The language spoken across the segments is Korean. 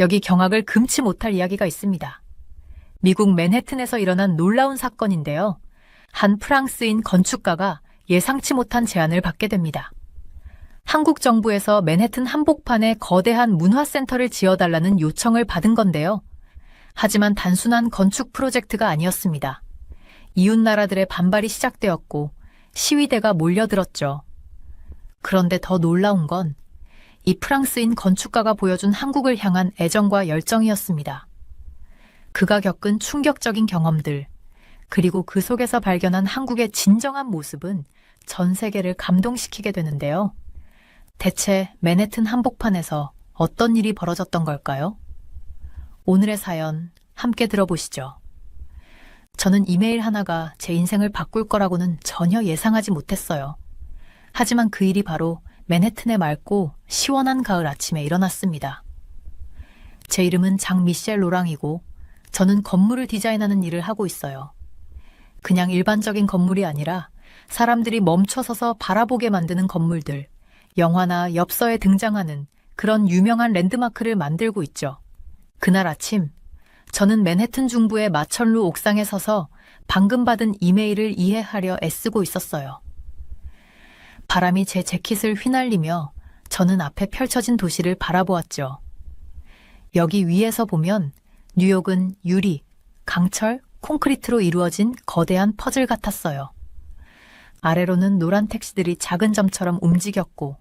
여기 경악을 금치 못할 이야기가 있습니다. 미국 맨해튼에서 일어난 놀라운 사건인데요. 한 프랑스인 건축가가 예상치 못한 제안을 받게 됩니다. 한국 정부에서 맨해튼 한복판에 거대한 문화센터를 지어달라는 요청을 받은 건데요. 하지만 단순한 건축 프로젝트가 아니었습니다. 이웃 나라들의 반발이 시작되었고 시위대가 몰려들었죠. 그런데 더 놀라운 건 이 프랑스인 건축가가 보여준 한국을 향한 애정과 열정이었습니다. 그가 겪은 충격적인 경험들, 그리고 그 속에서 발견한 한국의 진정한 모습은 전 세계를 감동시키게 되는데요. 대체 맨해튼 한복판에서 어떤 일이 벌어졌던 걸까요? 오늘의 사연 함께 들어보시죠. 저는 이메일 하나가 제 인생을 바꿀 거라고는 전혀 예상하지 못했어요. 하지만 그 일이 바로 맨해튼의 맑고 시원한 가을 아침에 일어났습니다. 제 이름은 장미셸 로랑이고 저는 건물을 디자인하는 일을 하고 있어요. 그냥 일반적인 건물이 아니라 사람들이 멈춰서서 바라보게 만드는 건물들, 영화나 엽서에 등장하는 그런 유명한 랜드마크를 만들고 있죠. 그날 아침, 저는 맨해튼 중부의 마천루 옥상에 서서 방금 받은 이메일을 이해하려 애쓰고 있었어요. 바람이 제 재킷을 휘날리며 저는 앞에 펼쳐진 도시를 바라보았죠. 여기 위에서 보면 뉴욕은 유리, 강철, 콘크리트로 이루어진 거대한 퍼즐 같았어요. 아래로는 노란 택시들이 작은 점처럼 움직였고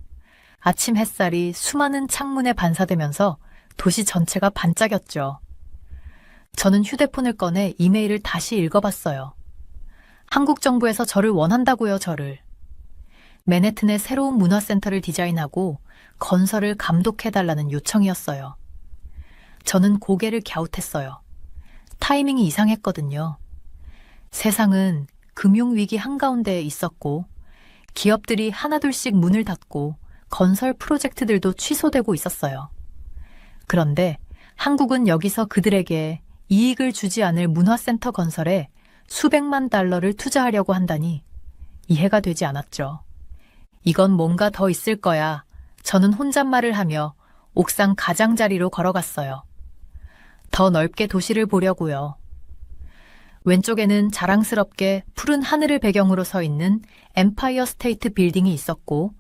아침 햇살이 수많은 창문에 반사되면서 도시 전체가 반짝였죠. 저는 휴대폰을 꺼내 이메일을 다시 읽어봤어요. 한국 정부에서 저를 원한다고요, 저를. 맨해튼의 새로운 문화센터를 디자인하고 건설을 감독해달라는 요청이었어요. 저는 고개를 갸웃했어요. 타이밍이 이상했거든요. 세상은 금융위기 한가운데에 있었고 기업들이 하나둘씩 문을 닫고 건설 프로젝트들도 취소되고 있었어요. 그런데 한국은 여기서 그들에게 이익을 주지 않을 문화센터 건설에 수백만 달러를 투자하려고 한다니 이해가 되지 않았죠. 이건 뭔가 더 있을 거야. 저는 혼잣말을 하며 옥상 가장자리로 걸어갔어요. 더 넓게 도시를 보려고요. 왼쪽에는 자랑스럽게 푸른 하늘을 배경으로 서 있는 엠파이어 스테이트 빌딩이 있었고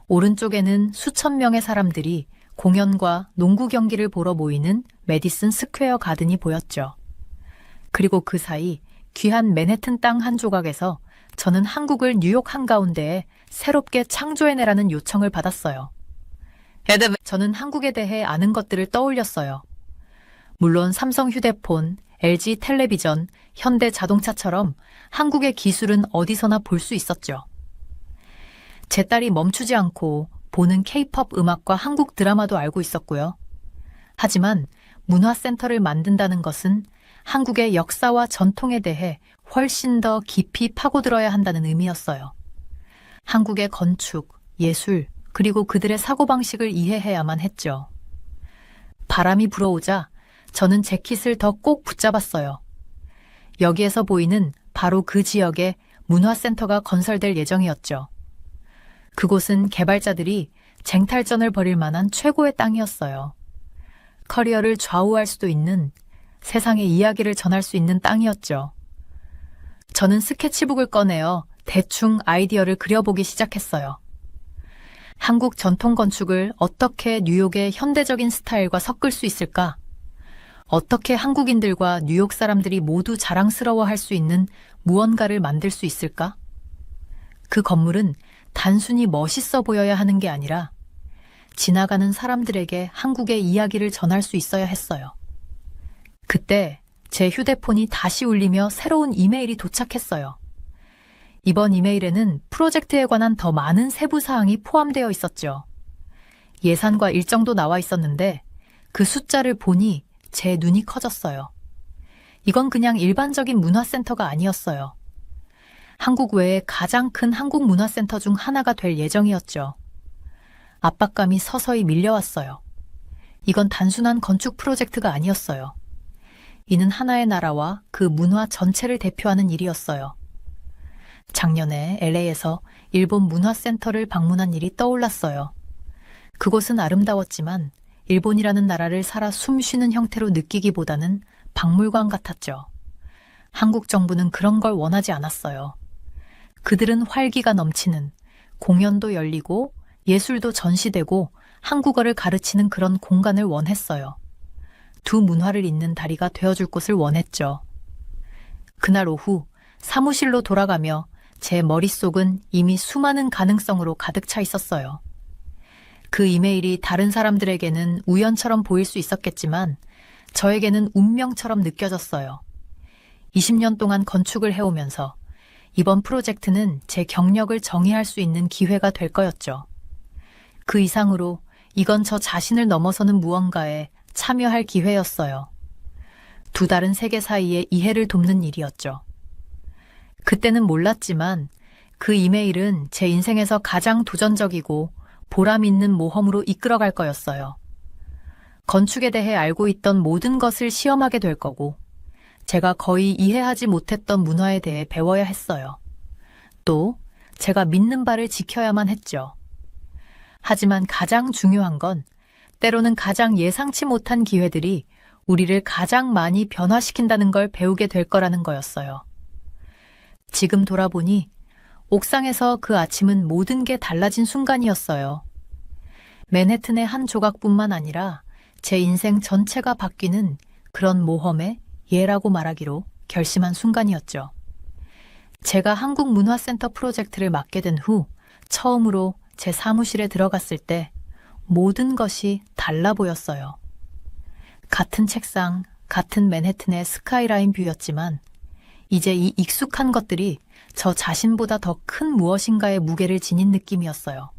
오른쪽에는 수천 명의 사람들이 공연과 농구 경기를 보러 모이는 메디슨 스퀘어 가든이 보였죠. 그리고 그 사이 귀한 맨해튼 땅 한 조각에서 저는 한국을 뉴욕 한가운데에 새롭게 창조해내라는 요청을 받았어요. 저는 한국에 대해 아는 것들을 떠올렸어요. 물론 삼성 휴대폰, LG 텔레비전, 현대 자동차처럼 한국의 기술은 어디서나 볼 수 있었죠. 제 딸이 멈추지 않고 보는 K-팝 음악과 한국 드라마도 알고 있었고요. 하지만 문화센터를 만든다는 것은 한국의 역사와 전통에 대해 훨씬 더 깊이 파고들어야 한다는 의미였어요. 한국의 건축, 예술, 그리고 그들의 사고방식을 이해해야만 했죠. 바람이 불어오자 저는 재킷을 더 꼭 붙잡았어요. 여기에서 보이는 바로 그 지역에 문화센터가 건설될 예정이었죠. 그곳은 개발자들이 쟁탈전을 벌일 만한 최고의 땅이었어요. 커리어를 좌우할 수도 있는, 세상의 이야기를 전할 수 있는 땅이었죠. 저는 스케치북을 꺼내어 대충 아이디어를 그려보기 시작했어요. 한국 전통 건축을 어떻게 뉴욕의 현대적인 스타일과 섞을 수 있을까? 어떻게 한국인들과 뉴욕 사람들이 모두 자랑스러워할 수 있는 무언가를 만들 수 있을까? 그 건물은 단순히 멋있어 보여야 하는 게 아니라 지나가는 사람들에게 한국의 이야기를 전할 수 있어야 했어요. 그때 제 휴대폰이 다시 울리며 새로운 이메일이 도착했어요. 이번 이메일에는 프로젝트에 관한 더 많은 세부 사항이 포함되어 있었죠. 예산과 일정도 나와 있었는데 그 숫자를 보니 제 눈이 커졌어요. 이건 그냥 일반적인 문화센터가 아니었어요. 한국 외에 가장 큰 한국 문화센터 중 하나가 될 예정이었죠. 압박감이 서서히 밀려왔어요. 이건 단순한 건축 프로젝트가 아니었어요. 이는 하나의 나라와 그 문화 전체를 대표하는 일이었어요. 작년에 LA에서 일본 문화센터를 방문한 일이 떠올랐어요. 그곳은 아름다웠지만 일본이라는 나라를 살아 숨쉬는 형태로 느끼기보다는 박물관 같았죠. 한국 정부는 그런 걸 원하지 않았어요. 그들은 활기가 넘치는, 공연도 열리고 예술도 전시되고 한국어를 가르치는 그런 공간을 원했어요. 두 문화를 잇는 다리가 되어줄 곳을 원했죠. 그날 오후 사무실로 돌아가며 제 머릿속은 이미 수많은 가능성으로 가득 차 있었어요. 그 이메일이 다른 사람들에게는 우연처럼 보일 수 있었겠지만 저에게는 운명처럼 느껴졌어요. 20년 동안 건축을 해오면서 이번 프로젝트는 제 경력을 정의할 수 있는 기회가 될 거였죠. 그 이상으로 이건 저 자신을 넘어서는 무언가에 참여할 기회였어요. 두 다른 세계 사이의 이해를 돕는 일이었죠. 그때는 몰랐지만 그 이메일은 제 인생에서 가장 도전적이고 보람 있는 모험으로 이끌어갈 거였어요. 건축에 대해 알고 있던 모든 것을 시험하게 될 거고, 제가 거의 이해하지 못했던 문화에 대해 배워야 했어요. 또 제가 믿는 바를 지켜야만 했죠. 하지만 가장 중요한 건 때로는 가장 예상치 못한 기회들이 우리를 가장 많이 변화시킨다는 걸 배우게 될 거라는 거였어요. 지금 돌아보니 옥상에서 그 아침은 모든 게 달라진 순간이었어요. 맨해튼의 한 조각뿐만 아니라 제 인생 전체가 바뀌는 그런 모험의 예라고 말하기로 결심한 순간이었죠. 제가 한국문화센터 프로젝트를 맡게 된 후 처음으로 제 사무실에 들어갔을 때 모든 것이 달라 보였어요. 같은 책상, 같은 맨해튼의 스카이라인 뷰였지만 이제 이 익숙한 것들이 저 자신보다 더 큰 무엇인가의 무게를 지닌 느낌이었어요.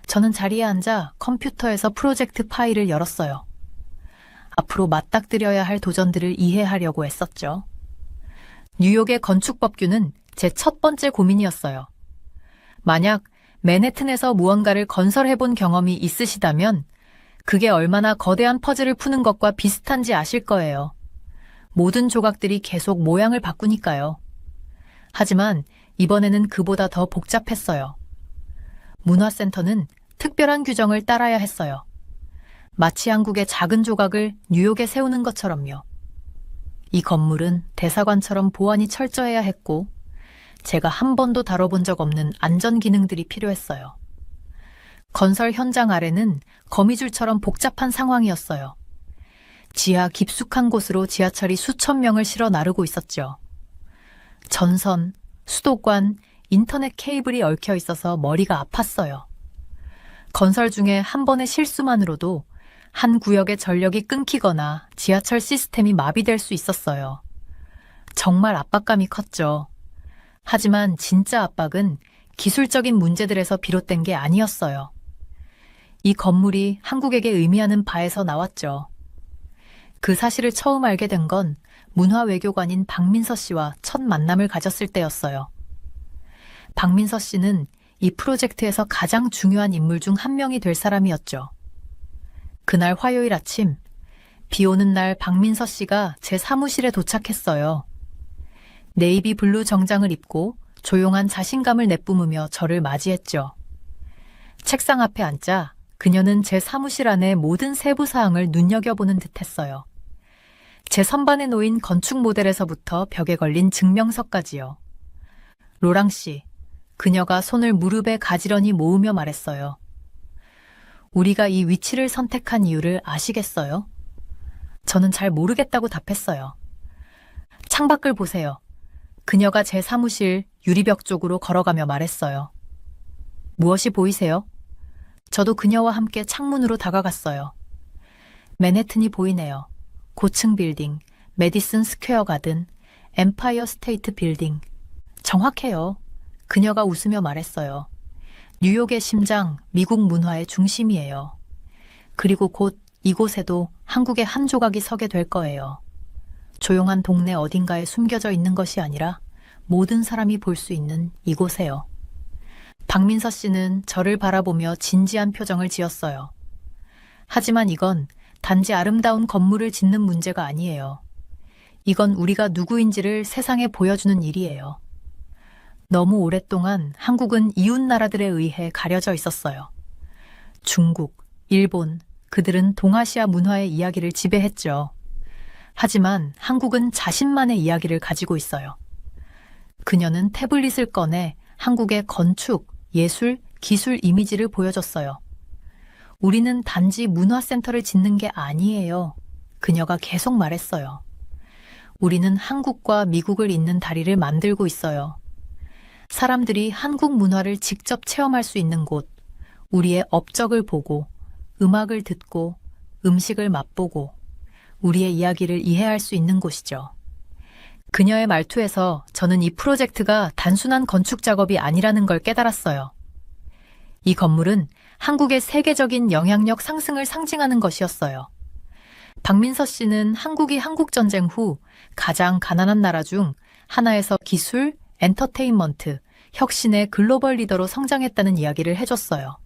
저는 자리에 앉아 컴퓨터에서 프로젝트 파일을 열었어요. 앞으로 맞닥뜨려야 할 도전들을 이해하려고 애썼죠. 뉴욕의 건축법규는 제 첫 번째 고민이었어요. 만약 맨해튼에서 무언가를 건설해본 경험이 있으시다면 그게 얼마나 거대한 퍼즐을 푸는 것과 비슷한지 아실 거예요. 모든 조각들이 계속 모양을 바꾸니까요. 하지만 이번에는 그보다 더 복잡했어요. 문화센터는 특별한 규정을 따라야 했어요. 마치 한국의 작은 조각을 뉴욕에 세우는 것처럼요. 이 건물은 대사관처럼 보안이 철저해야 했고 제가 한 번도 다뤄본 적 없는 안전 기능들이 필요했어요. 건설 현장 아래는 거미줄처럼 복잡한 상황이었어요. 지하 깊숙한 곳으로 지하철이 수천 명을 실어 나르고 있었죠. 전선, 수도관, 인터넷 케이블이 얽혀 있어서 머리가 아팠어요. 건설 중에 한 번의 실수만으로도 한 구역의 전력이 끊기거나 지하철 시스템이 마비될 수 있었어요. 정말 압박감이 컸죠. 하지만 진짜 압박은 기술적인 문제들에서 비롯된 게 아니었어요. 이 건물이 한국에게 의미하는 바에서 나왔죠. 그 사실을 처음 알게 된 건 문화외교관인 박민서 씨와 첫 만남을 가졌을 때였어요. 박민서 씨는 이 프로젝트에서 가장 중요한 인물 중 한 명이 될 사람이었죠. 그날 화요일 아침, 비 오는 날 박민서 씨가 제 사무실에 도착했어요. 네이비 블루 정장을 입고 조용한 자신감을 내뿜으며 저를 맞이했죠. 책상 앞에 앉자 그녀는 제 사무실 안의 모든 세부 사항을 눈여겨보는 듯했어요. 제 선반에 놓인 건축 모델에서부터 벽에 걸린 증명서까지요. 로랑 씨, 그녀가 손을 무릎에 가지런히 모으며 말했어요. 우리가 이 위치를 선택한 이유를 아시겠어요? 저는 잘 모르겠다고 답했어요. 창밖을 보세요. 그녀가 제 사무실 유리벽 쪽으로 걸어가며 말했어요. 무엇이 보이세요? 저도 그녀와 함께 창문으로 다가갔어요. 맨해튼이 보이네요. 고층 빌딩, 메디슨 스퀘어 가든, 엠파이어 스테이트 빌딩. 정확해요. 그녀가 웃으며 말했어요. 뉴욕의 심장, 미국 문화의 중심이에요. 그리고 곧 이곳에도 한국의 한 조각이 서게 될 거예요. 조용한 동네 어딘가에 숨겨져 있는 것이 아니라 모든 사람이 볼 수 있는 이곳에요. 박민서 씨는 저를 바라보며 진지한 표정을 지었어요. 하지만 이건 단지 아름다운 건물을 짓는 문제가 아니에요. 이건 우리가 누구인지를 세상에 보여주는 일이에요. 너무 오랫동안 한국은 이웃 나라들에 의해 가려져 있었어요. 중국, 일본, 그들은 동아시아 문화의 이야기를 지배했죠. 하지만 한국은 자신만의 이야기를 가지고 있어요. 그녀는 태블릿을 꺼내 한국의 건축, 예술, 기술 이미지를 보여줬어요. 우리는 단지 문화센터를 짓는 게 아니에요. 그녀가 계속 말했어요. 우리는 한국과 미국을 잇는 다리를 만들고 있어요. 사람들이 한국 문화를 직접 체험할 수 있는 곳, 우리의 업적을 보고, 음악을 듣고, 음식을 맛보고, 우리의 이야기를 이해할 수 있는 곳이죠. 그녀의 말투에서 저는 이 프로젝트가 단순한 건축 작업이 아니라는 걸 깨달았어요. 이 건물은 한국의 세계적인 영향력 상승을 상징하는 것이었어요. 박민서 씨는 한국이 한국전쟁 후 가장 가난한 나라 중 하나에서 기술, 엔터테인먼트, 혁신의 글로벌 리더로 성장했다는 이야기를 해줬어요.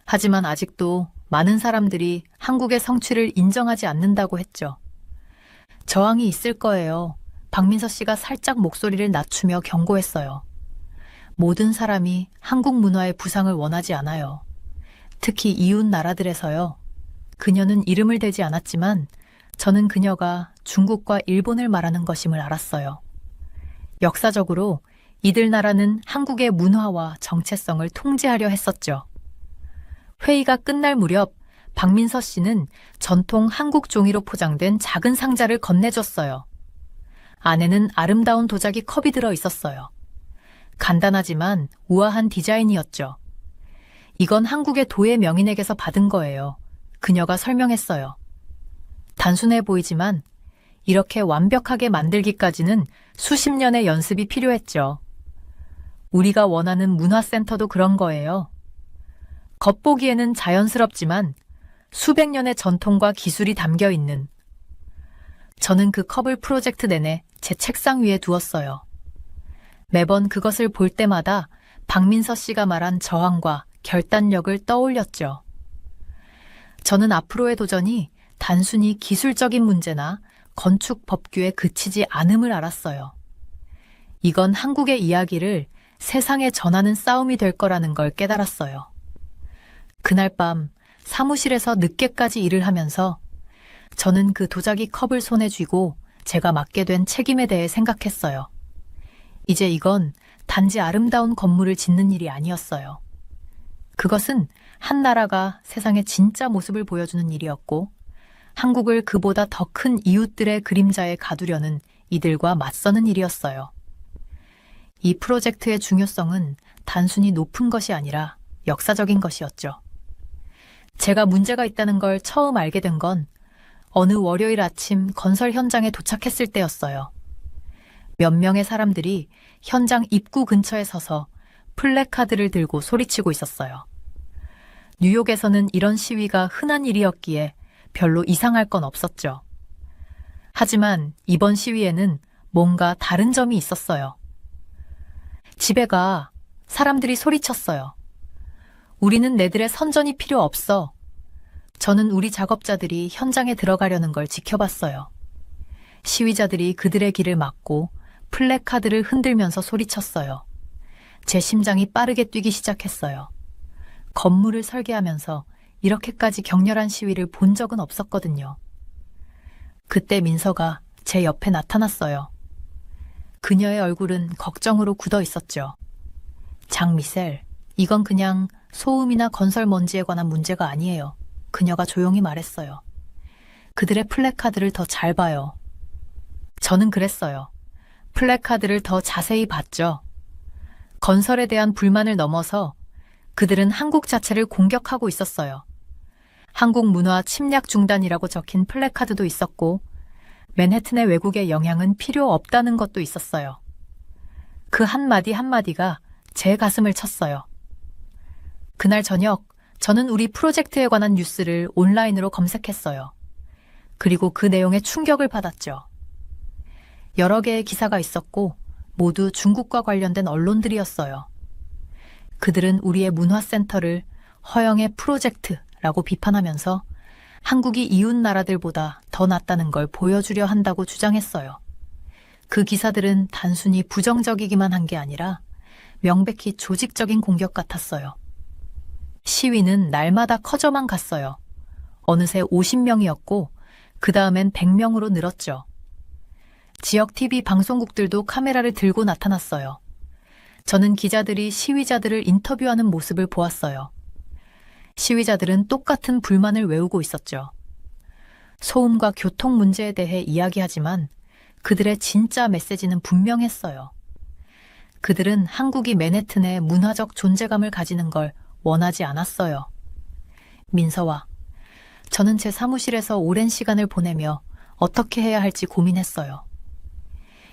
하지만 아직도 많은 사람들이 한국의 성취를 인정하지 않는다고 했죠. 저항이 있을 거예요. 박민서 씨가 살짝 목소리를 낮추며 경고했어요. 모든 사람이 한국 문화의 부상을 원하지 않아요. 특히 이웃 나라들에서요. 그녀는 이름을 대지 않았지만 저는 그녀가 중국과 일본을 말하는 것임을 알았어요. 역사적으로 이들 나라는 한국의 문화와 정체성을 통제하려 했었죠. 회의가 끝날 무렵 박민서 씨는 전통 한국 종이로 포장된 작은 상자를 건네줬어요. 안에는 아름다운 도자기 컵이 들어 있었어요. 간단하지만 우아한 디자인이었죠. 이건 한국의 도예 명인에게서 받은 거예요. 그녀가 설명했어요. 단순해 보이지만 이렇게 완벽하게 만들기까지는 수십 년의 연습이 필요했죠. 우리가 원하는 문화센터도 그런 거예요. 겉보기에는 자연스럽지만 수백 년의 전통과 기술이 담겨 있는. 저는 그 컵을 프로젝트 내내 제 책상 위에 두었어요. 매번 그것을 볼 때마다 박민서 씨가 말한 저항과 결단력을 떠올렸죠. 저는 앞으로의 도전이 단순히 기술적인 문제나 건축 법규에 그치지 않음을 알았어요. 이건 한국의 이야기를 세상에 전하는 싸움이 될 거라는 걸 깨달았어요. 그날 밤 사무실에서 늦게까지 일을 하면서 저는 그 도자기 컵을 손에 쥐고 제가 맡게 된 책임에 대해 생각했어요. 이제 이건 단지 아름다운 건물을 짓는 일이 아니었어요. 그것은 한 나라가 세상의 진짜 모습을 보여주는 일이었고 한국을 그보다 더 큰 이웃들의 그림자에 가두려는 이들과 맞서는 일이었어요. 이 프로젝트의 중요성은 단순히 높은 것이 아니라 역사적인 것이었죠. 제가 문제가 있다는 걸 처음 알게 된 건 어느 월요일 아침 건설 현장에 도착했을 때였어요. 몇 명의 사람들이 현장 입구 근처에 서서 플래카드를 들고 소리치고 있었어요. 뉴욕에서는 이런 시위가 흔한 일이었기에 별로 이상할 건 없었죠. 하지만 이번 시위에는 뭔가 다른 점이 있었어요. 집에 가. 사람들이 소리쳤어요. 우리는 내들의 선전이 필요 없어. 저는 우리 작업자들이 현장에 들어가려는 걸 지켜봤어요. 시위자들이 그들의 길을 막고 플래카드를 흔들면서 소리쳤어요. 제 심장이 빠르게 뛰기 시작했어요. 건물을 설계하면서 이렇게까지 격렬한 시위를 본 적은 없었거든요. 그때 민서가 제 옆에 나타났어요. 그녀의 얼굴은 걱정으로 굳어 있었죠. 장미셀, 이건 그냥 소음이나 건설 먼지에 관한 문제가 아니에요. 그녀가 조용히 말했어요. 그들의 플래카드를 더 잘 봐요. 저는 그랬어요. 플래카드를 더 자세히 봤죠. 건설에 대한 불만을 넘어서 그들은 한국 자체를 공격하고 있었어요. 한국 문화 침략 중단이라고 적힌 플래카드도 있었고 맨해튼의 외국의 영향은 필요 없다는 것도 있었어요. 그 한마디 한마디가 제 가슴을 쳤어요. 그날 저녁 저는 우리 프로젝트에 관한 뉴스를 온라인으로 검색했어요. 그리고 그 내용에 충격을 받았죠. 여러 개의 기사가 있었고 모두 중국과 관련된 언론들이었어요. 그들은 우리의 문화센터를 허영의 프로젝트라고 비판하면서 한국이 이웃 나라들보다 더 낫다는 걸 보여주려 한다고 주장했어요. 그 기사들은 단순히 부정적이기만 한 게 아니라 명백히 조직적인 공격 같았어요. 시위는 날마다 커져만 갔어요. 어느새 50명이었고 그 다음엔 100명으로 늘었죠. 지역 TV 방송국들도 카메라를 들고 나타났어요. 저는 기자들이 시위자들을 인터뷰하는 모습을 보았어요. 시위자들은 똑같은 불만을 외우고 있었죠. 소음과 교통 문제에 대해 이야기하지만 그들의 진짜 메시지는 분명했어요. 그들은 한국이 맨해튼에 문화적 존재감을 가지는 걸 원하지 않았어요. 민서와 저는 제 사무실에서 오랜 시간을 보내며 어떻게 해야 할지 고민했어요.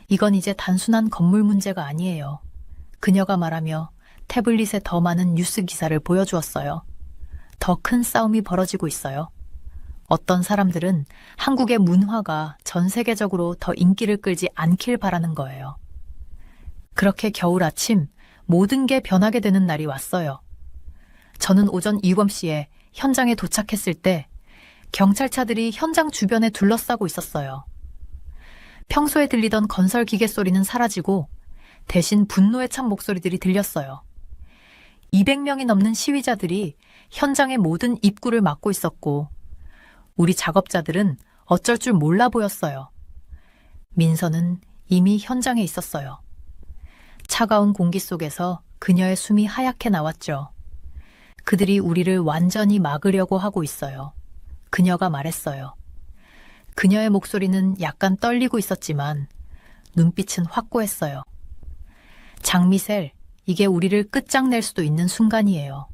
이건 이제 단순한 건물 문제가 아니에요. 그녀가 말하며 태블릿에 더 많은 뉴스 기사를 보여주었어요. 더 큰 싸움이 벌어지고 있어요. 어떤 사람들은 한국의 문화가 전 세계적으로 더 인기를 끌지 않길 바라는 거예요. 그렇게 겨울 아침 모든 게 변하게 되는 날이 왔어요. 저는 오전 7시에 현장에 도착했을 때 경찰차들이 현장 주변에 둘러싸고 있었어요. 평소에 들리던 건설 기계 소리는 사라지고 대신 분노에 찬 목소리들이 들렸어요. 200명이 넘는 시위자들이 현장의 모든 입구를 막고 있었고 우리 작업자들은 어쩔 줄 몰라 보였어요. 민서는 이미 현장에 있었어요. 차가운 공기 속에서 그녀의 숨이 하얗게 나왔죠. 그들이 우리를 완전히 막으려고 하고 있어요. 그녀가 말했어요. 그녀의 목소리는 약간 떨리고 있었지만 눈빛은 확고했어요. 장미셀, 이게 우리를 끝장낼 수도 있는 순간이에요.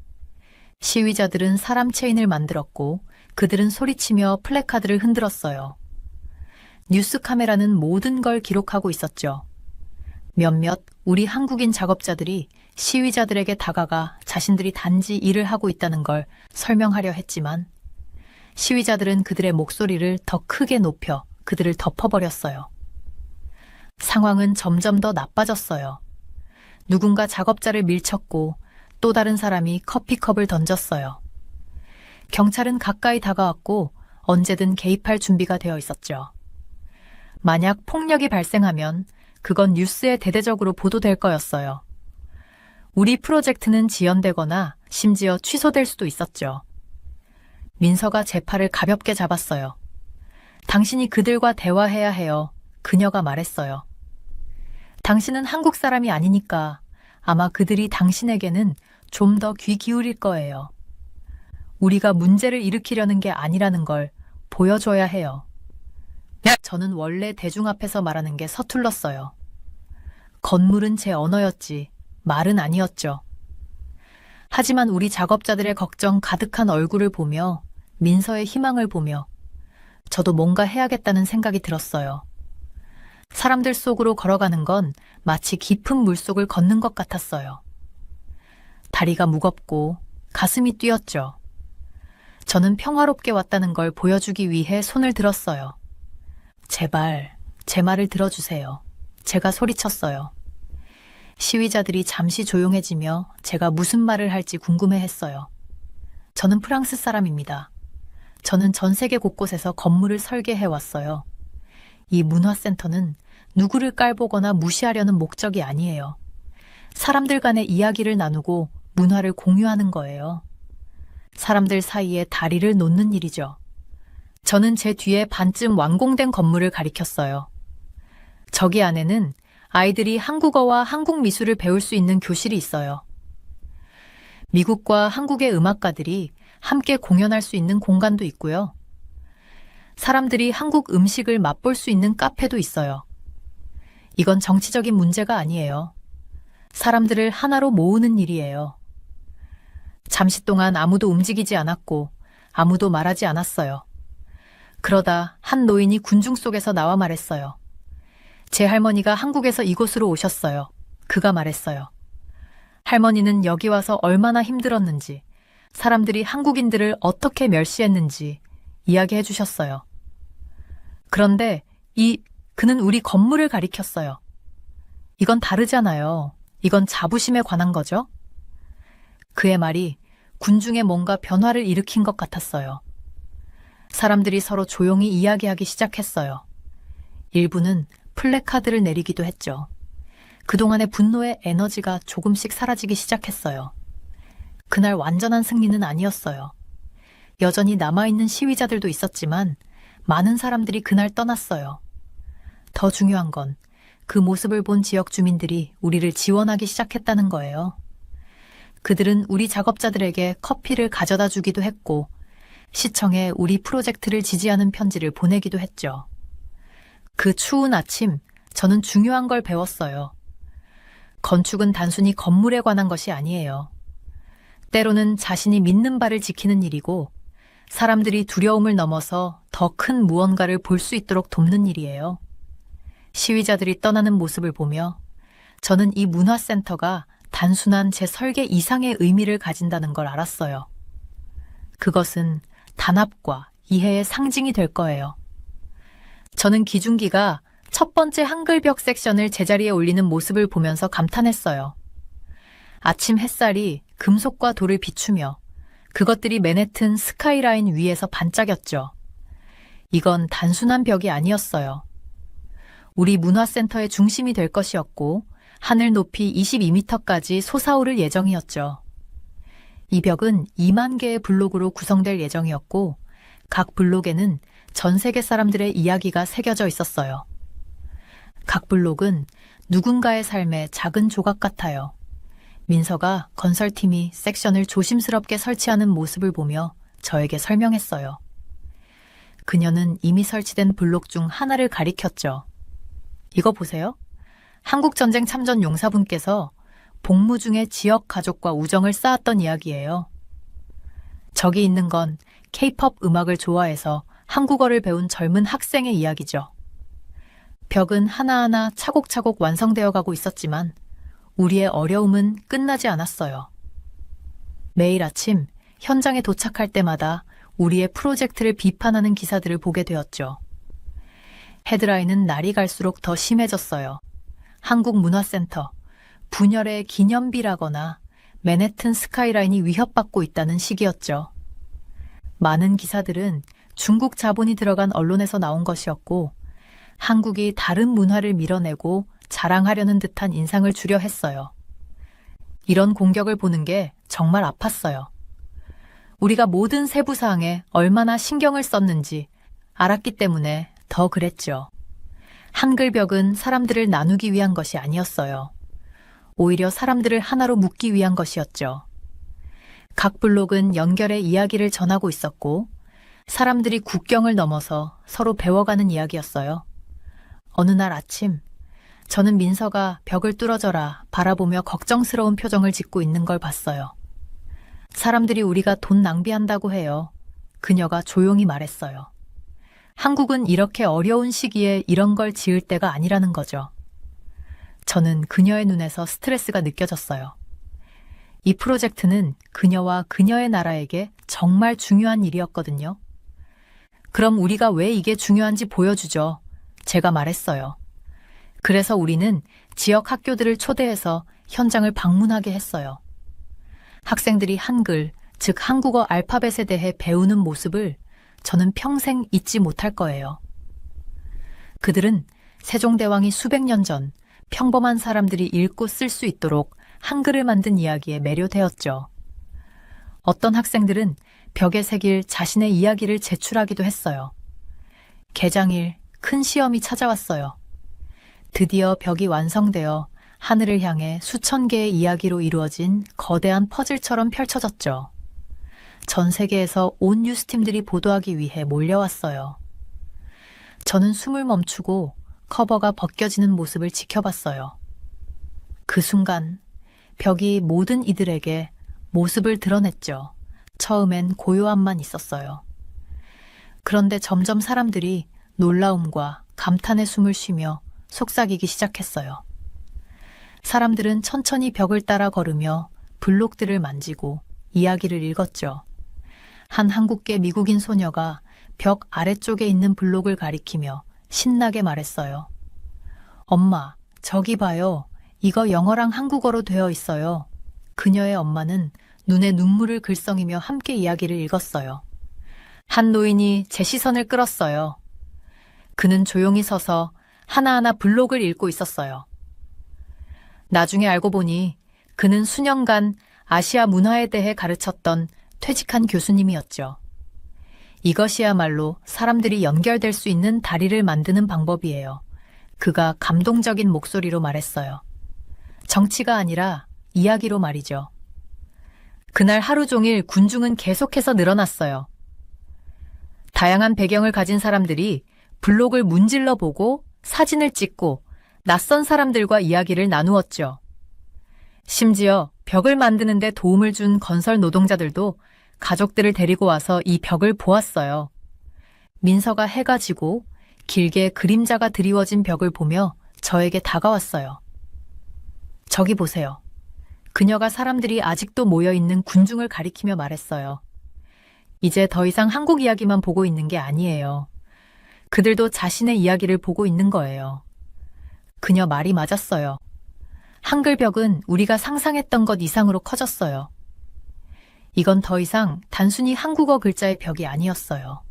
시위자들은 사람 체인을 만들었고 그들은 소리치며 플래카드를 흔들었어요. 뉴스 카메라는 모든 걸 기록하고 있었죠. 몇몇 우리 한국인 작업자들이 시위자들에게 다가가 자신들이 단지 일을 하고 있다는 걸 설명하려 했지만 시위자들은 그들의 목소리를 더 크게 높여 그들을 덮어버렸어요. 상황은 점점 더 나빠졌어요. 누군가 작업자를 밀쳤고 또 다른 사람이 커피컵을 던졌어요. 경찰은 가까이 다가왔고 언제든 개입할 준비가 되어 있었죠. 만약 폭력이 발생하면 그건 뉴스에 대대적으로 보도될 거였어요. 우리 프로젝트는 지연되거나 심지어 취소될 수도 있었죠. 민서가 제 팔을 가볍게 잡았어요. 당신이 그들과 대화해야 해요. 그녀가 말했어요. 당신은 한국 사람이 아니니까 아마 그들이 당신에게는 좀 더 귀 기울일 거예요. 우리가 문제를 일으키려는 게 아니라는 걸 보여줘야 해요. 저는 원래 대중 앞에서 말하는 게 서툴렀어요. 건물은 제 언어였지 말은 아니었죠. 하지만 우리 작업자들의 걱정 가득한 얼굴을 보며 민서의 희망을 보며 저도 뭔가 해야겠다는 생각이 들었어요. 사람들 속으로 걸어가는 건 마치 깊은 물속을 걷는 것 같았어요. 다리가 무겁고 가슴이 뛰었죠. 저는 평화롭게 왔다는 걸 보여주기 위해 손을 들었어요. 제발 제 말을 들어주세요. 제가 소리쳤어요. 시위자들이 잠시 조용해지며 제가 무슨 말을 할지 궁금해했어요. 저는 프랑스 사람입니다. 저는 전 세계 곳곳에서 건물을 설계해왔어요. 이 문화센터는 누구를 깔보거나 무시하려는 목적이 아니에요. 사람들 간의 이야기를 나누고 문화를 공유하는 거예요. 사람들 사이에 다리를 놓는 일이죠. 저는 제 뒤에 반쯤 완공된 건물을 가리켰어요. 저기 안에는 아이들이 한국어와 한국 미술을 배울 수 있는 교실이 있어요. 미국과 한국의 음악가들이 함께 공연할 수 있는 공간도 있고요. 사람들이 한국 음식을 맛볼 수 있는 카페도 있어요. 이건 정치적인 문제가 아니에요. 사람들을 하나로 모으는 일이에요. 잠시 동안 아무도 움직이지 않았고 아무도 말하지 않았어요. 그러다 한 노인이 군중 속에서 나와 말했어요. 제 할머니가 한국에서 이곳으로 오셨어요. 그가 말했어요. 할머니는 여기 와서 얼마나 힘들었는지, 사람들이 한국인들을 어떻게 멸시했는지 이야기해 주셨어요. 그런데 그는 우리 건물을 가리켰어요. 이건 다르잖아요. 이건 자부심에 관한 거죠? 그의 말이 군중에 뭔가 변화를 일으킨 것 같았어요. 사람들이 서로 조용히 이야기하기 시작했어요. 일부는 플래카드를 내리기도 했죠. 그동안의 분노의 에너지가 조금씩 사라지기 시작했어요. 그날 완전한 승리는 아니었어요. 여전히 남아있는 시위자들도 있었지만 많은 사람들이 그날 떠났어요. 더 중요한 건 그 모습을 본 지역 주민들이 우리를 지원하기 시작했다는 거예요. 그들은 우리 작업자들에게 커피를 가져다 주기도 했고 시청에 우리 프로젝트를 지지하는 편지를 보내기도 했죠. 그 추운 아침, 저는 중요한 걸 배웠어요. 건축은 단순히 건물에 관한 것이 아니에요. 때로는 자신이 믿는 바를 지키는 일이고 사람들이 두려움을 넘어서 더 큰 무언가를 볼 수 있도록 돕는 일이에요. 시위자들이 떠나는 모습을 보며 저는 이 문화센터가 단순한 제 설계 이상의 의미를 가진다는 걸 알았어요. 그것은 단합과 이해의 상징이 될 거예요. 저는 기중기가 첫 번째 한글벽 섹션을 제자리에 올리는 모습을 보면서 감탄했어요. 아침 햇살이 금속과 돌을 비추며 그것들이 맨해튼 스카이라인 위에서 반짝였죠. 이건 단순한 벽이 아니었어요. 우리 문화센터의 중심이 될 것이었고 하늘 높이 22m까지 솟아오를 예정이었죠. 이 벽은 2만 개의 블록으로 구성될 예정이었고 각 블록에는 전 세계 사람들의 이야기가 새겨져 있었어요. 각 블록은 누군가의 삶의 작은 조각 같아요. 민서가 건설팀이 섹션을 조심스럽게 설치하는 모습을 보며 저에게 설명했어요. 그녀는 이미 설치된 블록 중 하나를 가리켰죠. 이거 보세요. 한국전쟁 참전 용사분께서 복무 중에 지역 가족과 우정을 쌓았던 이야기예요. 저기 있는 건 K-POP 음악을 좋아해서 한국어를 배운 젊은 학생의 이야기죠. 벽은 하나하나 차곡차곡 완성되어 가고 있었지만 우리의 어려움은 끝나지 않았어요. 매일 아침 현장에 도착할 때마다 우리의 프로젝트를 비판하는 기사들을 보게 되었죠. 헤드라인은 날이 갈수록 더 심해졌어요. 한국문화센터, 분열의 기념비라거나 맨해튼 스카이라인이 위협받고 있다는 식이었죠. 많은 기사들은 중국 자본이 들어간 언론에서 나온 것이었고 한국이 다른 문화를 밀어내고 자랑하려는 듯한 인상을 주려 했어요. 이런 공격을 보는 게 정말 아팠어요. 우리가 모든 세부 사항에 얼마나 신경을 썼는지 알았기 때문에 더 그랬죠. 한글벽은 사람들을 나누기 위한 것이 아니었어요. 오히려 사람들을 하나로 묶기 위한 것이었죠. 각 블록은 연결의 이야기를 전하고 있었고 사람들이 국경을 넘어서 서로 배워가는 이야기였어요. 어느 날 아침 저는 민서가 벽을 뚫어져라 바라보며 걱정스러운 표정을 짓고 있는 걸 봤어요. 사람들이 우리가 돈 낭비한다고 해요. 그녀가 조용히 말했어요. 한국은 이렇게 어려운 시기에 이런 걸 지을 때가 아니라는 거죠. 저는 그녀의 눈에서 스트레스가 느껴졌어요. 이 프로젝트는 그녀와 그녀의 나라에게 정말 중요한 일이었거든요. 그럼 우리가 왜 이게 중요한지 보여주죠. 제가 말했어요. 그래서 우리는 지역 학교들을 초대해서 현장을 방문하게 했어요. 학생들이 한글, 즉 한국어 알파벳에 대해 배우는 모습을 저는 평생 잊지 못할 거예요. 그들은 세종대왕이 수백 년 전 평범한 사람들이 읽고 쓸 수 있도록 한글을 만든 이야기에 매료되었죠. 어떤 학생들은 벽에 새길 자신의 이야기를 제출하기도 했어요. 개장일 큰 시험이 찾아왔어요. 드디어 벽이 완성되어 하늘을 향해 수천 개의 이야기로 이루어진 거대한 퍼즐처럼 펼쳐졌죠. 전 세계에서 온 뉴스팀들이 보도하기 위해 몰려왔어요. 저는 숨을 멈추고 커버가 벗겨지는 모습을 지켜봤어요. 그 순간 벽이 모든 이들에게 모습을 드러냈죠. 처음엔 고요함만 있었어요. 그런데 점점 사람들이 놀라움과 감탄의 숨을 쉬며 속삭이기 시작했어요. 사람들은 천천히 벽을 따라 걸으며 블록들을 만지고 이야기를 읽었죠. 한 한국계 미국인 소녀가 벽 아래쪽에 있는 블록을 가리키며 신나게 말했어요. 엄마, 저기 봐요. 이거 영어랑 한국어로 되어 있어요. 그녀의 엄마는 눈에 눈물을 글썽이며 함께 이야기를 읽었어요. 한 노인이 제 시선을 끌었어요. 그는 조용히 서서 하나하나 블록을 읽고 있었어요. 나중에 알고 보니 그는 수년간 아시아 문화에 대해 가르쳤던 퇴직한 교수님이었죠. 이것이야말로 사람들이 연결될 수 있는 다리를 만드는 방법이에요. 그가 감동적인 목소리로 말했어요. 정치가 아니라 이야기로 말이죠. 그날 하루 종일 군중은 계속해서 늘어났어요. 다양한 배경을 가진 사람들이 블록을 문질러 보고 사진을 찍고 낯선 사람들과 이야기를 나누었죠. 심지어 벽을 만드는데 도움을 준 건설 노동자들도 가족들을 데리고 와서 이 벽을 보았어요. 민서가 해가 지고 길게 그림자가 드리워진 벽을 보며 저에게 다가왔어요. 저기 보세요. 그녀가 사람들이 아직도 모여있는 군중을 가리키며 말했어요. 이제 더 이상 한국 이야기만 보고 있는 게 아니에요. 그들도 자신의 이야기를 보고 있는 거예요. 그녀 말이 맞았어요. 한글 벽은 우리가 상상했던 것 이상으로 커졌어요. 이건 더 이상 단순히 한국어 글자의 벽이 아니었어요.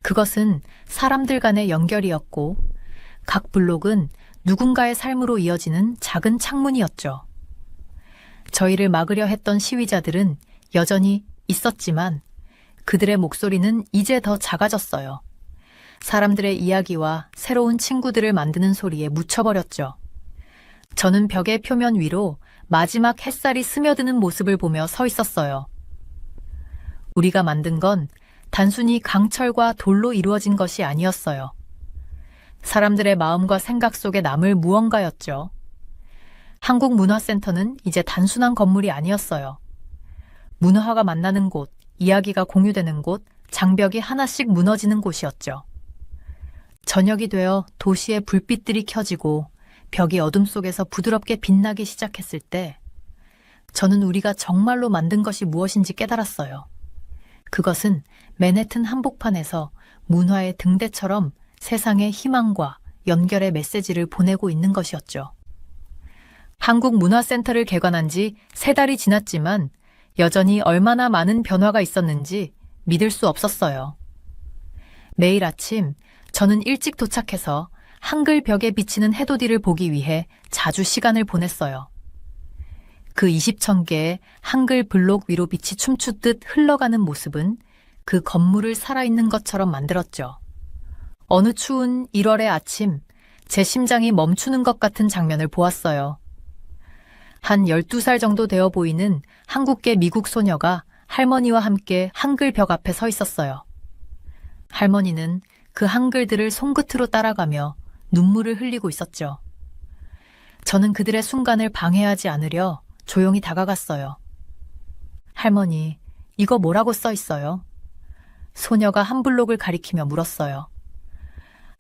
그것은 사람들 간의 연결이었고 각 블록은 누군가의 삶으로 이어지는 작은 창문이었죠. 저희를 막으려 했던 시위자들은 여전히 있었지만 그들의 목소리는 이제 더 작아졌어요. 사람들의 이야기와 새로운 친구들을 만드는 소리에 묻혀버렸죠. 저는 벽의 표면 위로 마지막 햇살이 스며드는 모습을 보며 서 있었어요. 우리가 만든 건 단순히 강철과 돌로 이루어진 것이 아니었어요. 사람들의 마음과 생각 속에 남을 무언가였죠. 한국문화센터는 이제 단순한 건물이 아니었어요. 문화가 만나는 곳, 이야기가 공유되는 곳, 장벽이 하나씩 무너지는 곳이었죠. 저녁이 되어 도시의 불빛들이 켜지고 벽이 어둠 속에서 부드럽게 빛나기 시작했을 때 저는 우리가 정말로 만든 것이 무엇인지 깨달았어요. 그것은 맨해튼 한복판에서 문화의 등대처럼 세상의 희망과 연결의 메시지를 보내고 있는 것이었죠. 한국문화센터를 개관한 지 3달이 지났지만 여전히 얼마나 많은 변화가 있었는지 믿을 수 없었어요. 매일 아침 저는 일찍 도착해서 한글 벽에 비치는 해돋이를 보기 위해 자주 시간을 보냈어요. 그 20천 개의 한글 블록 위로 빛이 춤추듯 흘러가는 모습은 그 건물을 살아있는 것처럼 만들었죠. 어느 추운 1월의 아침, 제 심장이 멈추는 것 같은 장면을 보았어요. 한 12살 정도 되어 보이는 한국계 미국 소녀가 할머니와 함께 한글 벽 앞에 서 있었어요. 할머니는 그 한글들을 손끝으로 따라가며 눈물을 흘리고 있었죠. 저는 그들의 순간을 방해하지 않으려 조용히 다가갔어요. 할머니, 이거 뭐라고 써 있어요? 소녀가 한 블록을 가리키며 물었어요.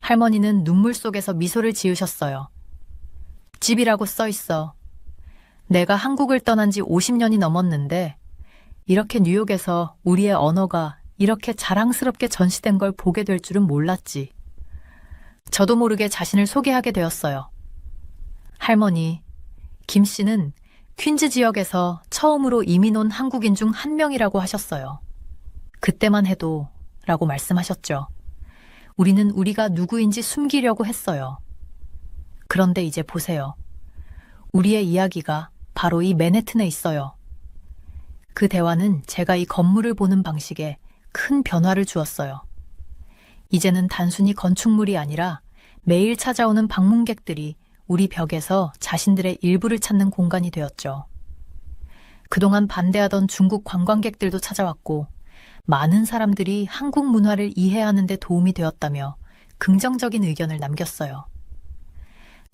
할머니는 눈물 속에서 미소를 지으셨어요. 집이라고 써 있어. 내가 한국을 떠난 지 50년이 넘었는데 이렇게 뉴욕에서 우리의 언어가 이렇게 자랑스럽게 전시된 걸 보게 될 줄은 몰랐지. 저도 모르게 자신을 소개하게 되었어요. 할머니, 김 씨는 퀸즈 지역에서 처음으로 이민 온 한국인 중 한 명이라고 하셨어요. 그때만 해도 라고 말씀하셨죠. 우리는 우리가 누구인지 숨기려고 했어요. 그런데 이제 보세요. 우리의 이야기가 바로 이 맨해튼에 있어요. 그 대화는 제가 이 건물을 보는 방식에 큰 변화를 주었어요. 이제는 단순히 건축물이 아니라 매일 찾아오는 방문객들이 우리 벽에서 자신들의 일부를 찾는 공간이 되었죠. 그동안 반대하던 중국 관광객들도 찾아왔고 많은 사람들이 한국 문화를 이해하는 데 도움이 되었다며 긍정적인 의견을 남겼어요.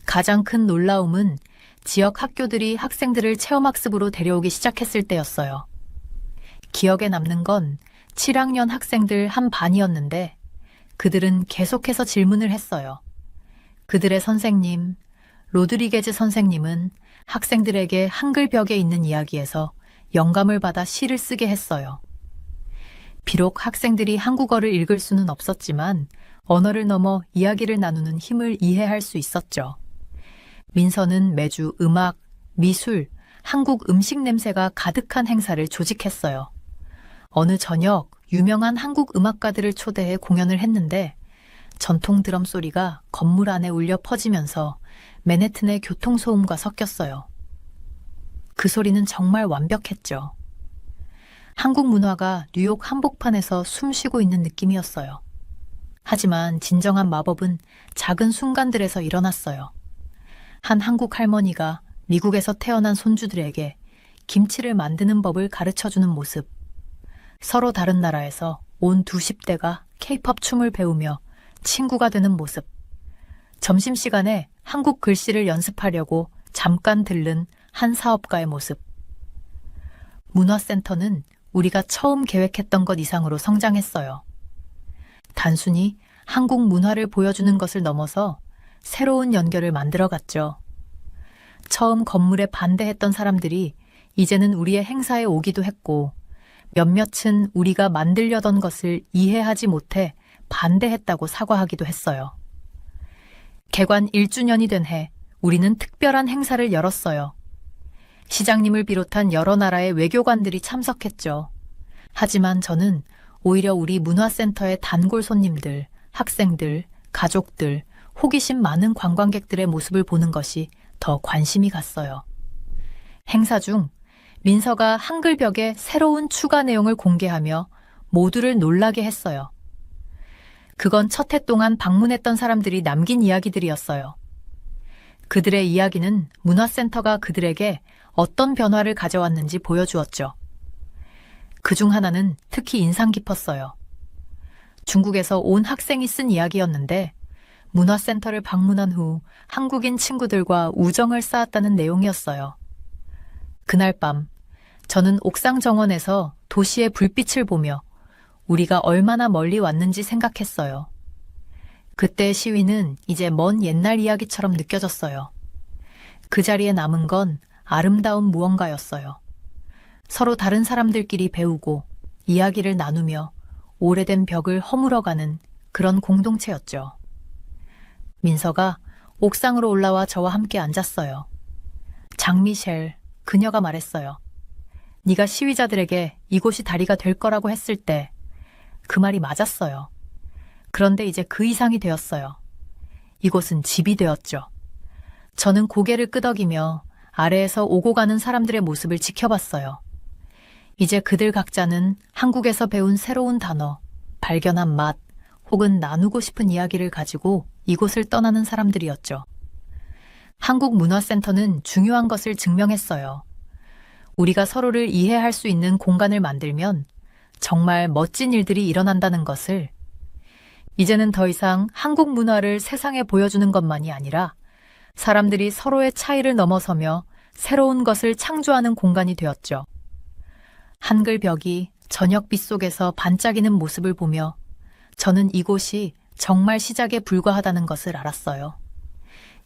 가장 큰 놀라움은 지역 학교들이 학생들을 체험학습으로 데려오기 시작했을 때였어요. 기억에 남는 건 7학년 학생들 한 반이었는데 그들은 계속해서 질문을 했어요. 그들의 선생님, 로드리게즈 선생님은 학생들에게 한글 벽에 있는 이야기에서 영감을 받아 시를 쓰게 했어요. 비록 학생들이 한국어를 읽을 수는 없었지만 언어를 넘어 이야기를 나누는 힘을 이해할 수 있었죠. 민서는 매주 음악, 미술, 한국 음식 냄새가 가득한 행사를 조직했어요. 어느 저녁 유명한 한국 음악가들을 초대해 공연을 했는데 전통 드럼 소리가 건물 안에 울려 퍼지면서 맨해튼의 교통소음과 섞였어요. 그 소리는 정말 완벽했죠. 한국 문화가 뉴욕 한복판에서 숨쉬고 있는 느낌이었어요. 하지만 진정한 마법은 작은 순간들에서 일어났어요. 한 한국 할머니가 미국에서 태어난 손주들에게 김치를 만드는 법을 가르쳐주는 모습. 서로 다른 나라에서 온 20대가 케이팝 춤을 배우며 친구가 되는 모습. 점심시간에 한국 글씨를 연습하려고 잠깐 들른 한 사업가의 모습. 문화센터는 우리가 처음 계획했던 것 이상으로 성장했어요. 단순히 한국 문화를 보여주는 것을 넘어서 새로운 연결을 만들어갔죠. 처음 건물에 반대했던 사람들이 이제는 우리의 행사에 오기도 했고, 몇몇은 우리가 만들려던 것을 이해하지 못해 반대했다고 사과하기도 했어요. 개관 1주년이 된 해, 우리는 특별한 행사를 열었어요. 시장님을 비롯한 여러 나라의 외교관들이 참석했죠. 하지만 저는 오히려 우리 문화센터의 단골 손님들, 학생들, 가족들, 호기심 많은 관광객들의 모습을 보는 것이 더 관심이 갔어요. 행사 중 민서가 한글벽에 새로운 추가 내용을 공개하며 모두를 놀라게 했어요. 그건 첫 해 동안 방문했던 사람들이 남긴 이야기들이었어요. 그들의 이야기는 문화센터가 그들에게 어떤 변화를 가져왔는지 보여주었죠. 그중 하나는 특히 인상 깊었어요. 중국에서 온 학생이 쓴 이야기였는데 문화센터를 방문한 후 한국인 친구들과 우정을 쌓았다는 내용이었어요. 그날 밤 저는 옥상 정원에서 도시의 불빛을 보며 우리가 얼마나 멀리 왔는지 생각했어요. 그때의 시위는 이제 먼 옛날 이야기처럼 느껴졌어요. 그 자리에 남은 건 아름다운 무언가였어요. 서로 다른 사람들끼리 배우고 이야기를 나누며 오래된 벽을 허물어가는 그런 공동체였죠. 민서가 옥상으로 올라와 저와 함께 앉았어요. 장미셸, 그녀가 말했어요. 네가 시위자들에게 이곳이 다리가 될 거라고 했을 때 그 말이 맞았어요. 그런데 이제 그 이상이 되었어요. 이곳은 집이 되었죠. 저는 고개를 끄덕이며 아래에서 오고 가는 사람들의 모습을 지켜봤어요. 이제 그들 각자는 한국에서 배운 새로운 단어, 발견한 맛, 혹은 나누고 싶은 이야기를 가지고 이곳을 떠나는 사람들이었죠. 한국문화센터는 중요한 것을 증명했어요. 우리가 서로를 이해할 수 있는 공간을 만들면 정말 멋진 일들이 일어난다는 것을, 이제는 더 이상 한국 문화를 세상에 보여주는 것만이 아니라 사람들이 서로의 차이를 넘어서며 새로운 것을 창조하는 공간이 되었죠. 한글 벽이 저녁빛 속에서 반짝이는 모습을 보며 저는 이곳이 정말 시작에 불과하다는 것을 알았어요.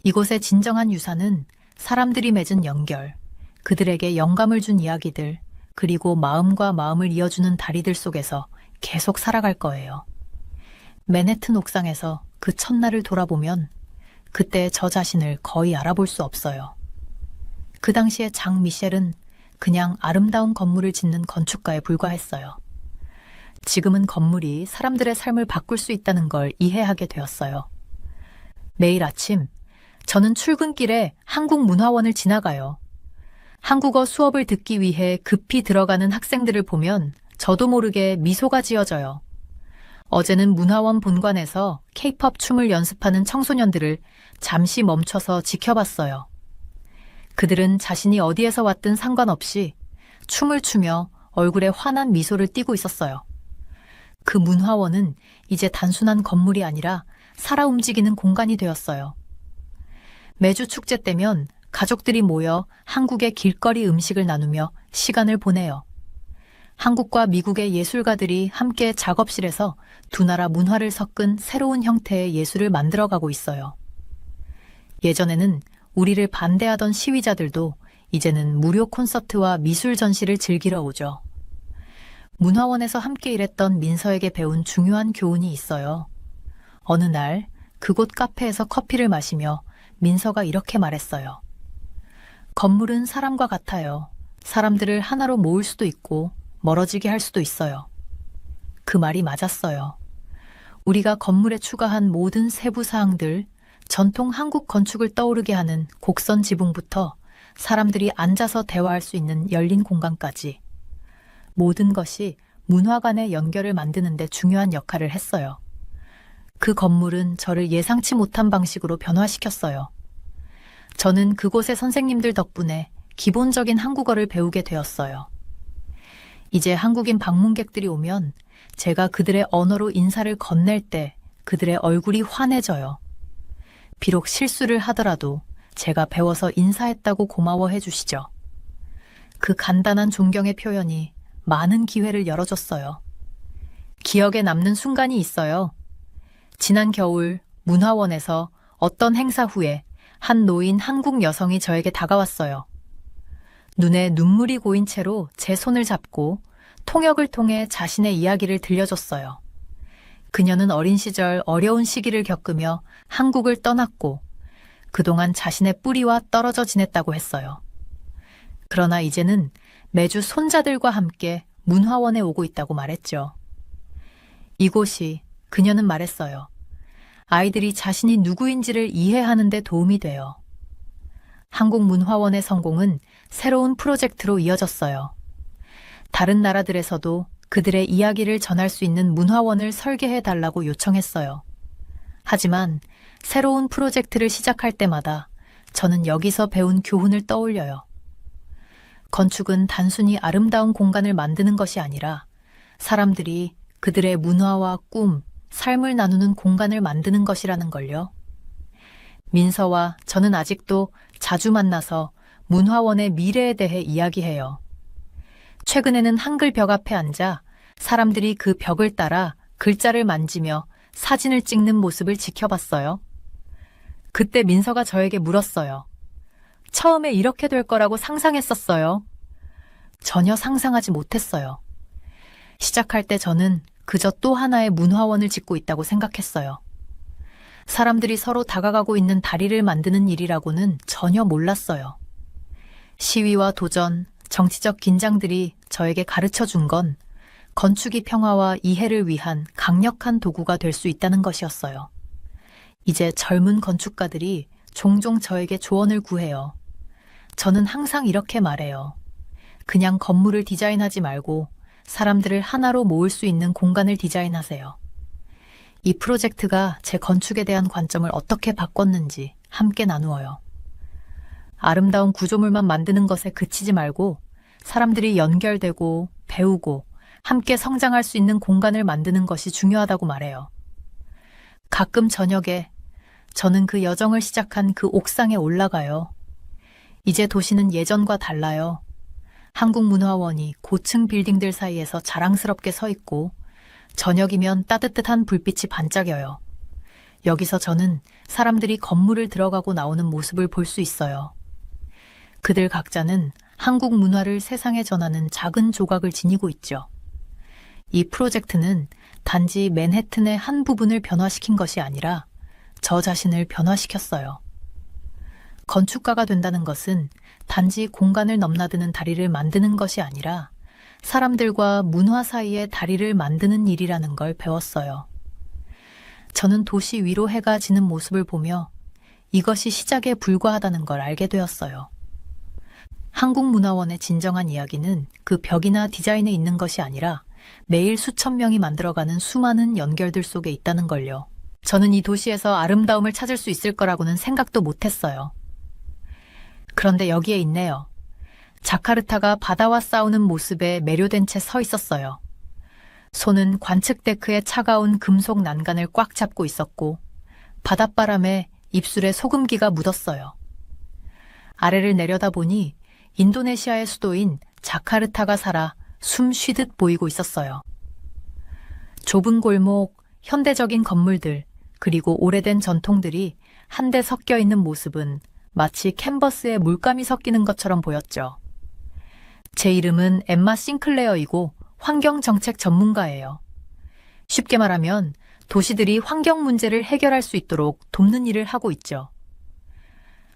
이곳의 진정한 유산은 사람들이 맺은 연결, 그들에게 영감을 준 이야기들, 그리고 마음과 마음을 이어주는 다리들 속에서 계속 살아갈 거예요. 맨해튼 옥상에서 그 첫날을 돌아보면 그때 저 자신을 거의 알아볼 수 없어요. 그 당시에 장 미셸은 그냥 아름다운 건물을 짓는 건축가에 불과했어요. 지금은 건물이 사람들의 삶을 바꿀 수 있다는 걸 이해하게 되었어요. 매일 아침 저는 출근길에 한국문화원을 지나가요. 한국어 수업을 듣기 위해 급히 들어가는 학생들을 보면 저도 모르게 미소가 지어져요. 어제는 문화원 본관에서 케이팝 춤을 연습하는 청소년들을 잠시 멈춰서 지켜봤어요. 그들은 자신이 어디에서 왔든 상관없이 춤을 추며 얼굴에 환한 미소를 띠고 있었어요. 그 문화원은 이제 단순한 건물이 아니라 살아 움직이는 공간이 되었어요. 매주 축제 때면 가족들이 모여 한국의 길거리 음식을 나누며 시간을 보내요. 한국과 미국의 예술가들이 함께 작업실에서 두 나라 문화를 섞은 새로운 형태의 예술을 만들어가고 있어요. 예전에는 우리를 반대하던 시위자들도 이제는 무료 콘서트와 미술 전시를 즐기러 오죠. 문화원에서 함께 일했던 민서에게 배운 중요한 교훈이 있어요. 어느 날 그곳 카페에서 커피를 마시며 민서가 이렇게 말했어요. 건물은 사람과 같아요. 사람들을 하나로 모을 수도 있고 멀어지게 할 수도 있어요. 그 말이 맞았어요. 우리가 건물에 추가한 모든 세부 사항들, 전통 한국 건축을 떠오르게 하는 곡선 지붕부터 사람들이 앉아서 대화할 수 있는 열린 공간까지, 모든 것이 문화 간의 연결을 만드는 데 중요한 역할을 했어요. 그 건물은 저를 예상치 못한 방식으로 변화시켰어요. 저는 그곳의 선생님들 덕분에 기본적인 한국어를 배우게 되었어요. 이제 한국인 방문객들이 오면 제가 그들의 언어로 인사를 건넬 때 그들의 얼굴이 환해져요. 비록 실수를 하더라도 제가 배워서 인사했다고 고마워해 주시죠. 그 간단한 존경의 표현이 많은 기회를 열어줬어요. 기억에 남는 순간이 있어요. 지난 겨울 문화원에서 어떤 행사 후에 한 노인 한국 여성이 저에게 다가왔어요. 눈에 눈물이 고인 채로 제 손을 잡고 통역을 통해 자신의 이야기를 들려줬어요. 그녀는 어린 시절 어려운 시기를 겪으며 한국을 떠났고 그동안 자신의 뿌리와 떨어져 지냈다고 했어요. 그러나 이제는 매주 손자들과 함께 문화원에 오고 있다고 말했죠. 이곳이, 그녀는 말했어요, 아이들이 자신이 누구인지를 이해하는 데 도움이 돼요. 한국문화원의 성공은 새로운 프로젝트로 이어졌어요. 다른 나라들에서도 그들의 이야기를 전할 수 있는 문화원을 설계해 달라고 요청했어요. 하지만 새로운 프로젝트를 시작할 때마다 저는 여기서 배운 교훈을 떠올려요. 건축은 단순히 아름다운 공간을 만드는 것이 아니라 사람들이 그들의 문화와 꿈, 삶을 나누는 공간을 만드는 것이라는 걸요. 민서와 저는 아직도 자주 만나서 문화원의 미래에 대해 이야기해요. 최근에는 한글 벽 앞에 앉아 사람들이 그 벽을 따라 글자를 만지며 사진을 찍는 모습을 지켜봤어요. 그때 민서가 저에게 물었어요. 처음에 이렇게 될 거라고 상상했었어요. 전혀 상상하지 못했어요. 시작할 때 저는 그저 또 하나의 문화원을 짓고 있다고 생각했어요. 사람들이 서로 다가가고 있는 다리를 만드는 일이라고는 전혀 몰랐어요. 시위와 도전, 정치적 긴장들이 저에게 가르쳐 준 건 건축이 평화와 이해를 위한 강력한 도구가 될 수 있다는 것이었어요. 이제 젊은 건축가들이 종종 저에게 조언을 구해요. 저는 항상 이렇게 말해요. 그냥 건물을 디자인하지 말고 사람들을 하나로 모을 수 있는 공간을 디자인하세요. 이 프로젝트가 제 건축에 대한 관점을 어떻게 바꿨는지 함께 나누어요. 아름다운 구조물만 만드는 것에 그치지 말고 사람들이 연결되고 배우고 함께 성장할 수 있는 공간을 만드는 것이 중요하다고 말해요. 가끔 저녁에 저는 그 여정을 시작한 그 옥상에 올라가요. 이제 도시는 예전과 달라요. 한국문화원이 고층 빌딩들 사이에서 자랑스럽게 서 있고 저녁이면 따뜻한 불빛이 반짝여요. 여기서 저는 사람들이 건물을 들어가고 나오는 모습을 볼 수 있어요. 그들 각자는 한국 문화를 세상에 전하는 작은 조각을 지니고 있죠. 이 프로젝트는 단지 맨해튼의 한 부분을 변화시킨 것이 아니라 저 자신을 변화시켰어요. 건축가가 된다는 것은 단지 공간을 넘나드는 다리를 만드는 것이 아니라 사람들과 문화 사이의 다리를 만드는 일이라는 걸 배웠어요. 저는 도시 위로 해가 지는 모습을 보며 이것이 시작에 불과하다는 걸 알게 되었어요. 한국문화원의 진정한 이야기는 그 벽이나 디자인에 있는 것이 아니라 매일 수천 명이 만들어가는 수많은 연결들 속에 있다는 걸요. 저는 이 도시에서 아름다움을 찾을 수 있을 거라고는 생각도 못했어요. 그런데 여기에 있네요. 자카르타가 바다와 싸우는 모습에 매료된 채 서 있었어요. 손은 관측 데크의 차가운 금속 난간을 꽉 잡고 있었고 바닷바람에 입술에 소금기가 묻었어요. 아래를 내려다보니 인도네시아의 수도인 자카르타가 살아 숨 쉬듯 보이고 있었어요. 좁은 골목, 현대적인 건물들, 그리고 오래된 전통들이 한데 섞여 있는 모습은 마치 캔버스에 물감이 섞이는 것처럼 보였죠. 제 이름은 엠마 싱클레어이고 환경정책 전문가예요. 쉽게 말하면 도시들이 환경 문제를 해결할 수 있도록 돕는 일을 하고 있죠.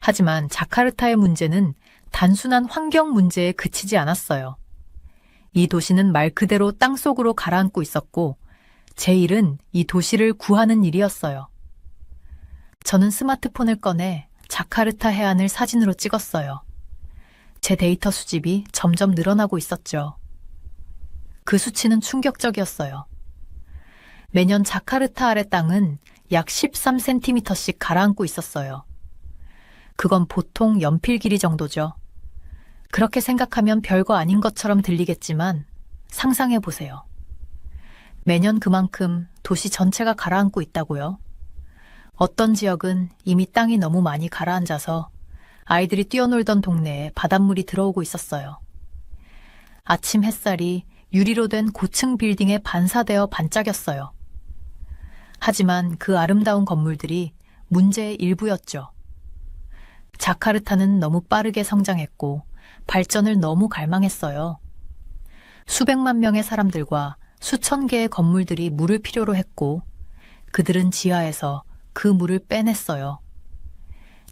하지만 자카르타의 문제는 단순한 환경 문제에 그치지 않았어요. 이 도시는 말 그대로 땅속으로 가라앉고 있었고 제 일은 이 도시를 구하는 일이었어요. 저는 스마트폰을 꺼내 자카르타 해안을 사진으로 찍었어요. 제 데이터 수집이 점점 늘어나고 있었죠. 그 수치는 충격적이었어요. 매년 자카르타 아래 땅은 약 13cm씩 가라앉고 있었어요. 그건 보통 연필 길이 정도죠. 그렇게 생각하면 별거 아닌 것처럼 들리겠지만 상상해 보세요. 매년 그만큼 도시 전체가 가라앉고 있다고요. 어떤 지역은 이미 땅이 너무 많이 가라앉아서 아이들이 뛰어놀던 동네에 바닷물이 들어오고 있었어요. 아침 햇살이 유리로 된 고층 빌딩에 반사되어 반짝였어요. 하지만 그 아름다운 건물들이 문제의 일부였죠. 자카르타는 너무 빠르게 성장했고 발전을 너무 갈망했어요. 수백만 명의 사람들과 수천 개의 건물들이 물을 필요로 했고 그들은 지하에서 그 물을 빼냈어요.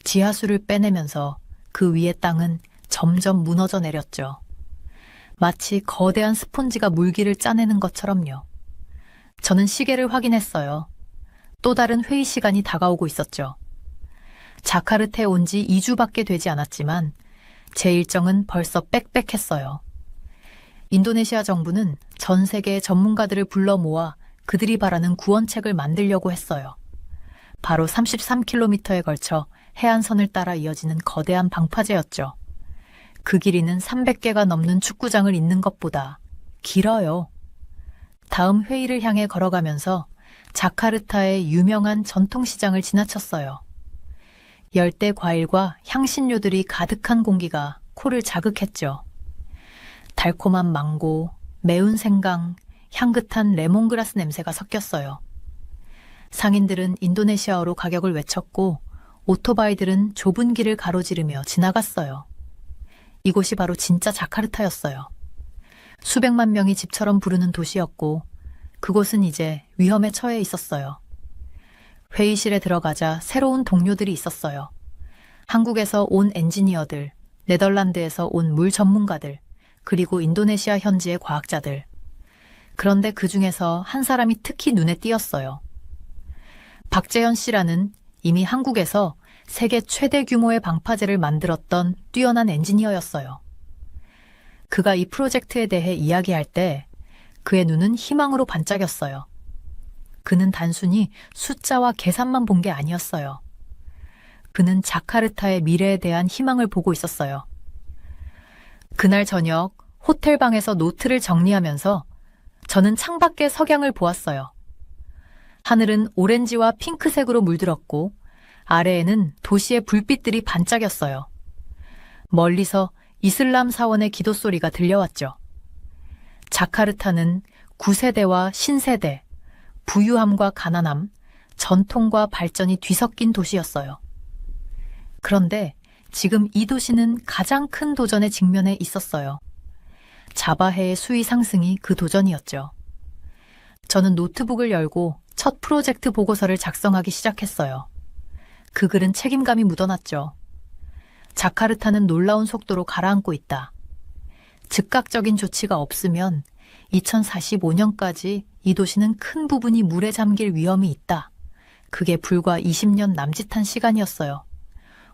지하수를 빼내면서 그 위의 땅은 점점 무너져 내렸죠. 마치 거대한 스폰지가 물기를 짜내는 것처럼요. 저는 시계를 확인했어요. 또 다른 회의 시간이 다가오고 있었죠. 자카르타에 온 지 2주밖에 되지 않았지만 제 일정은 벌써 빽빽했어요. 인도네시아 정부는 전 세계의 전문가들을 불러 모아 그들이 바라는 구원책을 만들려고 했어요. 바로 33km에 걸쳐 해안선을 따라 이어지는 거대한 방파제였죠. 그 길이는 300개가 넘는 축구장을 잇는 것보다 길어요. 다음 회의를 향해 걸어가면서 자카르타의 유명한 전통시장을 지나쳤어요. 열대 과일과 향신료들이 가득한 공기가 코를 자극했죠. 달콤한 망고, 매운 생강, 향긋한 레몬그라스 냄새가 섞였어요. 상인들은 인도네시아어로 가격을 외쳤고 오토바이들은 좁은 길을 가로지르며 지나갔어요. 이곳이 바로 진짜 자카르타였어요. 수백만 명이 집처럼 부르는 도시였고 그곳은 이제 위험에 처해 있었어요. 회의실에 들어가자 새로운 동료들이 있었어요. 한국에서 온 엔지니어들, 네덜란드에서 온 물 전문가들, 그리고 인도네시아 현지의 과학자들. 그런데 그 중에서 한 사람이 특히 눈에 띄었어요. 박재현 씨라는 이미 한국에서 세계 최대 규모의 방파제를 만들었던 뛰어난 엔지니어였어요. 그가 이 프로젝트에 대해 이야기할 때 그의 눈은 희망으로 반짝였어요. 그는 단순히 숫자와 계산만 본 게 아니었어요. 그는 자카르타의 미래에 대한 희망을 보고 있었어요. 그날 저녁 호텔 방에서 노트를 정리하면서 저는 창밖의 석양을 보았어요. 하늘은 오렌지와 핑크색으로 물들었고 아래에는 도시의 불빛들이 반짝였어요. 멀리서 이슬람 사원의 기도 소리가 들려왔죠. 자카르타는 구세대와 신세대, 부유함과 가난함, 전통과 발전이 뒤섞인 도시였어요. 그런데 지금 이 도시는 가장 큰 도전에 직면해 있었어요. 자바해의 수위 상승이 그 도전이었죠. 저는 노트북을 열고 첫 프로젝트 보고서를 작성하기 시작했어요. 그 글은 책임감이 묻어났죠. 자카르타는 놀라운 속도로 가라앉고 있다. 즉각적인 조치가 없으면 2045년까지 이 도시는 큰 부분이 물에 잠길 위험이 있다. 그게 불과 20년 남짓한 시간이었어요.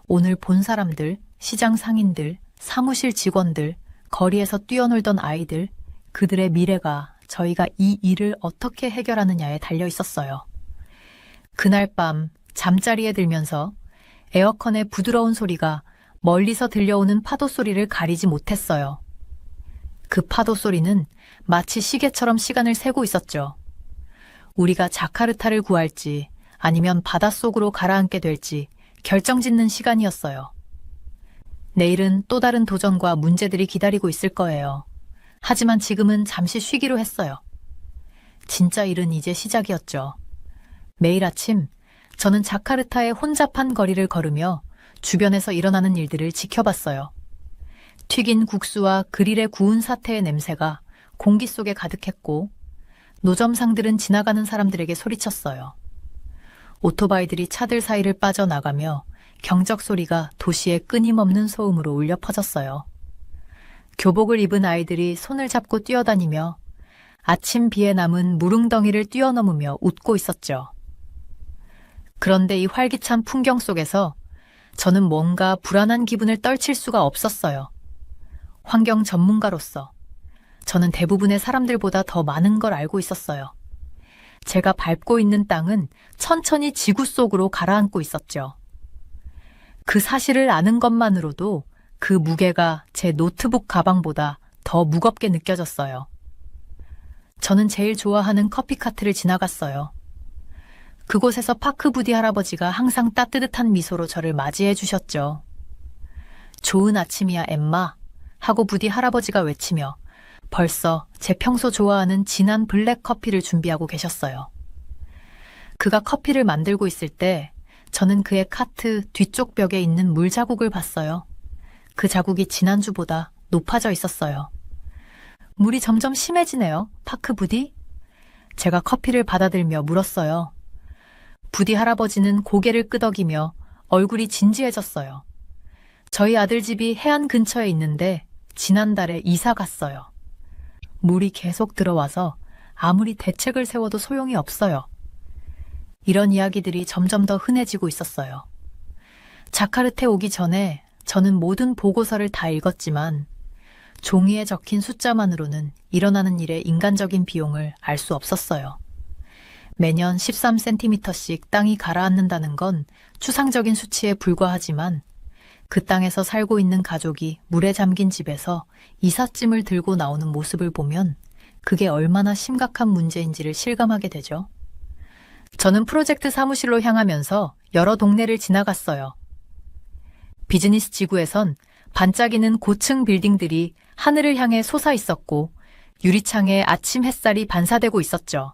오늘 본 사람들, 시장 상인들, 사무실 직원들, 거리에서 뛰어놀던 아이들, 그들의 미래가 저희가 이 일을 어떻게 해결하느냐에 달려 있었어요. 그날 밤 잠자리에 들면서 에어컨의 부드러운 소리가 멀리서 들려오는 파도 소리를 가리지 못했어요. 그 파도 소리는 마치 시계처럼 시간을 세고 있었죠. 우리가 자카르타를 구할지 아니면 바닷속으로 가라앉게 될지 결정짓는 시간이었어요. 내일은 또 다른 도전과 문제들이 기다리고 있을 거예요. 하지만 지금은 잠시 쉬기로 했어요. 진짜 일은 이제 시작이었죠. 매일 아침 저는 자카르타의 혼잡한 거리를 걸으며 주변에서 일어나는 일들을 지켜봤어요. 튀긴 국수와 그릴에 구운 사태의 냄새가 공기 속에 가득했고 노점상들은 지나가는 사람들에게 소리쳤어요. 오토바이들이 차들 사이를 빠져나가며 경적 소리가 도시의 끊임없는 소음으로 울려 퍼졌어요. 교복을 입은 아이들이 손을 잡고 뛰어다니며 아침 비에 남은 무릉덩이를 뛰어넘으며 웃고 있었죠. 그런데 이 활기찬 풍경 속에서 저는 뭔가 불안한 기분을 떨칠 수가 없었어요. 환경 전문가로서 저는 대부분의 사람들보다 더 많은 걸 알고 있었어요. 제가 밟고 있는 땅은 천천히 지구 속으로 가라앉고 있었죠. 그 사실을 아는 것만으로도 그 무게가 제 노트북 가방보다 더 무겁게 느껴졌어요. 저는 제일 좋아하는 커피카트를 지나갔어요. 그곳에서 파크 부디 할아버지가 항상 따뜻한 미소로 저를 맞이해 주셨죠. 좋은 아침이야, 엠마. 하고 부디 할아버지가 외치며 벌써 제 평소 좋아하는 진한 블랙 커피를 준비하고 계셨어요. 그가 커피를 만들고 있을 때 저는 그의 카트 뒤쪽 벽에 있는 물 자국을 봤어요. 그 자국이 지난주보다 높아져 있었어요. 물이 점점 심해지네요, 파크 부디? 제가 커피를 받아들며 물었어요. 부디 할아버지는 고개를 끄덕이며 얼굴이 진지해졌어요. 저희 아들 집이 해안 근처에 있는데 지난달에 이사 갔어요. 물이 계속 들어와서 아무리 대책을 세워도 소용이 없어요. 이런 이야기들이 점점 더 흔해지고 있었어요. 자카르타에 오기 전에 저는 모든 보고서를 다 읽었지만 종이에 적힌 숫자만으로는 일어나는 일의 인간적인 비용을 알 수 없었어요. 매년 13cm씩 땅이 가라앉는다는 건 추상적인 수치에 불과하지만 그 땅에서 살고 있는 가족이 물에 잠긴 집에서 이삿짐을 들고 나오는 모습을 보면 그게 얼마나 심각한 문제인지를 실감하게 되죠. 저는 프로젝트 사무실로 향하면서 여러 동네를 지나갔어요. 비즈니스 지구에선 반짝이는 고층 빌딩들이 하늘을 향해 솟아 있었고 유리창에 아침 햇살이 반사되고 있었죠.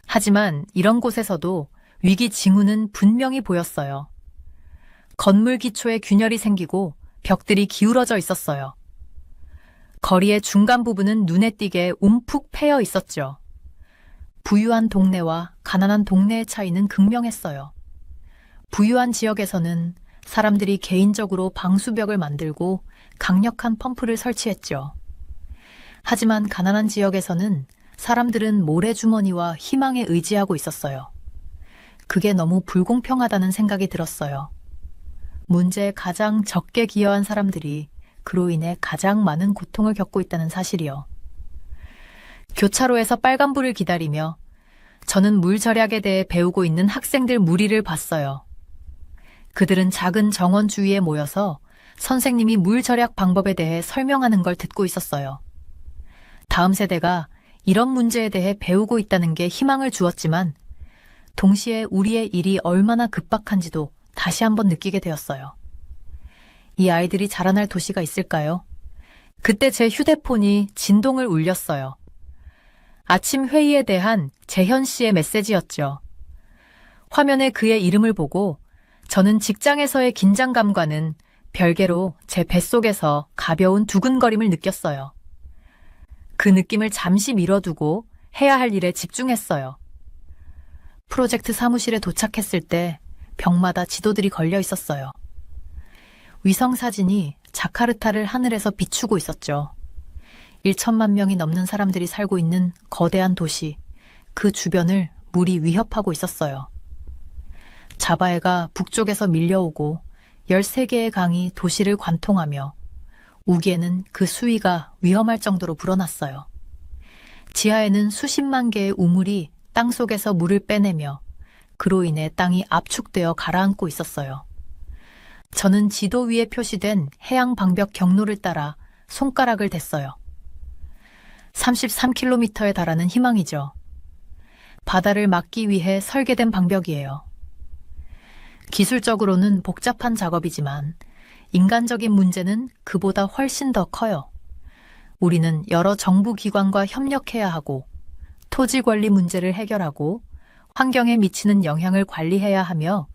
하지만 이런 곳에서도 위기 징후는 분명히 보였어요. 건물 기초에 균열이 생기고 벽들이 기울어져 있었어요. 거리의 중간 부분은 눈에 띄게 움푹 패여 있었죠. 부유한 동네와 가난한 동네의 차이는 극명했어요. 부유한 지역에서는 사람들이 개인적으로 방수벽을 만들고 강력한 펌프를 설치했죠. 하지만 가난한 지역에서는 사람들은 모래주머니와 희망에 의지하고 있었어요. 그게 너무 불공평하다는 생각이 들었어요. 문제에 가장 적게 기여한 사람들이 그로 인해 가장 많은 고통을 겪고 있다는 사실이요. 교차로에서 빨간불을 기다리며 저는 물 절약에 대해 배우고 있는 학생들 무리를 봤어요. 그들은 작은 정원 주위에 모여서 선생님이 물 절약 방법에 대해 설명하는 걸 듣고 있었어요. 다음 세대가 이런 문제에 대해 배우고 있다는 게 희망을 주었지만 동시에 우리의 일이 얼마나 급박한지도 다시 한번 느끼게 되었어요. 이 아이들이 자라날 도시가 있을까요? 그때 제 휴대폰이 진동을 울렸어요. 아침 회의에 대한 재현 씨의 메시지였죠. 화면에 그의 이름을 보고 저는 직장에서의 긴장감과는 별개로 제 뱃속에서 가벼운 두근거림을 느꼈어요. 그 느낌을 잠시 미뤄두고 해야 할 일에 집중했어요. 프로젝트 사무실에 도착했을 때 벽마다 지도들이 걸려 있었어요. 위성사진이 자카르타를 하늘에서 비추고 있었죠. 1천만 명이 넘는 사람들이 살고 있는 거대한 도시, 그 주변을 물이 위협하고 있었어요. 자바해가 북쪽에서 밀려오고 13개의 강이 도시를 관통하며 우기에는 그 수위가 위험할 정도로 불어났어요. 지하에는 수십만 개의 우물이 땅속에서 물을 빼내며 그로 인해 땅이 압축되어 가라앉고 있었어요. 저는 지도 위에 표시된 해양 방벽 경로를 따라 손가락을 댔어요. 33km에 달하는 희망이죠. 바다를 막기 위해 설계된 방벽이에요. 기술적으로는 복잡한 작업이지만 인간적인 문제는 그보다 훨씬 더 커요. 우리는 여러 정부 기관과 협력해야 하고 토지 관리 문제를 해결하고 환경에 미치는 영향을 관리해야 하며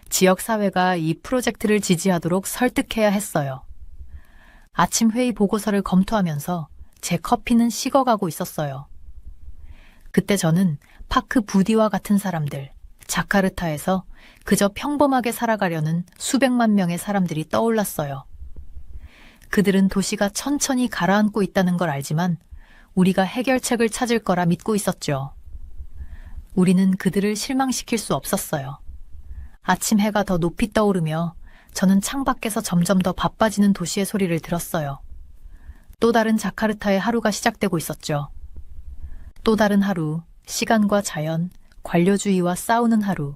지역사회가 이 프로젝트를 지지하도록 설득해야 했어요. 아침 회의 보고서를 검토하면서 제 커피는 식어가고 있었어요. 그때 저는 파크 부디와 같은 사람들, 자카르타에서 그저 평범하게 살아가려는 수백만 명의 사람들이 떠올랐어요. 그들은 도시가 천천히 가라앉고 있다는 걸 알지만 우리가 해결책을 찾을 거라 믿고 있었죠. 우리는 그들을 실망시킬 수 없었어요. 아침 해가 더 높이 떠오르며 저는 창밖에서 점점 더 바빠지는 도시의 소리를 들었어요. 또 다른 자카르타의 하루가 시작되고 있었죠. 또 다른 하루, 시간과 자연, 관료주의와 싸우는 하루.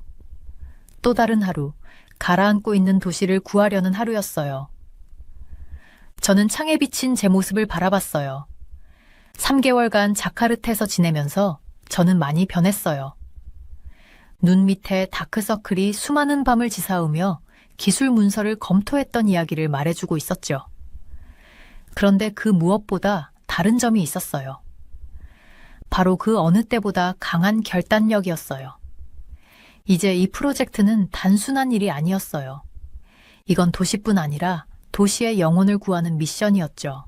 또 다른 하루, 가라앉고 있는 도시를 구하려는 하루였어요. 저는 창에 비친 제 모습을 바라봤어요. 3개월간 자카르타에서 지내면서 저는 많이 변했어요. 눈 밑에 다크서클이 수많은 밤을 지사오며 기술 문서를 검토했던 이야기를 말해주고 있었죠. 그런데 그 무엇보다 다른 점이 있었어요. 바로 그 어느 때보다 강한 결단력이었어요. 이제 이 프로젝트는 단순한 일이 아니었어요. 이건 도시뿐 아니라 도시의 영혼을 구하는 미션이었죠.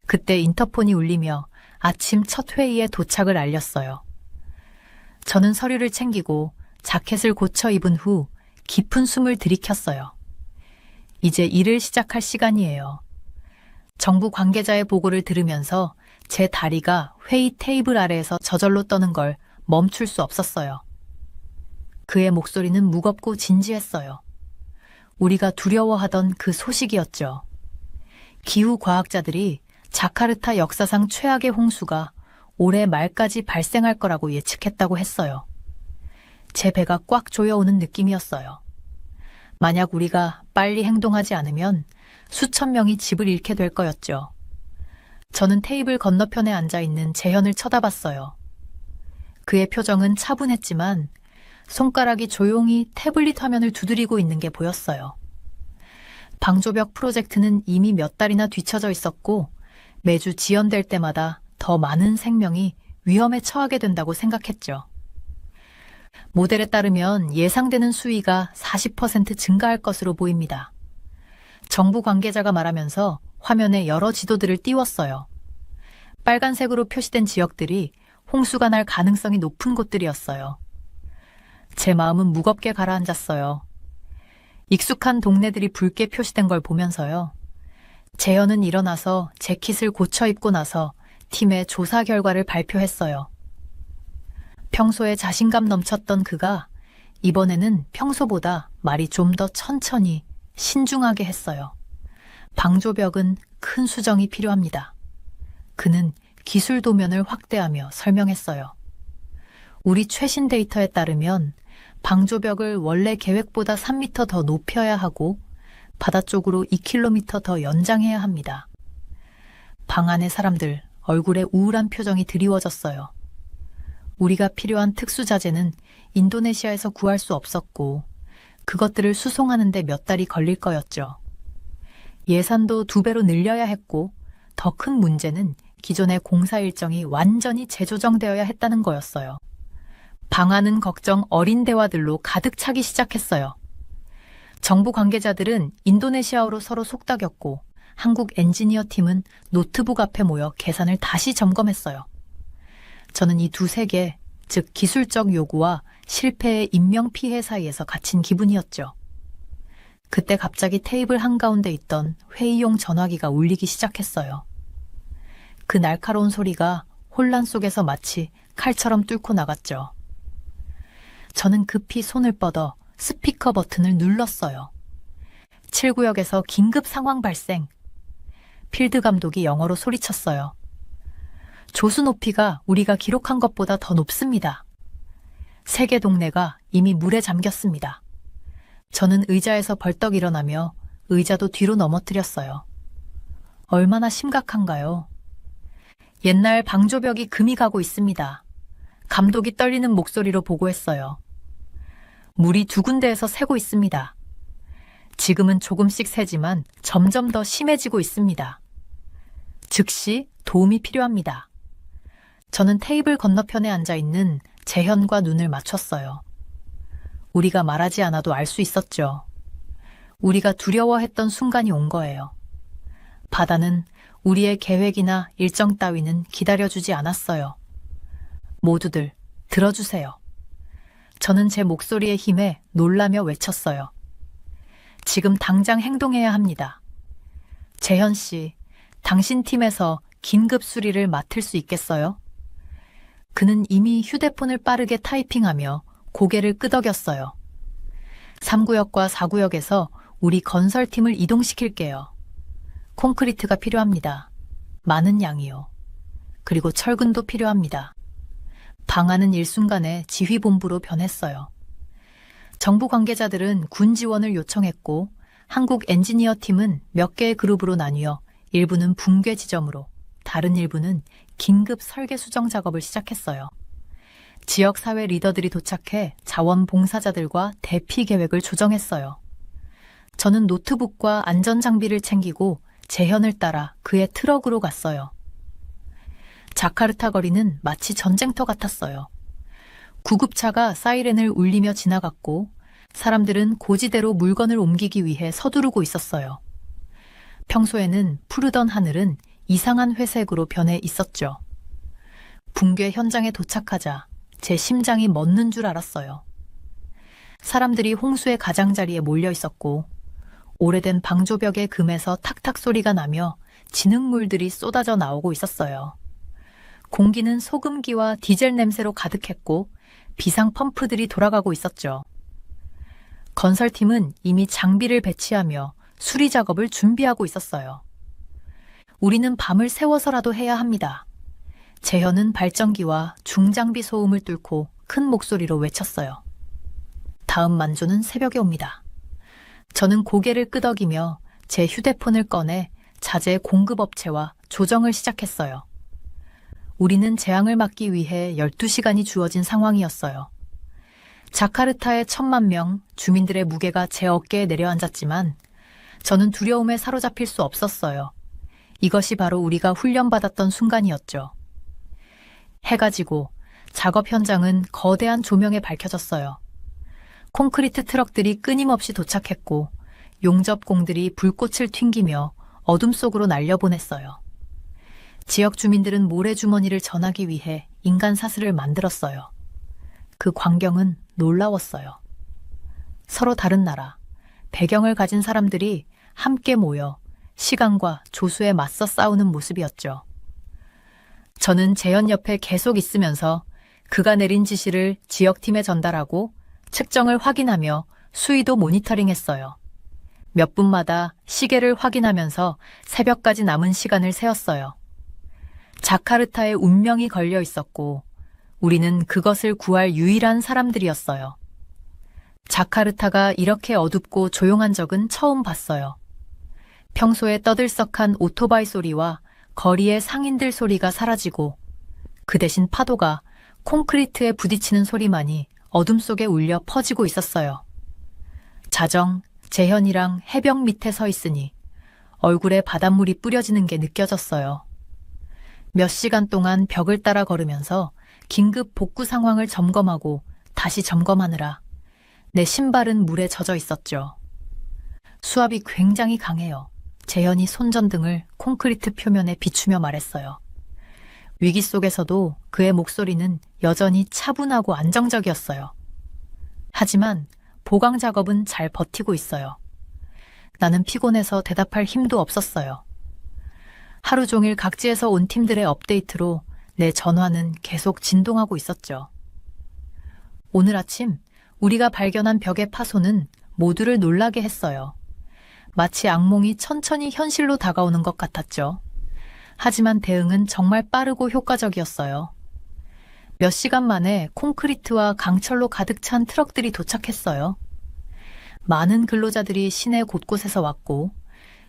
그때 인터폰이 울리며 아침 첫 회의에 도착을 알렸어요. 저는 서류를 챙기고 자켓을 고쳐 입은 후 깊은 숨을 들이켰어요. 이제 일을 시작할 시간이에요. 정부 관계자의 보고를 들으면서 제 다리가 회의 테이블 아래에서 저절로 떠는 걸 멈출 수 없었어요. 그의 목소리는 무겁고 진지했어요. 우리가 두려워하던 그 소식이었죠. 기후과학자들이 자카르타 역사상 최악의 홍수가 올해 말까지 발생할 거라고 예측했다고 했어요. 제 배가 꽉 조여오는 느낌이었어요. 만약 우리가 빨리 행동하지 않으면 수천 명이 집을 잃게 될 거였죠. 저는 테이블 건너편에 앉아있는 재현을 쳐다봤어요. 그의 표정은 차분했지만 손가락이 조용히 태블릿 화면을 두드리고 있는 게 보였어요. 방조벽 프로젝트는 이미 몇 달이나 뒤처져 있었고 매주 지연될 때마다 더 많은 생명이 위험에 처하게 된다고 생각했죠. 모델에 따르면 예상되는 수위가 40% 증가할 것으로 보입니다. 정부 관계자가 말하면서 화면에 여러 지도들을 띄웠어요. 빨간색으로 표시된 지역들이 홍수가 날 가능성이 높은 곳들이었어요. 제 마음은 무겁게 가라앉았어요. 익숙한 동네들이 붉게 표시된 걸 보면서요. 재현은 일어나서 재킷을 고쳐 입고 나서 팀의 조사 결과를 발표했어요. 평소에 자신감 넘쳤던 그가 이번에는 평소보다 말이 좀 더 천천히 신중하게 했어요. 방조벽은 큰 수정이 필요합니다. 그는 기술 도면을 확대하며 설명했어요. 우리 최신 데이터에 따르면 방조벽을 원래 계획보다 3m 더 높여야 하고 바다 쪽으로 2km 더 연장해야 합니다. 방 안의 사람들 얼굴에 우울한 표정이 드리워졌어요. 우리가 필요한 특수자재는 인도네시아에서 구할 수 없었고 그것들을 수송하는 데 몇 달이 걸릴 거였죠. 예산도 2배로 늘려야 했고 더 큰 문제는 기존의 공사 일정이 완전히 재조정되어야 했다는 거였어요. 방안은 걱정 어린 대화들로 가득 차기 시작했어요. 정부 관계자들은 인도네시아어로 서로 속닥였고 한국 엔지니어 팀은 노트북 앞에 모여 계산을 다시 점검했어요. 저는 이 두 세계, 즉 기술적 요구와 실패의 인명피해 사이에서 갇힌 기분이었죠. 그때 갑자기 테이블 한가운데 있던 회의용 전화기가 울리기 시작했어요. 그 날카로운 소리가 혼란 속에서 마치 칼처럼 뚫고 나갔죠. 저는 급히 손을 뻗어 스피커 버튼을 눌렀어요. 7구역에서 긴급 상황 발생. 필드 감독이 영어로 소리쳤어요. 조수 높이가 우리가 기록한 것보다 더 높습니다. 3개 동네가 이미 물에 잠겼습니다. 저는 의자에서 벌떡 일어나며 의자도 뒤로 넘어뜨렸어요. 얼마나 심각한가요? 옛날 방조벽이 금이 가고 있습니다. 감독이 떨리는 목소리로 보고했어요. 물이 2군데에서 새고 있습니다. 지금은 조금씩 새지만 점점 더 심해지고 있습니다. 즉시 도움이 필요합니다. 저는 테이블 건너편에 앉아있는 재현과 눈을 맞췄어요. 우리가 말하지 않아도 알 수 있었죠. 우리가 두려워했던 순간이 온 거예요. 바다는 우리의 계획이나 일정 따위는 기다려주지 않았어요. 모두들 들어주세요. 저는 제 목소리의 힘에 놀라며 외쳤어요. 지금 당장 행동해야 합니다. 재현 씨, 당신 팀에서 긴급 수리를 맡을 수 있겠어요? 그는 이미 휴대폰을 빠르게 타이핑하며 고개를 끄덕였어요. 3구역과 4구역에서 우리 건설팀을 이동시킬게요. 콘크리트가 필요합니다. 많은 양이요. 그리고 철근도 필요합니다. 방안은 일순간에 지휘본부로 변했어요. 정부 관계자들은 군 지원을 요청했고 한국 엔지니어 팀은 몇 개의 그룹으로 나뉘어 일부는 붕괴 지점으로, 다른 일부는 긴급 설계 수정 작업을 시작했어요. 지역사회 리더들이 도착해 자원봉사자들과 대피 계획을 조정했어요. 저는 노트북과 안전장비를 챙기고 재현을 따라 그의 트럭으로 갔어요. 자카르타 거리는 마치 전쟁터 같았어요. 구급차가 사이렌을 울리며 지나갔고 사람들은 고지대로 물건을 옮기기 위해 서두르고 있었어요. 평소에는 푸르던 하늘은 이상한 회색으로 변해 있었죠. 붕괴 현장에 도착하자 제 심장이 멎는 줄 알았어요. 사람들이 홍수의 가장자리에 몰려 있었고 오래된 방조벽의 금에서 탁탁 소리가 나며 진흙물들이 쏟아져 나오고 있었어요. 공기는 소금기와 디젤 냄새로 가득했고 비상 펌프들이 돌아가고 있었죠. 건설팀은 이미 장비를 배치하며 수리 작업을 준비하고 있었어요. 우리는 밤을 새워서라도 해야 합니다. 재현은 발전기와 중장비 소음을 뚫고 큰 목소리로 외쳤어요. 다음 만조는 새벽에 옵니다. 저는 고개를 끄덕이며 제 휴대폰을 꺼내 자재 공급업체와 조정을 시작했어요. 우리는 재앙을 막기 위해 12시간이 주어진 상황이었어요. 자카르타의 1,000만 명 주민들의 무게가 제 어깨에 내려앉았지만 저는 두려움에 사로잡힐 수 없었어요. 이것이 바로 우리가 훈련받았던 순간이었죠. 해가 지고 작업 현장은 거대한 조명에 밝혀졌어요. 콘크리트 트럭들이 끊임없이 도착했고 용접공들이 불꽃을 튕기며 어둠 속으로 날려보냈어요. 지역 주민들은 모래주머니를 전하기 위해 인간 사슬을 만들었어요. 그 광경은 놀라웠어요. 서로 다른 나라, 배경을 가진 사람들이 함께 모여 시간과 조수에 맞서 싸우는 모습이었죠. 저는 재현 옆에 계속 있으면서 그가 내린 지시를 지역팀에 전달하고 측정을 확인하며 수위도 모니터링했어요. 몇 분마다 시계를 확인하면서 새벽까지 남은 시간을 세었어요. 자카르타의 운명이 걸려 있었고 우리는 그것을 구할 유일한 사람들이었어요. 자카르타가 이렇게 어둡고 조용한 적은 처음 봤어요. 평소에 떠들썩한 오토바이 소리와 거리의 상인들 소리가 사라지고 그 대신 파도가 콘크리트에 부딪히는 소리만이 어둠 속에 울려 퍼지고 있었어요. 자정, 재현이랑 해변 밑에 서 있으니 얼굴에 바닷물이 뿌려지는 게 느껴졌어요. 몇 시간 동안 벽을 따라 걸으면서 긴급 복구 상황을 점검하고 다시 점검하느라 내 신발은 물에 젖어 있었죠. 수압이 굉장히 강해요. 재현이 손전등을 콘크리트 표면에 비추며 말했어요. 위기 속에서도 그의 목소리는 여전히 차분하고 안정적이었어요. 하지만 보강 작업은 잘 버티고 있어요. 나는 피곤해서 대답할 힘도 없었어요. 하루 종일 각지에서 온 팀들의 업데이트로 내 전화는 계속 진동하고 있었죠. 오늘 아침 우리가 발견한 벽의 파손은 모두를 놀라게 했어요. 마치 악몽이 천천히 현실로 다가오는 것 같았죠. 하지만 대응은 정말 빠르고 효과적이었어요. 몇 시간 만에 콘크리트와 강철로 가득 찬 트럭들이 도착했어요. 많은 근로자들이 시내 곳곳에서 왔고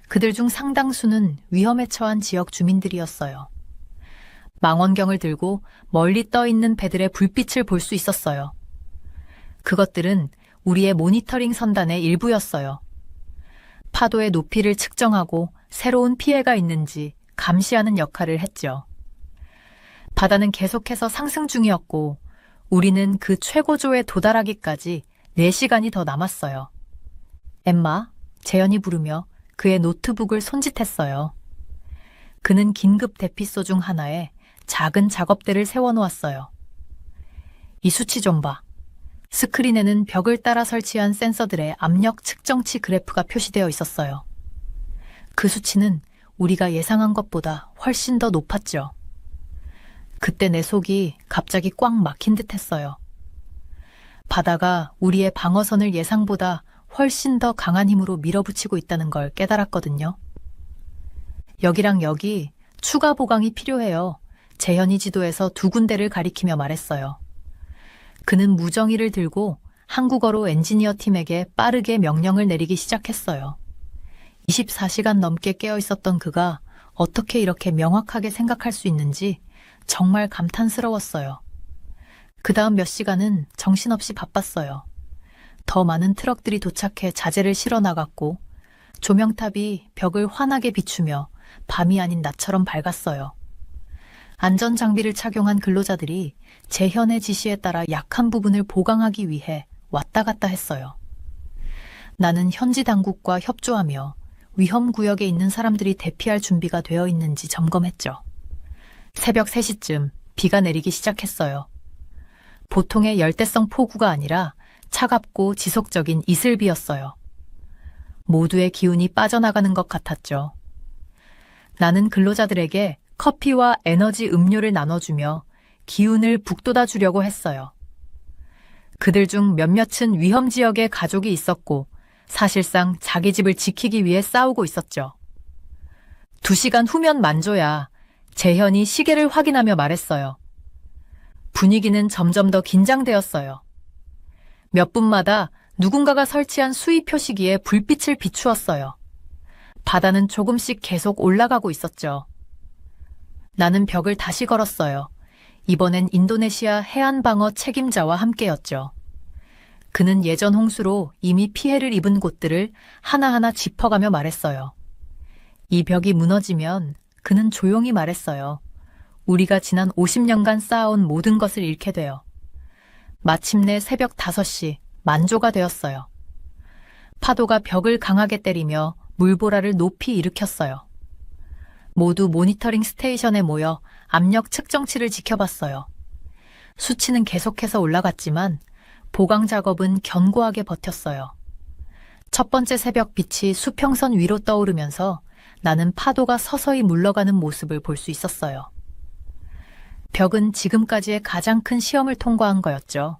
그들 중 상당수는 위험에 처한 지역 주민들이었어요. 망원경을 들고 멀리 떠 있는 배들의 불빛을 볼 수 있었어요. 그것들은 우리의 모니터링 선단의 일부였어요. 파도의 높이를 측정하고 새로운 피해가 있는지 감시하는 역할을 했죠. 바다는 계속해서 상승 중이었고 우리는 그 최고조에 도달하기까지 4시간이 더 남았어요. 엠마, 재현이 부르며 그의 노트북을 손짓했어요. 그는 긴급 대피소 중 하나에 작은 작업대를 세워놓았어요. 이 수치 좀 봐. 스크린에는 벽을 따라 설치한 센서들의 압력 측정치 그래프가 표시되어 있었어요. 그 수치는 우리가 예상한 것보다 훨씬 더 높았죠. 그때 내 속이 갑자기 꽉 막힌 듯 했어요. 바다가 우리의 방어선을 예상보다 훨씬 더 강한 힘으로 밀어붙이고 있다는 걸 깨달았거든요. 여기랑 여기 추가 보강이 필요해요. 재현이 지도에서 두 군데를 가리키며 말했어요. 그는 무정의를 들고 한국어로 엔지니어 팀에게 빠르게 명령을 내리기 시작했어요. 24시간 넘게 깨어 있었던 그가 어떻게 이렇게 명확하게 생각할 수 있는지 정말 감탄스러웠어요. 그 다음 몇 시간은 정신없이 바빴어요. 더 많은 트럭들이 도착해 자재를 실어 나갔고 조명탑이 벽을 환하게 비추며 밤이 아닌 낮처럼 밝았어요. 안전장비를 착용한 근로자들이 재현의 지시에 따라 약한 부분을 보강하기 위해 왔다 갔다 했어요. 나는 현지 당국과 협조하며 위험구역에 있는 사람들이 대피할 준비가 되어 있는지 점검했죠. 새벽 3시쯤 비가 내리기 시작했어요. 보통의 열대성 폭우가 아니라 차갑고 지속적인 이슬비였어요. 모두의 기운이 빠져나가는 것 같았죠. 나는 근로자들에게 커피와 에너지 음료를 나눠주며 기운을 북돋아 주려고 했어요. 그들 중 몇몇은 위험 지역에 가족이 있었고 사실상 자기 집을 지키기 위해 싸우고 있었죠. 2시간 후면 만조야. 재현이 시계를 확인하며 말했어요. 분위기는 점점 더 긴장되었어요. 몇 분마다 누군가가 설치한 수위 표시기에 불빛을 비추었어요. 바다는 조금씩 계속 올라가고 있었죠. 나는 벽을 다시 걸었어요. 이번엔 인도네시아 해안방어 책임자와 함께였죠. 그는 예전 홍수로 이미 피해를 입은 곳들을 하나하나 짚어가며 말했어요. 이 벽이 무너지면 그는 조용히 말했어요. 우리가 지난 50년간 쌓아온 모든 것을 잃게 돼요. 마침내 새벽 5시 만조가 되었어요. 파도가 벽을 강하게 때리며 물보라를 높이 일으켰어요. 모두 모니터링 스테이션에 모여 압력 측정치를 지켜봤어요. 수치는 계속해서 올라갔지만 보강 작업은 견고하게 버텼어요. 첫 번째 새벽 빛이 수평선 위로 떠오르면서 나는 파도가 서서히 물러가는 모습을 볼 수 있었어요. 벽은 지금까지의 가장 큰 시험을 통과한 거였죠.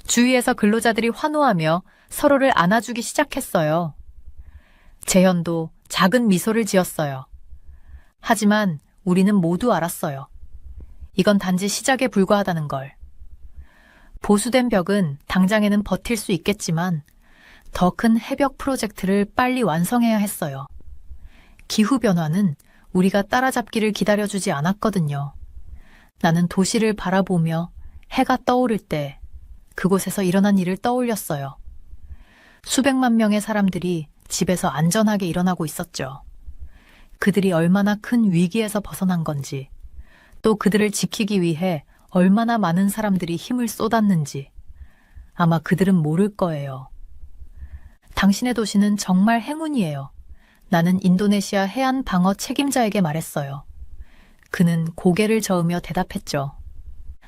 주위에서 근로자들이 환호하며 서로를 안아주기 시작했어요. 재현도 작은 미소를 지었어요. 하지만 우리는 모두 알았어요. 이건 단지 시작에 불과하다는 걸. 보수된 벽은 당장에는 버틸 수 있겠지만 더 큰 해벽 프로젝트를 빨리 완성해야 했어요. 기후변화는 우리가 따라잡기를 기다려주지 않았거든요. 나는 도시를 바라보며 해가 떠오를 때 그곳에서 일어난 일을 떠올렸어요. 수백만 명의 사람들이 집에서 안전하게 일어나고 있었죠. 그들이 얼마나 큰 위기에서 벗어난 건지, 또 그들을 지키기 위해 얼마나 많은 사람들이 힘을 쏟았는지 아마 그들은 모를 거예요. 당신의 도시는 정말 행운이에요. 나는 인도네시아 해안 방어 책임자에게 말했어요. 그는 고개를 저으며 대답했죠.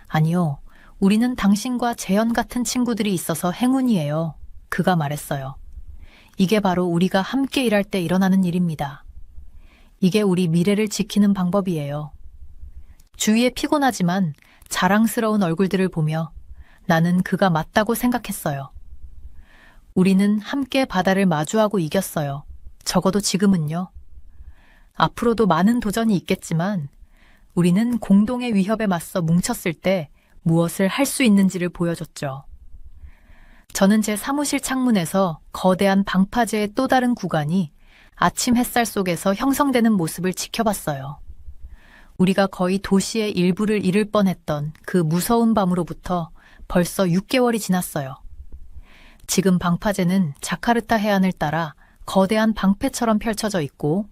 아니요, 우리는 당신과 재현 같은 친구들이 있어서 행운이에요. 그가 말했어요. 이게 바로 우리가 함께 일할 때 일어나는 일입니다. 이게 우리 미래를 지키는 방법이에요. 주위에 피곤하지만 자랑스러운 얼굴들을 보며 나는 그가 맞다고 생각했어요. 우리는 함께 바다를 마주하고 이겼어요. 적어도 지금은요. 앞으로도 많은 도전이 있겠지만 우리는 공동의 위협에 맞서 뭉쳤을 때 무엇을 할 수 있는지를 보여줬죠. 저는 제 사무실 창문에서 거대한 방파제의 또 다른 구간이 아침 햇살 속에서 형성되는 모습을 지켜봤어요. 우리가 거의 도시의 일부를 잃을 뻔했던 그 무서운 밤으로부터 벌써 6개월이 지났어요. 지금 방파제는 자카르타 해안을 따라 거대한 방패처럼 펼쳐져 있고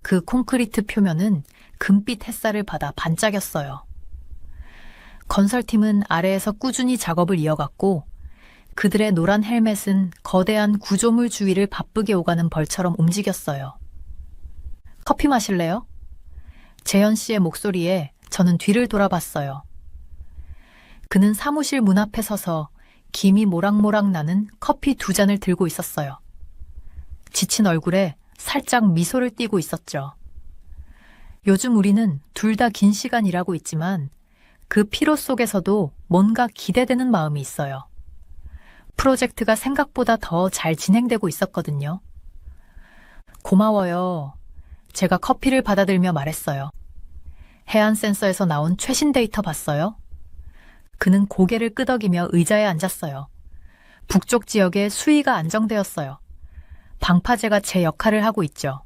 그 콘크리트 표면은 금빛 햇살을 받아 반짝였어요. 건설팀은 아래에서 꾸준히 작업을 이어갔고 그들의 노란 헬멧은 거대한 구조물 주위를 바쁘게 오가는 벌처럼 움직였어요. 커피 마실래요? 재현 씨의 목소리에 저는 뒤를 돌아봤어요. 그는 사무실 문 앞에 서서 김이 모락모락 나는 커피 2잔을 들고 있었어요. 지친 얼굴에 살짝 미소를 띠고 있었죠. 요즘 우리는 둘 다 긴 시간 일하고 있지만 그 피로 속에서도 뭔가 기대되는 마음이 있어요. 프로젝트가 생각보다 더 잘 진행되고 있었거든요. 고마워요. 제가 커피를 받아들며 말했어요. 해안 센서에서 나온 최신 데이터 봤어요? 그는 고개를 끄덕이며 의자에 앉았어요. 북쪽 지역의 수위가 안정되었어요. 방파제가 제 역할을 하고 있죠.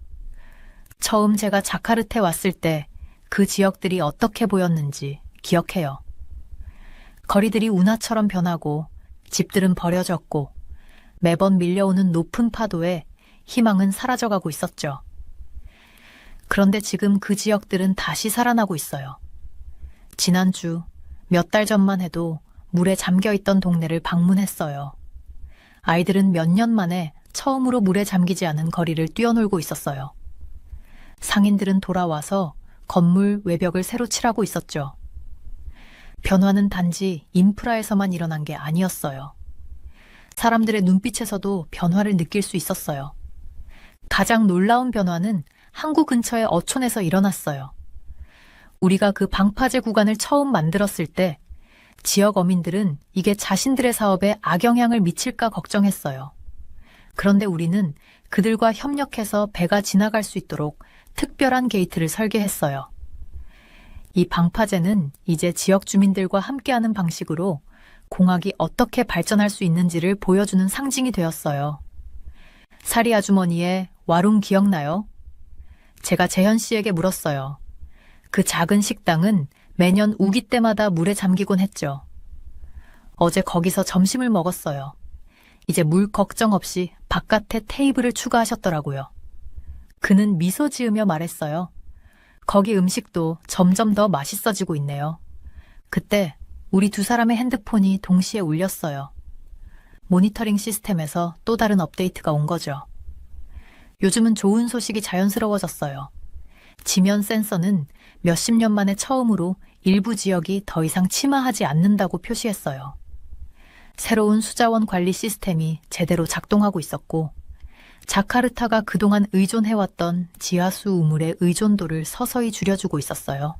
처음 제가 자카르타에 왔을 때 그 지역들이 어떻게 보였는지 기억해요. 거리들이 운하처럼 변하고 집들은 버려졌고 매번 밀려오는 높은 파도에 희망은 사라져가고 있었죠. 그런데 지금 그 지역들은 다시 살아나고 있어요. 지난주 몇 달 전만 해도 물에 잠겨있던 동네를 방문했어요. 아이들은 몇 년 만에 처음으로 물에 잠기지 않은 거리를 뛰어놀고 있었어요. 상인들은 돌아와서 건물 외벽을 새로 칠하고 있었죠. 변화는 단지 인프라에서만 일어난 게 아니었어요. 사람들의 눈빛에서도 변화를 느낄 수 있었어요. 가장 놀라운 변화는 항구 근처의 어촌에서 일어났어요. 우리가 그 방파제 구간을 처음 만들었을 때 지역 어민들은 이게 자신들의 사업에 악영향을 미칠까 걱정했어요. 그런데 우리는 그들과 협력해서 배가 지나갈 수 있도록 특별한 게이트를 설계했어요. 이 방파제는 이제 지역 주민들과 함께하는 방식으로 공학이 어떻게 발전할 수 있는지를 보여주는 상징이 되었어요. 사리 아주머니의 와룽 기억나요? 제가 재현 씨에게 물었어요. 그 작은 식당은 매년 우기 때마다 물에 잠기곤 했죠. 어제 거기서 점심을 먹었어요. 이제 물 걱정 없이 바깥에 테이블을 추가하셨더라고요. 그는 미소 지으며 말했어요. 거기 음식도 점점 더 맛있어지고 있네요. 그때 우리 두 사람의 핸드폰이 동시에 울렸어요. 모니터링 시스템에서 또 다른 업데이트가 온 거죠. 요즘은 좋은 소식이 자연스러워졌어요. 지면 센서는 몇십 년 만에 처음으로 일부 지역이 더 이상 침하하지 않는다고 표시했어요. 새로운 수자원 관리 시스템이 제대로 작동하고 있었고 자카르타가 그동안 의존해왔던 지하수 우물의 의존도를 서서히 줄여주고 있었어요.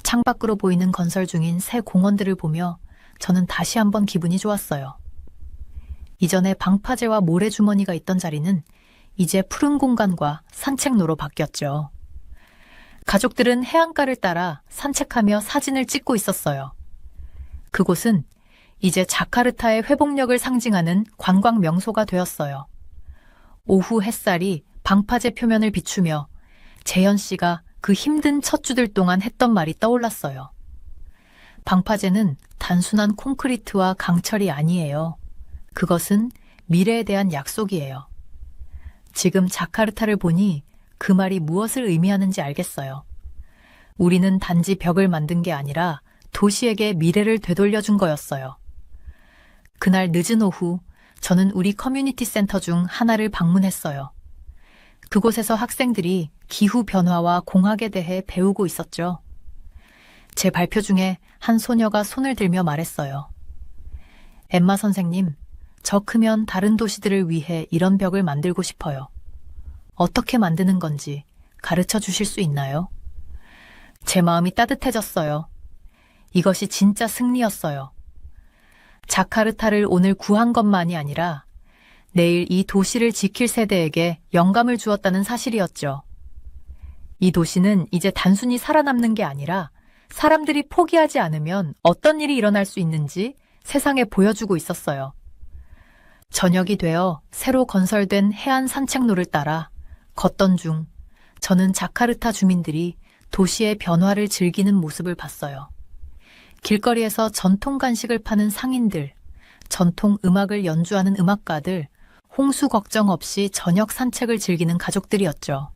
창밖으로 보이는 건설 중인 새 공원들을 보며 저는 다시 한번 기분이 좋았어요. 이전에 방파제와 모래주머니가 있던 자리는 이제 푸른 공간과 산책로로 바뀌었죠. 가족들은 해안가를 따라 산책하며 사진을 찍고 있었어요. 그곳은 이제 자카르타의 회복력을 상징하는 관광 명소가 되었어요. 오후 햇살이 방파제 표면을 비추며 재현 씨가 그 힘든 첫 주들 동안 했던 말이 떠올랐어요. 방파제는 단순한 콘크리트와 강철이 아니에요. 그것은 미래에 대한 약속이에요. 지금 자카르타를 보니 그 말이 무엇을 의미하는지 알겠어요. 우리는 단지 벽을 만든 게 아니라 도시에게 미래를 되돌려준 거였어요. 그날 늦은 오후 저는 우리 커뮤니티 센터 중 하나를 방문했어요. 그곳에서 학생들이 기후변화와 공학에 대해 배우고 있었죠. 제 발표 중에 한 소녀가 손을 들며 말했어요. 엠마 선생님, 저 크면 다른 도시들을 위해 이런 벽을 만들고 싶어요. 어떻게 만드는 건지 가르쳐 주실 수 있나요? 제 마음이 따뜻해졌어요. 이것이 진짜 승리였어요. 자카르타를 오늘 구한 것만이 아니라 내일 이 도시를 지킬 세대에게 영감을 주었다는 사실이었죠. 이 도시는 이제 단순히 살아남는 게 아니라 사람들이 포기하지 않으면 어떤 일이 일어날 수 있는지 세상에 보여주고 있었어요. 저녁이 되어 새로 건설된 해안 산책로를 따라 걷던 중 저는 자카르타 주민들이 도시의 변화를 즐기는 모습을 봤어요. 길거리에서 전통 간식을 파는 상인들, 전통 음악을 연주하는 음악가들, 홍수 걱정 없이 저녁 산책을 즐기는 가족들이었죠.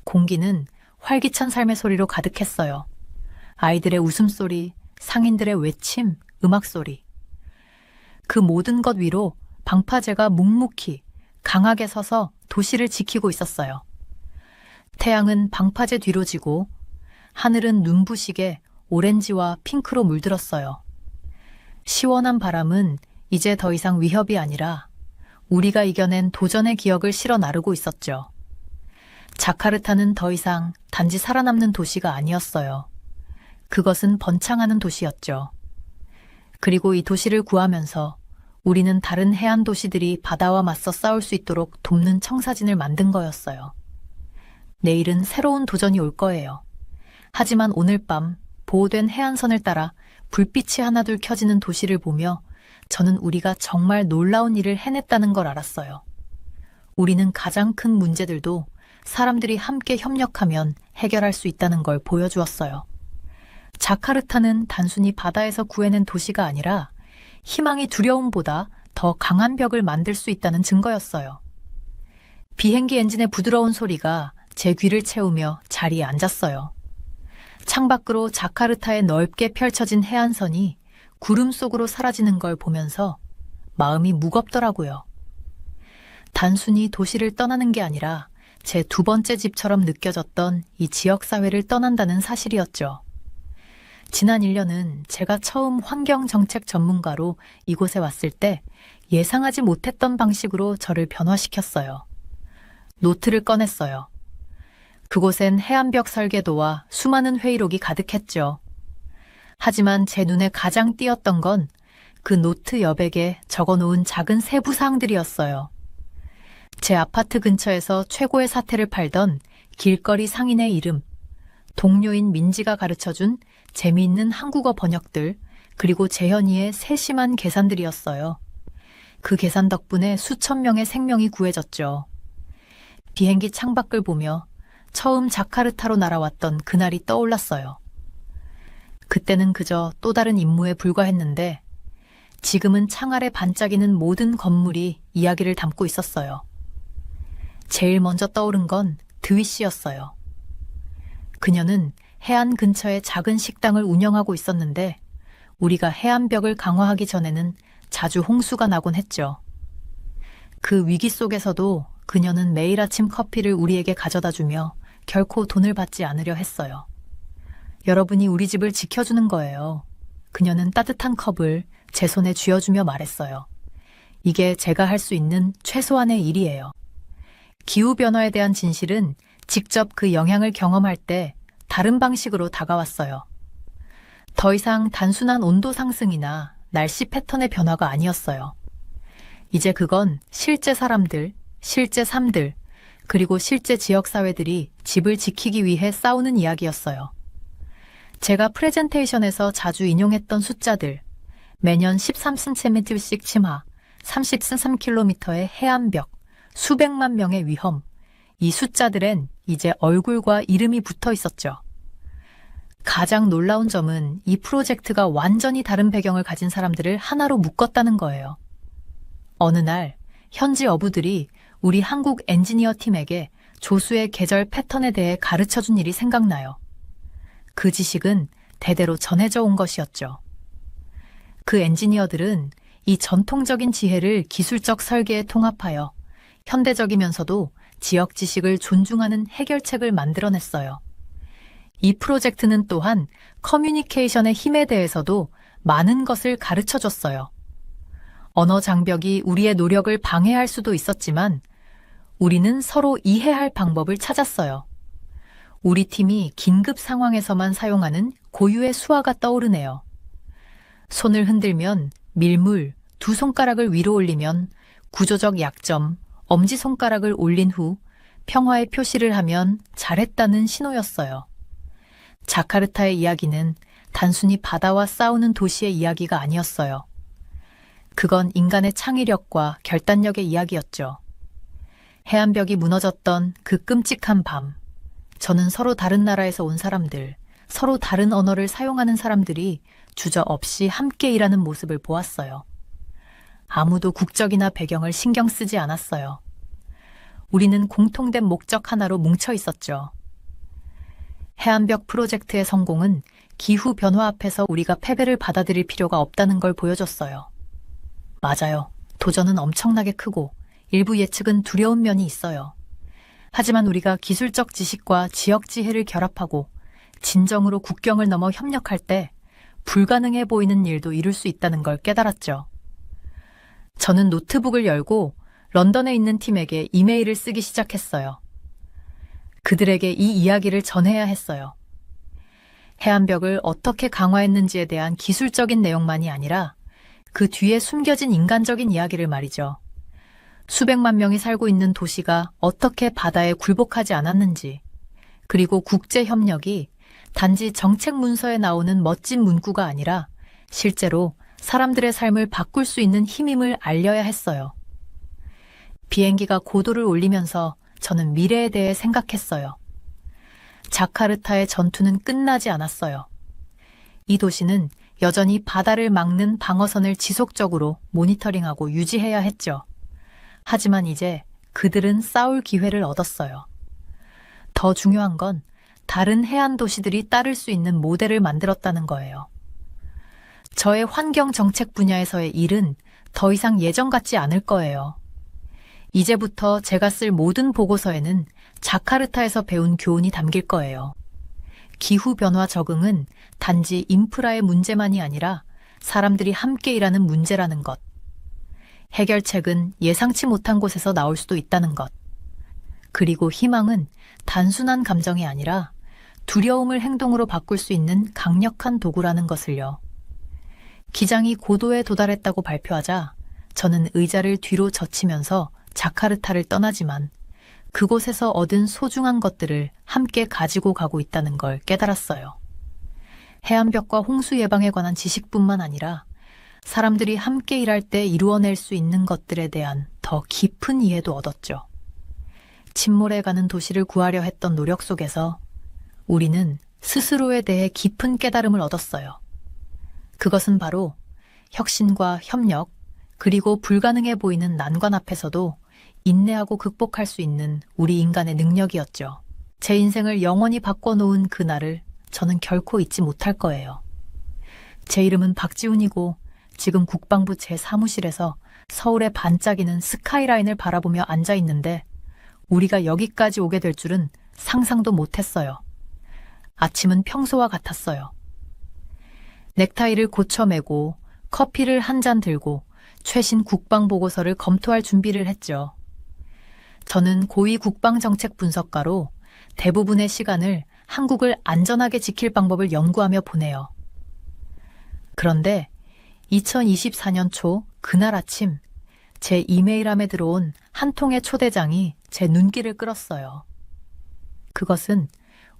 공기는 활기찬 삶의 소리로 가득했어요. 아이들의 웃음소리, 상인들의 외침, 음악소리. 그 모든 것 위로 방파제가 묵묵히 강하게 서서 도시를 지키고 있었어요. 태양은 방파제 뒤로 지고 하늘은 눈부시게 오렌지와 핑크로 물들었어요. 시원한 바람은 이제 더 이상 위협이 아니라 우리가 이겨낸 도전의 기억을 실어 나르고 있었죠. 자카르타는 더 이상 단지 살아남는 도시가 아니었어요. 그것은 번창하는 도시였죠. 그리고 이 도시를 구하면서 우리는 다른 해안 도시들이 바다와 맞서 싸울 수 있도록 돕는 청사진을 만든 거였어요. 내일은 새로운 도전이 올 거예요. 하지만 오늘 밤 보호된 해안선을 따라 불빛이 하나둘 켜지는 도시를 보며 저는 우리가 정말 놀라운 일을 해냈다는 걸 알았어요. 우리는 가장 큰 문제들도 사람들이 함께 협력하면 해결할 수 있다는 걸 보여주었어요. 자카르타는 단순히 바다에서 구해낸 도시가 아니라 희망이 두려움보다 더 강한 벽을 만들 수 있다는 증거였어요. 비행기 엔진의 부드러운 소리가 제 귀를 채우며 자리에 앉았어요. 창밖으로 자카르타의 넓게 펼쳐진 해안선이 구름 속으로 사라지는 걸 보면서 마음이 무겁더라고요. 단순히 도시를 떠나는 게 아니라 제 두 번째 집처럼 느껴졌던 이 지역사회를 떠난다는 사실이었죠. 지난 1년은 제가 처음 환경정책 전문가로 이곳에 왔을 때 예상하지 못했던 방식으로 저를 변화시켰어요. 노트를 꺼냈어요. 그곳엔 해안벽 설계도와 수많은 회의록이 가득했죠. 하지만 제 눈에 가장 띄었던 건 그 노트 여백에 적어놓은 작은 세부 사항들이었어요. 제 아파트 근처에서 최고의 사태를 팔던 길거리 상인의 이름, 동료인 민지가 가르쳐준 재미있는 한국어 번역들, 그리고 재현이의 세심한 계산들이었어요. 그 계산 덕분에 수천 명의 생명이 구해졌죠. 비행기 창밖을 보며 처음 자카르타로 날아왔던 그날이 떠올랐어요. 그때는 그저 또 다른 임무에 불과했는데 지금은 창 아래 반짝이는 모든 건물이 이야기를 담고 있었어요. 제일 먼저 떠오른 건 드위 씨였어요. 그녀는 해안 근처에 작은 식당을 운영하고 있었는데 우리가 해안벽을 강화하기 전에는 자주 홍수가 나곤 했죠. 그 위기 속에서도 그녀는 매일 아침 커피를 우리에게 가져다 주며 결코 돈을 받지 않으려 했어요. 여러분이 우리 집을 지켜주는 거예요. 그녀는 따뜻한 컵을 제 손에 쥐어주며 말했어요. 이게 제가 할 수 있는 최소한의 일이에요. 기후변화에 대한 진실은 직접 그 영향을 경험할 때 다른 방식으로 다가왔어요. 더 이상 단순한 온도 상승이나 날씨 패턴의 변화가 아니었어요. 이제 그건 실제 사람들, 실제 삶들, 그리고 실제 지역사회들이 집을 지키기 위해 싸우는 이야기였어요. 제가 프레젠테이션에서 자주 인용했던 숫자들, 매년 13cm씩 침하, 33km의 해안벽, 수백만 명의 위험, 이 숫자들엔 이제 얼굴과 이름이 붙어 있었죠. 가장 놀라운 점은 이 프로젝트가 완전히 다른 배경을 가진 사람들을 하나로 묶었다는 거예요. 어느 날 현지 어부들이 우리 한국 엔지니어 팀에게 조수의 계절 패턴에 대해 가르쳐준 일이 생각나요. 그 지식은 대대로 전해져 온 것이었죠. 그 엔지니어들은 이 전통적인 지혜를 기술적 설계에 통합하여 현대적이면서도 지역 지식을 존중하는 해결책을 만들어냈어요. 이 프로젝트는 또한 커뮤니케이션의 힘에 대해서도 많은 것을 가르쳐줬어요. 언어 장벽이 우리의 노력을 방해할 수도 있었지만 우리는 서로 이해할 방법을 찾았어요. 우리 팀이 긴급 상황에서만 사용하는 고유의 수화가 떠오르네요. 손을 흔들면 밀물, 두 손가락을 위로 올리면 구조적 약점, 엄지손가락을 올린 후 평화의 표시를 하면 잘했다는 신호였어요. 자카르타의 이야기는 단순히 바다와 싸우는 도시의 이야기가 아니었어요. 그건 인간의 창의력과 결단력의 이야기였죠. 해안벽이 무너졌던 그 끔찍한 밤, 저는 서로 다른 나라에서 온 사람들, 서로 다른 언어를 사용하는 사람들이 주저없이 함께 일하는 모습을 보았어요. 아무도 국적이나 배경을 신경 쓰지 않았어요. 우리는 공통된 목적 하나로 뭉쳐 있었죠. 해안벽 프로젝트의 성공은 기후 변화 앞에서 우리가 패배를 받아들일 필요가 없다는 걸 보여줬어요. 맞아요. 도전은 엄청나게 크고 일부 예측은 두려운 면이 있어요. 하지만 우리가 기술적 지식과 지역 지혜를 결합하고 진정으로 국경을 넘어 협력할 때 불가능해 보이는 일도 이룰 수 있다는 걸 깨달았죠. 저는 노트북을 열고 런던에 있는 팀에게 이메일을 쓰기 시작했어요. 그들에게 이 이야기를 전해야 했어요. 해안벽을 어떻게 강화했는지에 대한 기술적인 내용만이 아니라 그 뒤에 숨겨진 인간적인 이야기를 말이죠. 수백만 명이 살고 있는 도시가 어떻게 바다에 굴복하지 않았는지, 그리고 국제협력이 단지 정책 문서에 나오는 멋진 문구가 아니라 실제로 사람들의 삶을 바꿀 수 있는 힘임을 알려야 했어요. 비행기가 고도를 올리면서 저는 미래에 대해 생각했어요. 자카르타의 전투는 끝나지 않았어요. 이 도시는 여전히 바다를 막는 방어선을 지속적으로 모니터링하고 유지해야 했죠. 하지만 이제 그들은 싸울 기회를 얻었어요. 더 중요한 건 다른 해안 도시들이 따를 수 있는 모델을 만들었다는 거예요. 저의 환경 정책 분야에서의 일은 더 이상 예전 같지 않을 거예요. 이제부터 제가 쓸 모든 보고서에는 자카르타에서 배운 교훈이 담길 거예요. 기후변화 적응은 단지 인프라의 문제만이 아니라 사람들이 함께 일하는 문제라는 것. 해결책은 예상치 못한 곳에서 나올 수도 있다는 것. 그리고 희망은 단순한 감정이 아니라 두려움을 행동으로 바꿀 수 있는 강력한 도구라는 것을요. 기장이 고도에 도달했다고 발표하자 저는 의자를 뒤로 젖히면서 자카르타를 떠나지만 그곳에서 얻은 소중한 것들을 함께 가지고 가고 있다는 걸 깨달았어요. 해안벽과 홍수 예방에 관한 지식뿐만 아니라 사람들이 함께 일할 때 이루어낼 수 있는 것들에 대한 더 깊은 이해도 얻었죠. 침몰해가는 도시를 구하려 했던 노력 속에서 우리는 스스로에 대해 깊은 깨달음을 얻었어요. 그것은 바로 혁신과 협력, 그리고 불가능해 보이는 난관 앞에서도 인내하고 극복할 수 있는 우리 인간의 능력이었죠. 제 인생을 영원히 바꿔놓은 그날을 저는 결코 잊지 못할 거예요. 제 이름은 박지훈이고 지금 국방부 제 사무실에서 서울의 반짝이는 스카이라인을 바라보며 앉아있는데 우리가 여기까지 오게 될 줄은 상상도 못했어요. 아침은 평소와 같았어요. 넥타이를 고쳐 매고 커피를 한 잔 들고 최신 국방보고서를 검토할 준비를 했죠. 저는 고위 국방정책 분석가로 대부분의 시간을 한국을 안전하게 지킬 방법을 연구하며 보내요. 그런데 2024년 초 그날 아침 제 이메일함에 들어온 한 통의 초대장이 제 눈길을 끌었어요. 그것은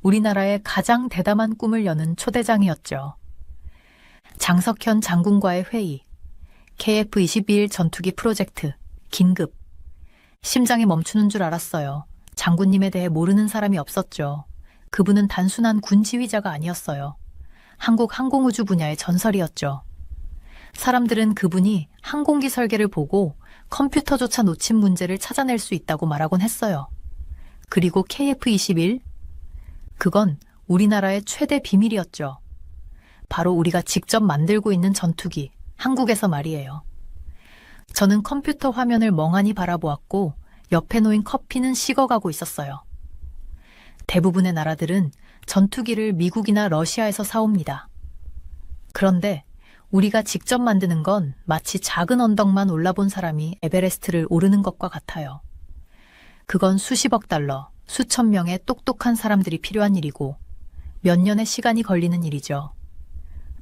우리나라의 가장 대담한 꿈을 여는 초대장이었죠. 장석현 장군과의 회의, KF-21 전투기 프로젝트, 긴급. 심장이 멈추는 줄 알았어요. 장군님에 대해 모르는 사람이 없었죠. 그분은 단순한 군 지휘자가 아니었어요. 한국 항공우주 분야의 전설이었죠. 사람들은 그분이 항공기 설계를 보고 컴퓨터조차 놓친 문제를 찾아낼 수 있다고 말하곤 했어요. 그리고 KF-21? 그건 우리나라의 최대 비밀이었죠. 바로 우리가 직접 만들고 있는 전투기, 한국에서 말이에요. 저는 컴퓨터 화면을 멍하니 바라보았고 옆에 놓인 커피는 식어가고 있었어요. 대부분의 나라들은 전투기를 미국이나 러시아에서 사옵니다. 그런데 우리가 직접 만드는 건 마치 작은 언덕만 올라본 사람이 에베레스트를 오르는 것과 같아요. 그건 수십억 달러, 수천 명의 똑똑한 사람들이 필요한 일이고 몇 년의 시간이 걸리는 일이죠.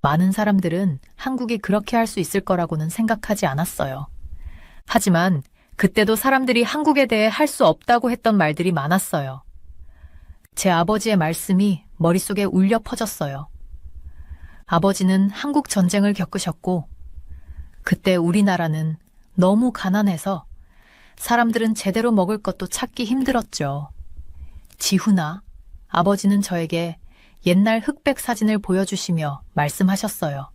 많은 사람들은 한국이 그렇게 할 수 있을 거라고는 생각하지 않았어요. 하지만 그때도 사람들이 한국에 대해 할 수 없다고 했던 말들이 많았어요. 제 아버지의 말씀이 머릿속에 울려 퍼졌어요. 아버지는 한국 전쟁을 겪으셨고 그때 우리나라는 너무 가난해서 사람들은 제대로 먹을 것도 찾기 힘들었죠. 지훈아, 아버지는 저에게 옛날 흑백 사진을 보여주시며 말씀하셨어요.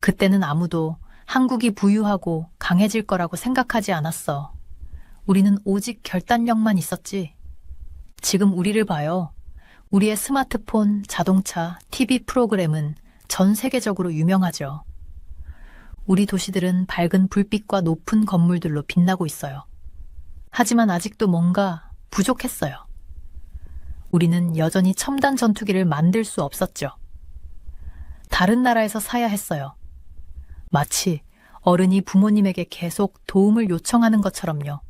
그때는 아무도 한국이 부유하고 강해질 거라고 생각하지 않았어. 우리는 오직 결단력만 있었지. 지금 우리를 봐요. 우리의 스마트폰, 자동차, TV 프로그램은 전 세계적으로 유명하죠. 우리 도시들은 밝은 불빛과 높은 건물들로 빛나고 있어요. 하지만 아직도 뭔가 부족했어요. 우리는 여전히 첨단 전투기를 만들 수 없었죠. 다른 나라에서 사야 했어요. 마치 어른이 부모님에게 계속 도움을 요청하는 것처럼요.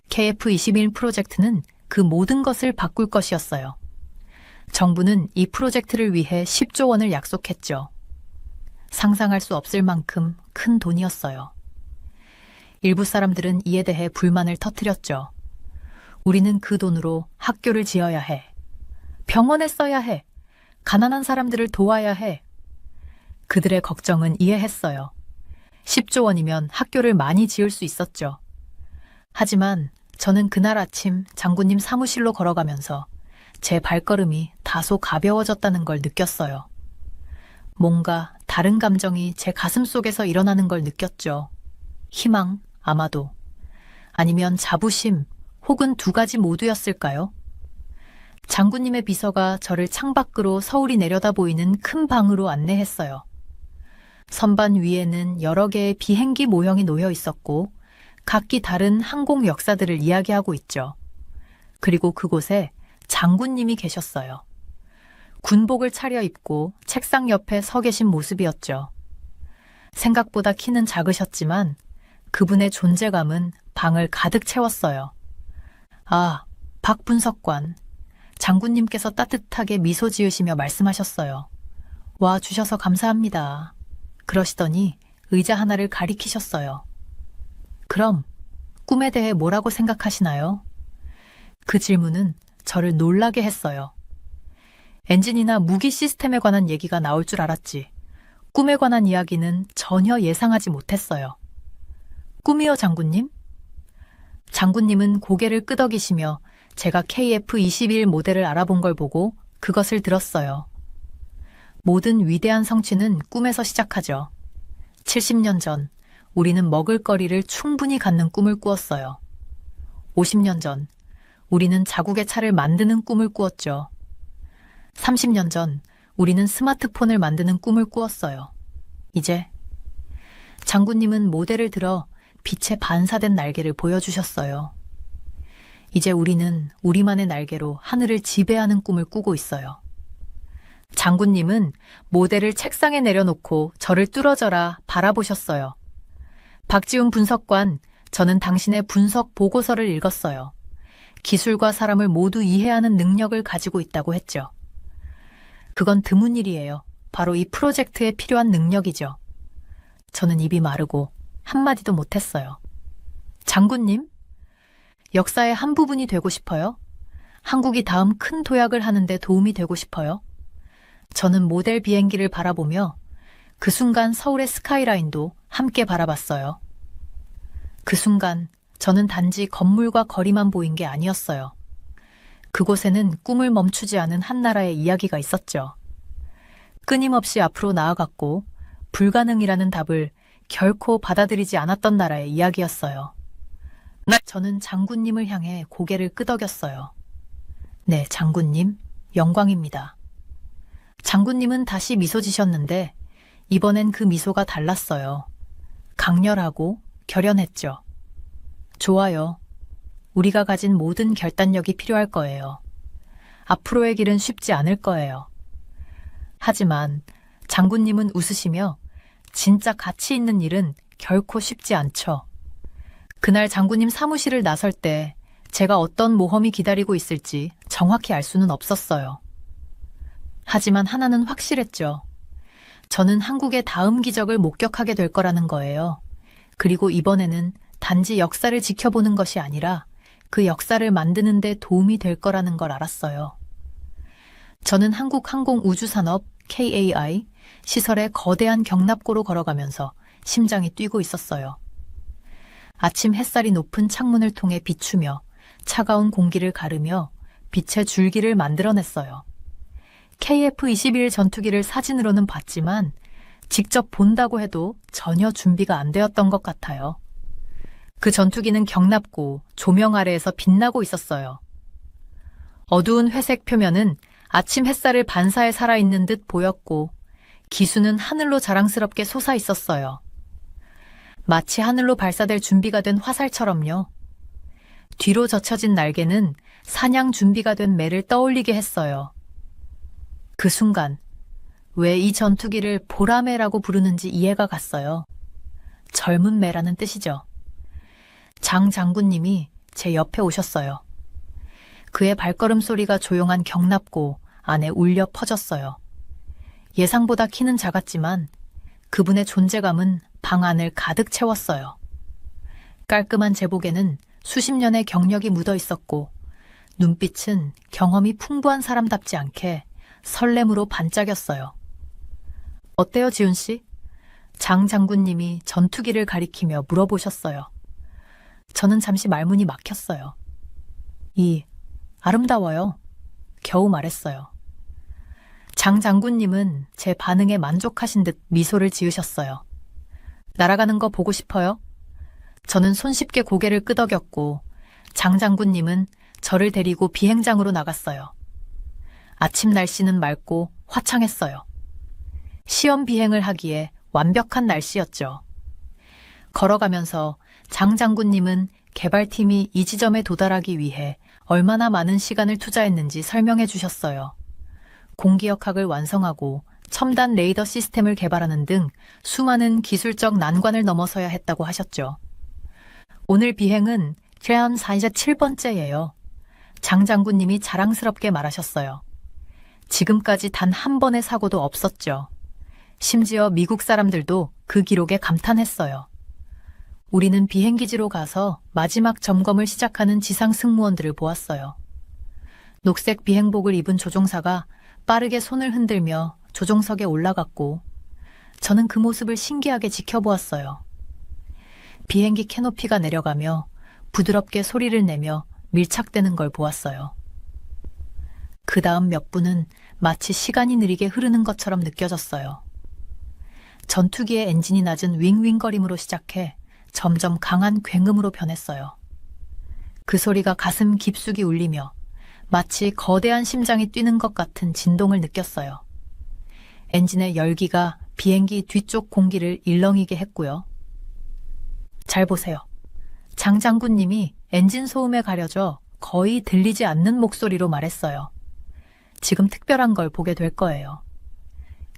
KF-21 프로젝트는 그 모든 것을 바꿀 것이었어요. 정부는 이 프로젝트를 위해 10조 원을 약속했죠. 상상할 수 없을 만큼 큰 돈이었어요. 일부 사람들은 이에 대해 불만을 터뜨렸죠. 우리는 그 돈으로 학교를 지어야 해. 병원에 써야 해. 가난한 사람들을 도와야 해. 그들의 걱정은 이해했어요. 10조 원이면 학교를 많이 지을 수 있었죠. 하지만 저는 그날 아침 장군님 사무실로 걸어가면서 제 발걸음이 다소 가벼워졌다는 걸 느꼈어요. 뭔가 다른 감정이 제 가슴 속에서 일어나는 걸 느꼈죠. 희망, 아마도. 아니면 자부심, 혹은 두 가지 모두였을까요? 장군님의 비서가 저를 창밖으로 서울이 내려다 보이는 큰 방으로 안내했어요. 선반 위에는 여러 개의 비행기 모형이 놓여 있었고 각기 다른 항공 역사들을 이야기하고 있죠. 그리고 그곳에 장군님이 계셨어요. 군복을 차려입고 책상 옆에 서 계신 모습이었죠. 생각보다 키는 작으셨지만 그분의 존재감은 방을 가득 채웠어요. 아, 박 분석관. 장군님께서 따뜻하게 미소 지으시며 말씀하셨어요. 와 주셔서 감사합니다. 그러시더니 의자 하나를 가리키셨어요. 그럼 꿈에 대해 뭐라고 생각하시나요? 그 질문은 저를 놀라게 했어요. 엔진이나 무기 시스템에 관한 얘기가 나올 줄 알았지. 꿈에 관한 이야기는 전혀 예상하지 못했어요. 꿈이요, 장군님? 장군님은 고개를 끄덕이시며 제가 KF-21 모델을 알아본 걸 보고 그것을 들었어요. 모든 위대한 성취는 꿈에서 시작하죠. 70년 전 우리는 먹을거리를 충분히 갖는 꿈을 꾸었어요. 50년 전 우리는 자국의 차를 만드는 꿈을 꾸었죠. 30년 전 우리는 스마트폰을 만드는 꿈을 꾸었어요. 이제 장군님은 모델을 들어 빛에 반사된 날개를 보여주셨어요. 이제 우리는 우리만의 날개로 하늘을 지배하는 꿈을 꾸고 있어요. 장군님은 모델을 책상에 내려놓고 저를 뚫어져라 바라보셨어요. 박지훈 분석관, 저는 당신의 분석 보고서를 읽었어요. 기술과 사람을 모두 이해하는 능력을 가지고 있다고 했죠. 그건 드문 일이에요. 바로 이 프로젝트에 필요한 능력이죠. 저는 입이 마르고 한마디도 못했어요. 장군님? 역사의 한 부분이 되고 싶어요? 한국이 다음 큰 도약을 하는데 도움이 되고 싶어요? 저는 모델 비행기를 바라보며 그 순간 서울의 스카이라인도 함께 바라봤어요. 그 순간 저는 단지 건물과 거리만 보인 게 아니었어요. 그곳에는 꿈을 멈추지 않은 한 나라의 이야기가 있었죠. 끊임없이 앞으로 나아갔고 불가능이라는 답을 결코 받아들이지 않았던 나라의 이야기였어요. 저는 장군님을 향해 고개를 끄덕였어요. 네, 장군님, 영광입니다. 장군님은 다시 미소 지셨는데 이번엔 그 미소가 달랐어요. 강렬하고 결연했죠. 좋아요. 우리가 가진 모든 결단력이 필요할 거예요. 앞으로의 길은 쉽지 않을 거예요. 하지만 장군님은 웃으시며 진짜 가치 있는 일은 결코 쉽지 않죠. 그날 장군님 사무실을 나설 때 제가 어떤 모험이 기다리고 있을지 정확히 알 수는 없었어요. 하지만 하나는 확실했죠. 저는 한국의 다음 기적을 목격하게 될 거라는 거예요. 그리고 이번에는 단지 역사를 지켜보는 것이 아니라 그 역사를 만드는 데 도움이 될 거라는 걸 알았어요. 저는 한국항공우주산업 KAI 시설의 거대한 경납고로 걸어가면서 심장이 뛰고 있었어요. 아침 햇살이 높은 창문을 통해 비추며 차가운 공기를 가르며 빛의 줄기를 만들어냈어요. KF-21 전투기를 사진으로는 봤지만 직접 본다고 해도 전혀 준비가 안 되었던 것 같아요. 그 전투기는 경납고 조명 아래에서 빛나고 있었어요. 어두운 회색 표면은 아침 햇살을 반사해 살아있는 듯 보였고 기수는 하늘로 자랑스럽게 솟아 있었어요. 마치 하늘로 발사될 준비가 된 화살처럼요. 뒤로 젖혀진 날개는 사냥 준비가 된 매를 떠올리게 했어요. 그 순간 왜 이 전투기를 보라매라고 부르는지 이해가 갔어요. 젊은 매라는 뜻이죠. 장 장군님이 제 옆에 오셨어요. 그의 발걸음 소리가 조용한 경납고 안에 울려 퍼졌어요. 예상보다 키는 작았지만 그분의 존재감은 방 안을 가득 채웠어요. 깔끔한 제복에는 수십 년의 경력이 묻어 있었고 눈빛은 경험이 풍부한 사람답지 않게 설렘으로 반짝였어요. 어때요, 지훈 씨? 장 장군님이 전투기를 가리키며 물어보셨어요. 저는 잠시 말문이 막혔어요. 아름다워요. 겨우 말했어요. 장 장군님은 제 반응에 만족하신 듯 미소를 지으셨어요. 날아가는 거 보고 싶어요? 저는 손쉽게 고개를 끄덕였고 장 장군님은 저를 데리고 비행장으로 나갔어요. 아침 날씨는 맑고 화창했어요. 시험 비행을 하기에 완벽한 날씨였죠. 걸어가면서 장 장군님은 개발팀이 이 지점에 도달하기 위해 얼마나 많은 시간을 투자했는지 설명해 주셨어요. 공기역학을 완성하고 첨단 레이더 시스템을 개발하는 등 수많은 기술적 난관을 넘어서야 했다고 하셨죠. 오늘 비행은 트레온 47번째예요. 장 장군님이 자랑스럽게 말하셨어요. 지금까지 단 한 번의 사고도 없었죠. 심지어 미국 사람들도 그 기록에 감탄했어요. 우리는 비행기지로 가서 마지막 점검을 시작하는 지상 승무원들을 보았어요. 녹색 비행복을 입은 조종사가 빠르게 손을 흔들며 조종석에 올라갔고 저는 그 모습을 신기하게 지켜보았어요. 비행기 캐노피가 내려가며 부드럽게 소리를 내며 밀착되는 걸 보았어요. 그 다음 몇 분은 마치 시간이 느리게 흐르는 것처럼 느껴졌어요. 전투기의 엔진이 낮은 윙윙거림으로 시작해 점점 강한 굉음으로 변했어요. 그 소리가 가슴 깊숙이 울리며 마치 거대한 심장이 뛰는 것 같은 진동을 느꼈어요. 엔진의 열기가 비행기 뒤쪽 공기를 일렁이게 했고요. 잘 보세요. 장 장군님이 엔진 소음에 가려져 거의 들리지 않는 목소리로 말했어요. 지금 특별한 걸 보게 될 거예요.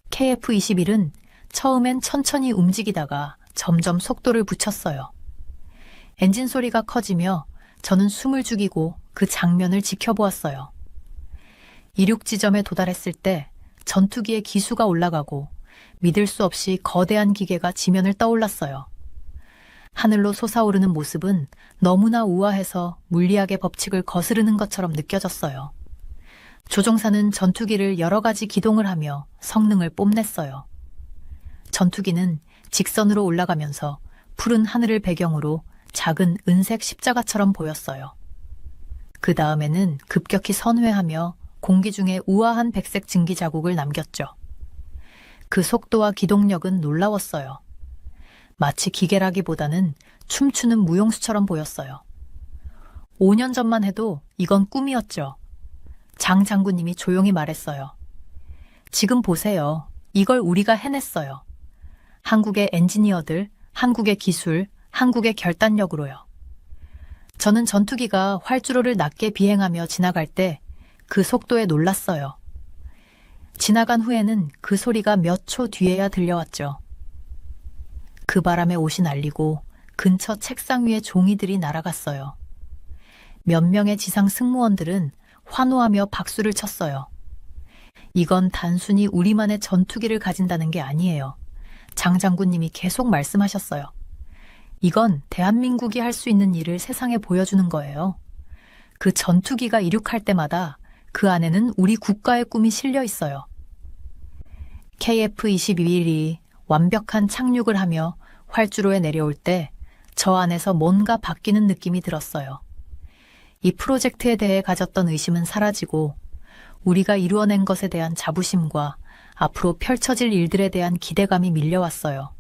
KF-21은 처음엔 천천히 움직이다가 점점 속도를 붙였어요. 엔진 소리가 커지며 저는 숨을 죽이고 그 장면을 지켜보았어요. 이륙 지점에 도달했을 때 전투기의 기수가 올라가고 믿을 수 없이 거대한 기계가 지면을 떠올랐어요. 하늘로 솟아오르는 모습은 너무나 우아해서 물리학의 법칙을 거스르는 것처럼 느껴졌어요. 조종사는 전투기를 여러 가지 기동을 하며 성능을 뽐냈어요. 전투기는 직선으로 올라가면서 푸른 하늘을 배경으로 작은 은색 십자가처럼 보였어요. 그 다음에는 급격히 선회하며 공기 중에 우아한 백색 증기 자국을 남겼죠. 그 속도와 기동력은 놀라웠어요. 마치 기계라기보다는 춤추는 무용수처럼 보였어요. 5년 전만 해도 이건 꿈이었죠. 장 장군님이 조용히 말했어요. 지금 보세요. 이걸 우리가 해냈어요. 한국의 엔지니어들, 한국의 기술, 한국의 결단력으로요. 저는 전투기가 활주로를 낮게 비행하며 지나갈 때 그 속도에 놀랐어요. 지나간 후에는 그 소리가 몇 초 뒤에야 들려왔죠. 그 바람에 옷이 날리고 근처 책상 위에 종이들이 날아갔어요. 몇 명의 지상 승무원들은 환호하며 박수를 쳤어요. 이건 단순히 우리만의 전투기를 가진다는 게 아니에요. 장 장군님이 계속 말씀하셨어요. 이건 대한민국이 할 수 있는 일을 세상에 보여주는 거예요. 그 전투기가 이륙할 때마다 그 안에는 우리 국가의 꿈이 실려 있어요. KF-21이 완벽한 착륙을 하며 활주로에 내려올 때 저 안에서 뭔가 바뀌는 느낌이 들었어요. 이 프로젝트에 대해 가졌던 의심은 사라지고 우리가 이루어낸 것에 대한 자부심과 앞으로 펼쳐질 일들에 대한 기대감이 밀려왔어요.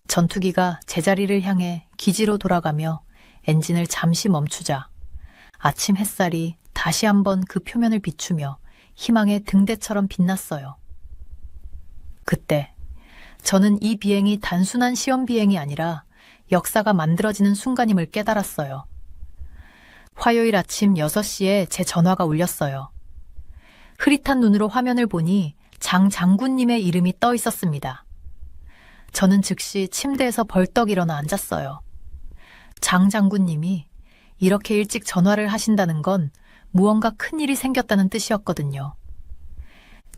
전투기가 제자리를 향해 기지로 돌아가며 엔진을 잠시 멈추자 아침 햇살이 다시 한번 그 표면을 비추며 희망의 등대처럼 빛났어요. 그때 저는 이 비행이 단순한 시험 비행이 아니라 역사가 만들어지는 순간임을 깨달았어요. 화요일 아침 6시에 제 전화가 울렸어요. 흐릿한 눈으로 화면을 보니 장 장군님의 이름이 떠 있었습니다. 저는 즉시 침대에서 벌떡 일어나 앉았어요. 장 장군님이 이렇게 일찍 전화를 하신다는 건 무언가 큰일이 생겼다는 뜻이었거든요.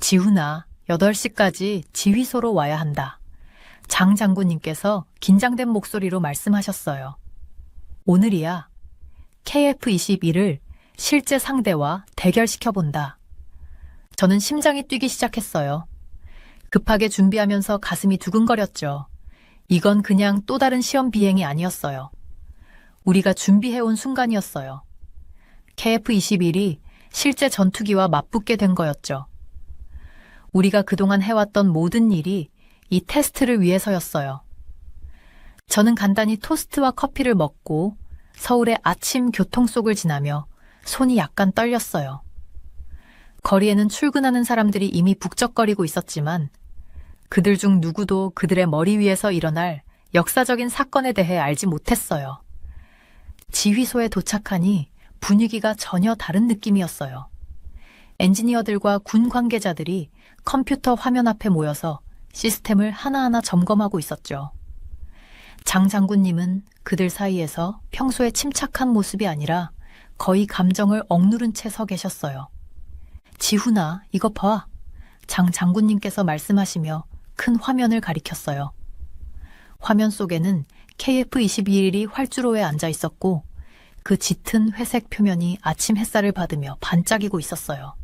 지훈아, 8시까지 지휘소로 와야 한다. 장 장군님께서 긴장된 목소리로 말씀하셨어요. 오늘이야. KF-21을 실제 상대와 대결시켜본다. 저는 심장이 뛰기 시작했어요. 급하게 준비하면서 가슴이 두근거렸죠. 이건 그냥 또 다른 시험 비행이 아니었어요. 우리가 준비해온 순간이었어요. KF-21이 실제 전투기와 맞붙게 된 거였죠. 우리가 그동안 해왔던 모든 일이 이 테스트를 위해서였어요. 저는 간단히 토스트와 커피를 먹고 서울의 아침 교통 속을 지나며 손이 약간 떨렸어요. 거리에는 출근하는 사람들이 이미 북적거리고 있었지만 그들 중 누구도 그들의 머리 위에서 일어날 역사적인 사건에 대해 알지 못했어요. 지휘소에 도착하니 분위기가 전혀 다른 느낌이었어요. 엔지니어들과 군 관계자들이 컴퓨터 화면 앞에 모여서 시스템을 하나하나 점검하고 있었죠. 장 장군님은 그들 사이에서 평소에 침착한 모습이 아니라 거의 감정을 억누른 채 서 계셨어요. 지훈아, 이거 봐. 장 장군님께서 말씀하시며 큰 화면을 가리켰어요. 화면 속에는 KF-21이 활주로에 앉아 있었고 그 짙은 회색 표면이 아침 햇살을 받으며 반짝이고 있었어요.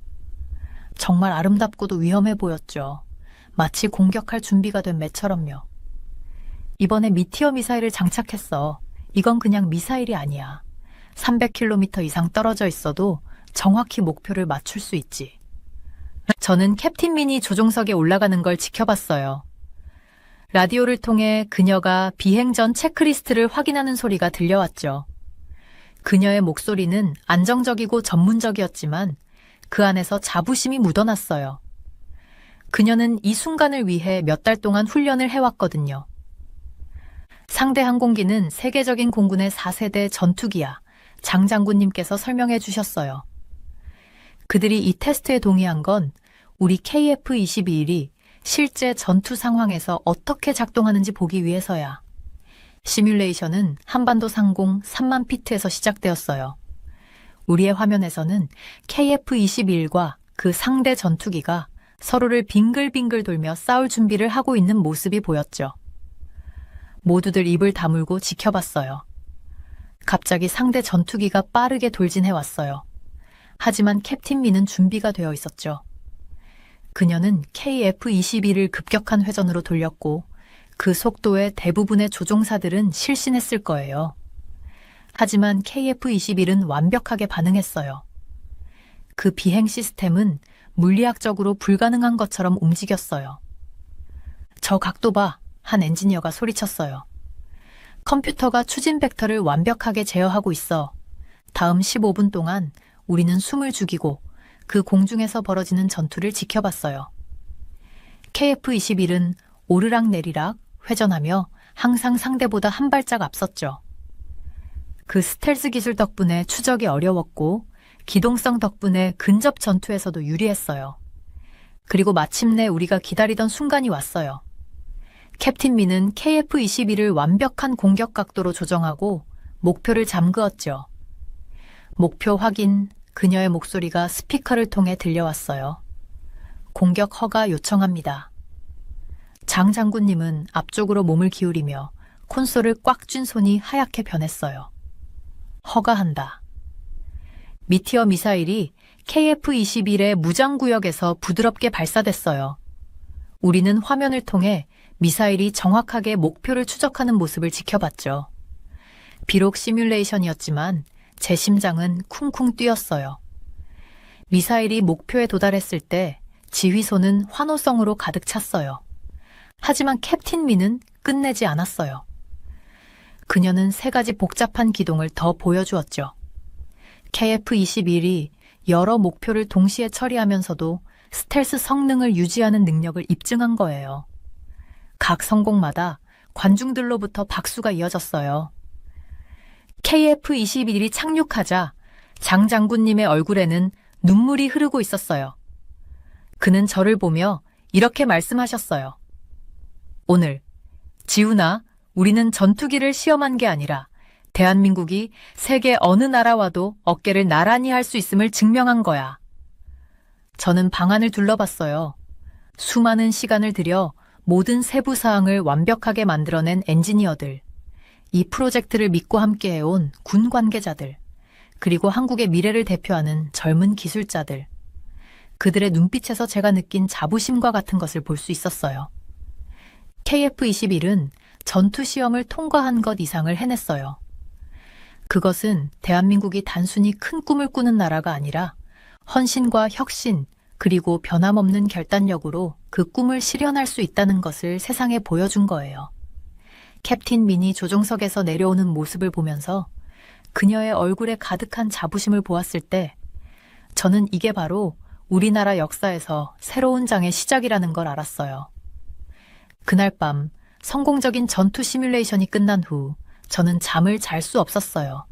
정말 아름답고도 위험해 보였죠. 마치 공격할 준비가 된 매처럼요. 이번에 미티어 미사일을 장착했어. 이건 그냥 미사일이 아니야. 300km 이상 떨어져 있어도 정확히 목표를 맞출 수 있지. 저는 캡틴 민이 조종석에 올라가는 걸 지켜봤어요. 라디오를 통해 그녀가 비행 전 체크리스트를 확인하는 소리가 들려왔죠. 그녀의 목소리는 안정적이고 전문적이었지만 그 안에서 자부심이 묻어났어요. 그녀는 이 순간을 위해 몇 달 동안 훈련을 해왔거든요. 상대 항공기는 세계적인 공군의 4세대 전투기야. 장 장군님께서 설명해 주셨어요. 그들이 이 테스트에 동의한 건 우리 KF-21이 실제 전투 상황에서 어떻게 작동하는지 보기 위해서야. 시뮬레이션은 한반도 상공 3만 피트에서 시작되었어요. 우리의 화면에서는 KF-21과 그 상대 전투기가 서로를 빙글빙글 돌며 싸울 준비를 하고 있는 모습이 보였죠. 모두들 입을 다물고 지켜봤어요. 갑자기 상대 전투기가 빠르게 돌진해왔어요. 하지만 캡틴 미는 준비가 되어 있었죠. 그녀는 KF-21을 급격한 회전으로 돌렸고 그 속도에 대부분의 조종사들은 실신했을 거예요. 하지만 KF-21은 완벽하게 반응했어요. 그 비행 시스템은 물리학적으로 불가능한 것처럼 움직였어요. 저 각도 봐! 한 엔지니어가 소리쳤어요. 컴퓨터가 추진 벡터를 완벽하게 제어하고 있어. 다음 15분 동안 우리는 숨을 죽이고 그 공중에서 벌어지는 전투를 지켜봤어요. KF-21은 오르락내리락 회전하며 항상 상대보다 한 발짝 앞섰죠. 그 스텔스 기술 덕분에 추적이 어려웠고 기동성 덕분에 근접 전투에서도 유리했어요. 그리고 마침내 우리가 기다리던 순간이 왔어요. 캡틴 미는 KF-21을 완벽한 공격 각도로 조정하고 목표를 잠그었죠. 목표 확인, 그녀의 목소리가 스피커를 통해 들려왔어요. 공격 허가 요청합니다. 장 장군님은 앞쪽으로 몸을 기울이며 콘솔을 꽉 쥔 손이 하얗게 변했어요. 허가한다. 미티어 미사일이 KF-21의 무장구역에서 부드럽게 발사됐어요. 우리는 화면을 통해 미사일이 정확하게 목표를 추적하는 모습을 지켜봤죠. 비록 시뮬레이션이었지만 제 심장은 쿵쿵 뛰었어요. 미사일이 목표에 도달했을 때 지휘소는 환호성으로 가득 찼어요. 하지만 캡틴 미는 끝내지 않았어요. 그녀는 3가지 복잡한 기동을 더 보여주었죠. KF-21이 여러 목표를 동시에 처리하면서도 스텔스 성능을 유지하는 능력을 입증한 거예요. 각 성공마다 관중들로부터 박수가 이어졌어요. KF-21이 착륙하자 장 장군님의 얼굴에는 눈물이 흐르고 있었어요. 그는 저를 보며 이렇게 말씀하셨어요. 오늘, 지훈아, 우리는 전투기를 시험한 게 아니라 대한민국이 세계 어느 나라와도 어깨를 나란히 할 수 있음을 증명한 거야. 저는 방안을 둘러봤어요. 수많은 시간을 들여 모든 세부 사항을 완벽하게 만들어낸 엔지니어들, 이 프로젝트를 믿고 함께해온 군 관계자들, 그리고 한국의 미래를 대표하는 젊은 기술자들. 그들의 눈빛에서 제가 느낀 자부심과 같은 것을 볼 수 있었어요. KF-21은 전투 시험을 통과한 것 이상을 해냈어요. 그것은 대한민국이 단순히 큰 꿈을 꾸는 나라가 아니라 헌신과 혁신, 그리고 변함없는 결단력으로 그 꿈을 실현할 수 있다는 것을 세상에 보여준 거예요. 캡틴 민이 조종석에서 내려오는 모습을 보면서 그녀의 얼굴에 가득한 자부심을 보았을 때 저는 이게 바로 우리나라 역사에서 새로운 장의 시작이라는 걸 알았어요. 그날 밤 성공적인 전투 시뮬레이션이 끝난 후 저는 잠을 잘 수 없었어요.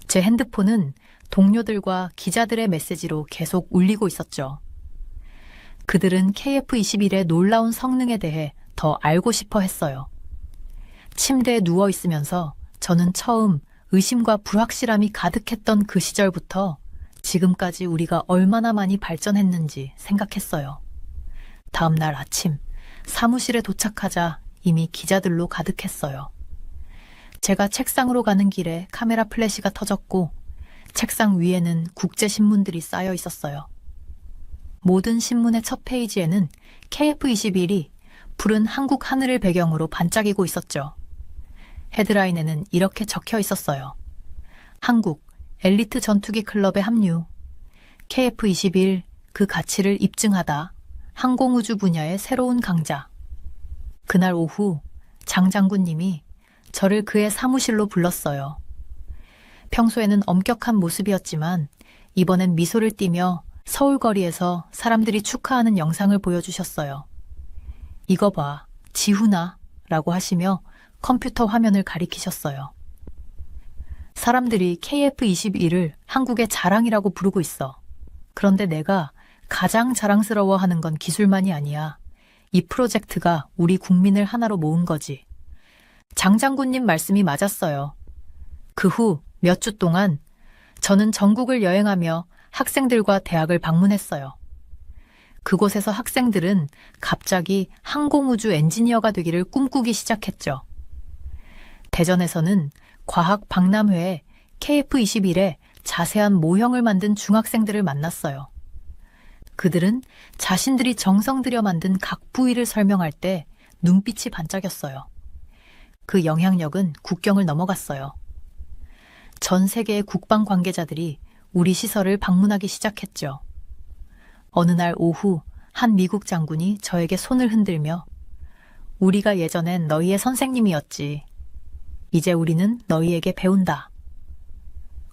제 핸드폰은 동료들과 기자들의 메시지로 계속 울리고 있었죠. 그들은 KF-21의 놀라운 성능에 대해 더 알고 싶어 했어요. 침대에 누워 있으면서 저는 처음 의심과 불확실함이 가득했던 그 시절부터 지금까지 우리가 얼마나 많이 발전했는지 생각했어요. 다음 날 아침 사무실에 도착하자 이미 기자들로 가득했어요. 제가 책상으로 가는 길에 카메라 플래시가 터졌고 책상 위에는 국제신문들이 쌓여 있었어요. 모든 신문의 첫 페이지에는 KF-21이 푸른 한국 하늘을 배경으로 반짝이고 있었죠. 헤드라인에는 이렇게 적혀 있었어요. 한국 엘리트 전투기 클럽에 합류. KF-21 그 가치를 입증하다. 항공우주 분야의 새로운 강자. 그날 오후 장 장군님이 저를 그의 사무실로 불렀어요. 평소에는 엄격한 모습이었지만 이번엔 미소를 띠며 서울 거리에서 사람들이 축하하는 영상을 보여주셨어요. 이거 봐, 지훈아 라고 하시며 컴퓨터 화면을 가리키셨어요. 사람들이 KF-21을 한국의 자랑이라고 부르고 있어. 그런데 내가 가장 자랑스러워하는 건 기술만이 아니야. 이 프로젝트가 우리 국민을 하나로 모은 거지. 장 장군님 말씀이 맞았어요. 그 후 몇 주 동안 저는 전국을 여행하며 학생들과 대학을 방문했어요. 그곳에서 학생들은 갑자기 항공우주 엔지니어가 되기를 꿈꾸기 시작했죠. 대전에서는 과학 박람회에 KF-21의 자세한 모형을 만든 중학생들을 만났어요. 그들은 자신들이 정성 들여 만든 각 부위를 설명할 때 눈빛이 반짝였어요. 그 영향력은 국경을 넘어갔어요. 전 세계의 국방 관계자들이 우리 시설을 방문하기 시작했죠. 어느 날 오후 한 미국 장군이 저에게 손을 흔들며 우리가 예전엔 너희의 선생님이었지. 이제 우리는 너희에게 배운다.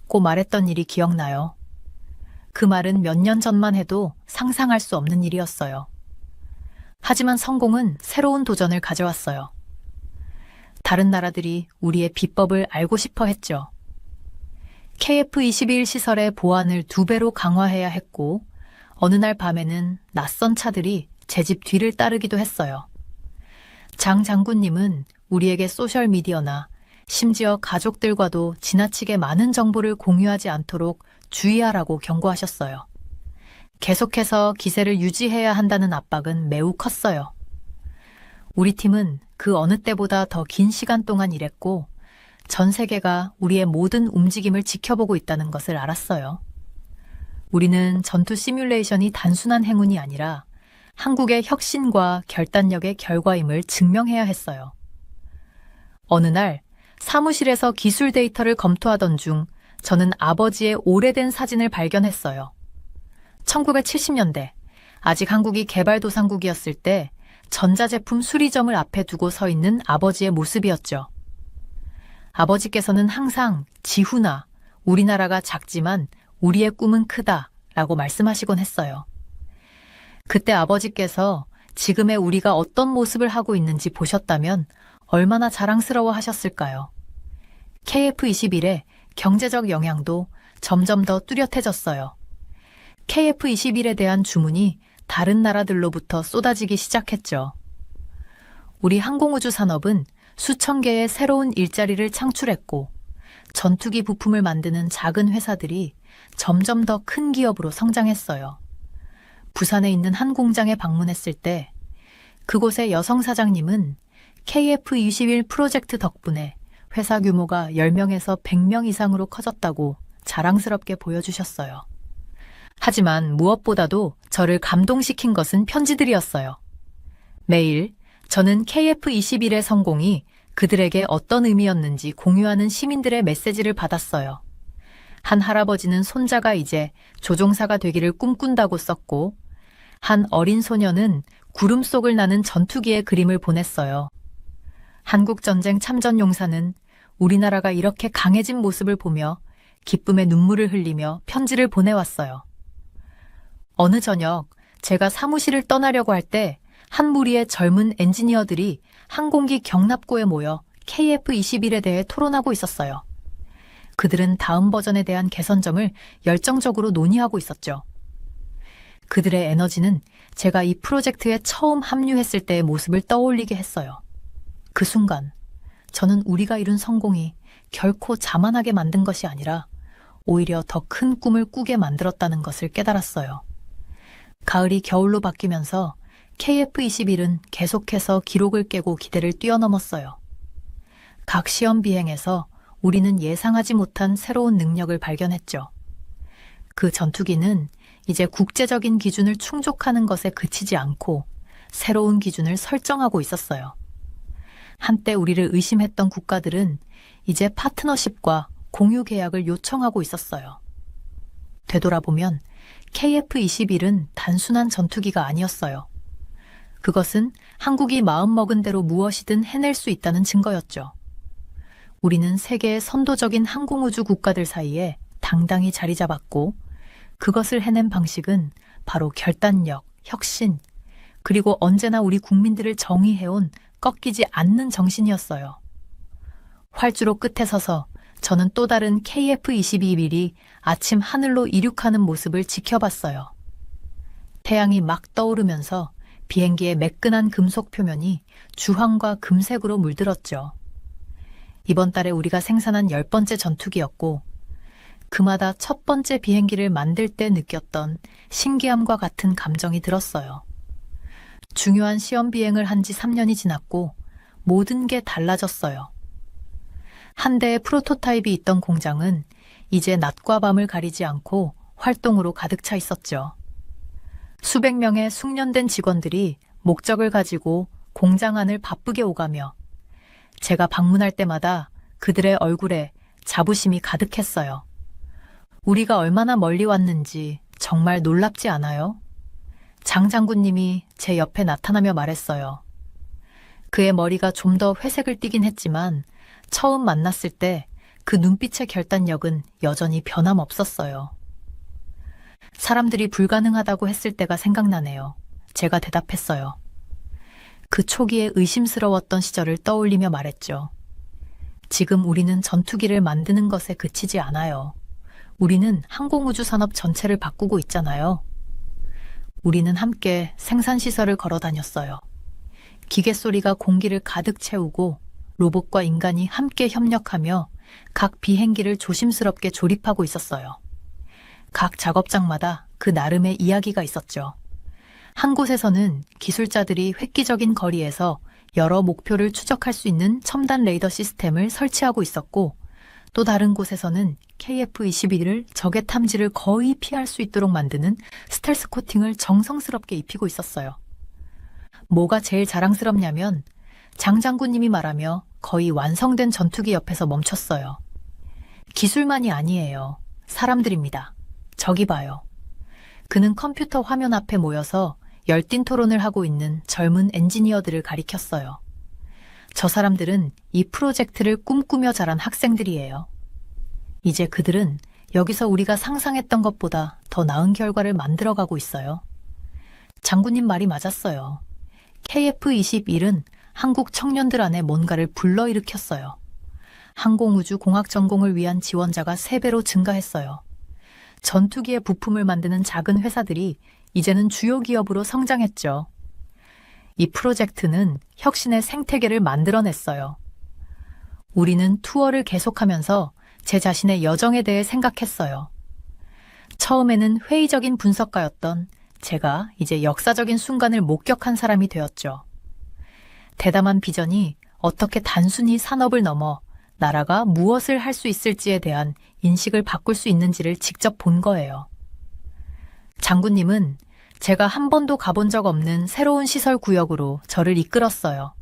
고 말했던 일이 기억나요. 그 말은 몇 년 전만 해도 상상할 수 없는 일이었어요. 하지만 성공은 새로운 도전을 가져왔어요. 다른 나라들이 우리의 비법을 알고 싶어 했죠. KF-21 시설의 보안을 2배로 강화해야 했고 어느 날 밤에는 낯선 차들이 제 집 뒤를 따르기도 했어요. 장 장군님은 우리에게 소셜미디어나 심지어 가족들과도 지나치게 많은 정보를 공유하지 않도록 주의하라고 경고하셨어요. 계속해서 기세를 유지해야 한다는 압박은 매우 컸어요. 우리 팀은 그 어느 때보다 더 긴 시간 동안 일했고 전 세계가 우리의 모든 움직임을 지켜보고 있다는 것을 알았어요. 우리는 전투 시뮬레이션이 단순한 행운이 아니라 한국의 혁신과 결단력의 결과임을 증명해야 했어요. 어느 날 사무실에서 기술 데이터를 검토하던 중 저는 아버지의 오래된 사진을 발견했어요. 1970년대, 아직 한국이 개발도상국이었을 때 전자제품 수리점을 앞에 두고 서 있는 아버지의 모습이었죠. 아버지께서는 항상 지훈아, 우리나라가 작지만 우리의 꿈은 크다 라고 말씀하시곤 했어요. 그때 아버지께서 지금의 우리가 어떤 모습을 하고 있는지 보셨다면 얼마나 자랑스러워 하셨을까요? KF-21의 경제적 영향도 점점 더 뚜렷해졌어요. KF-21에 대한 주문이 다른 나라들로부터 쏟아지기 시작했죠. 우리 항공우주 산업은 수천 개의 새로운 일자리를 창출했고 전투기 부품을 만드는 작은 회사들이 점점 더 큰 기업으로 성장했어요. 부산에 있는 한 공장에 방문했을 때 그곳의 여성 사장님은 KF-21 프로젝트 덕분에 회사 규모가 10명에서 100명 이상으로 커졌다고 자랑스럽게 보여주셨어요. 하지만 무엇보다도 저를 감동시킨 것은 편지들이었어요. 매일 저는 KF21의 성공이 그들에게 어떤 의미였는지 공유하는 시민들의 메시지를 받았어요. 한 할아버지는 손자가 이제 조종사가 되기를 꿈꾼다고 썼고, 한 어린 소녀는 구름 속을 나는 전투기의 그림을 보냈어요. 한국전쟁 참전용사는 우리나라가 이렇게 강해진 모습을 보며 기쁨의 눈물을 흘리며 편지를 보내왔어요. 어느 저녁 제가 사무실을 떠나려고 할 때 한 무리의 젊은 엔지니어들이 항공기 경납고에 모여 KF21에 대해 토론하고 있었어요. 그들은 다음 버전에 대한 개선점을 열정적으로 논의하고 있었죠. 그들의 에너지는 제가 이 프로젝트에 처음 합류했을 때의 모습을 떠올리게 했어요. 그 순간 저는 우리가 이룬 성공이 결코 자만하게 만든 것이 아니라 오히려 더 큰 꿈을 꾸게 만들었다는 것을 깨달았어요. 가을이 겨울로 바뀌면서 KF21은 계속해서 기록을 깨고 기대를 뛰어넘었어요. 각 시험 비행에서 우리는 예상하지 못한 새로운 능력을 발견했죠. 그 전투기는 이제 국제적인 기준을 충족하는 것에 그치지 않고 새로운 기준을 설정하고 있었어요. 한때 우리를 의심했던 국가들은 이제 파트너십과 공유 계약을 요청하고 있었어요. 되돌아보면 KF21은 단순한 전투기가 아니었어요. 그것은 한국이 마음먹은 대로 무엇이든 해낼 수 있다는 증거였죠. 우리는 세계의 선도적인 항공우주 국가들 사이에 당당히 자리 잡았고, 그것을 해낸 방식은 바로 결단력, 혁신, 그리고 언제나 우리 국민들을 정의해온 꺾이지 않는 정신이었어요. 활주로 끝에 서서 저는 또 다른 KF-22일이 아침 하늘로 이륙하는 모습을 지켜봤어요. 태양이 막 떠오르면서 비행기의 매끈한 금속 표면이 주황과 금색으로 물들었죠. 이번 달에 우리가 생산한 10번째 전투기였고, 그마다 첫 번째 비행기를 만들 때 느꼈던 신기함과 같은 감정이 들었어요. 중요한 시험 비행을 한 지 3년이 지났고 모든 게 달라졌어요. 한 대의 프로토타입이 있던 공장은 이제 낮과 밤을 가리지 않고 활동으로 가득 차 있었죠. 수백 명의 숙련된 직원들이 목적을 가지고 공장 안을 바쁘게 오가며 제가 방문할 때마다 그들의 얼굴에 자부심이 가득했어요. 우리가 얼마나 멀리 왔는지 정말 놀랍지 않아요? 장 장군님이 제 옆에 나타나며 말했어요. 그의 머리가 좀 더 회색을 띠긴 했지만 처음 만났을 때 그 눈빛의 결단력은 여전히 변함없었어요. 사람들이 불가능하다고 했을 때가 생각나네요. 제가 대답했어요. 그 초기에 의심스러웠던 시절을 떠올리며 말했죠. 지금 우리는 전투기를 만드는 것에 그치지 않아요. 우리는 항공우주 산업 전체를 바꾸고 있잖아요. 우리는 함께 생산시설을 걸어 다녔어요. 기계 소리가 공기를 가득 채우고 로봇과 인간이 함께 협력하며 각 비행기를 조심스럽게 조립하고 있었어요. 각 작업장마다 그 나름의 이야기가 있었죠. 한 곳에서는 기술자들이 획기적인 거리에서 여러 목표를 추적할 수 있는 첨단 레이더 시스템을 설치하고 있었고, 또 다른 곳에서는 KF-21을 적의 탐지를 거의 피할 수 있도록 만드는 스텔스 코팅을 정성스럽게 입히고 있었어요. 뭐가 제일 자랑스럽냐면 장 장군님이 말하며 거의 완성된 전투기 옆에서 멈췄어요. 기술만이 아니에요. 사람들입니다. 저기 봐요. 그는 컴퓨터 화면 앞에 모여서 열띤 토론을 하고 있는 젊은 엔지니어들을 가리켰어요. 저 사람들은 이 프로젝트를 꿈꾸며 자란 학생들이에요. 이제 그들은 여기서 우리가 상상했던 것보다 더 나은 결과를 만들어가고 있어요. 장군님 말이 맞았어요. KF-21은 한국 청년들 안에 뭔가를 불러일으켰어요. 항공우주 공학 전공을 위한 지원자가 3배로 증가했어요. 전투기의 부품을 만드는 작은 회사들이 이제는 주요 기업으로 성장했죠. 이 프로젝트는 혁신의 생태계를 만들어냈어요. 우리는 투어를 계속하면서 제 자신의 여정에 대해 생각했어요. 처음에는 회의적인 분석가였던 제가 이제 역사적인 순간을 목격한 사람이 되었죠. 대담한 비전이 어떻게 단순히 산업을 넘어 나라가 무엇을 할 수 있을지에 대한 인식을 바꿀 수 있는지를 직접 본 거예요. 장군님은 제가 한 번도 가본 적 없는 새로운 시설 구역으로 저를 이끌었어요.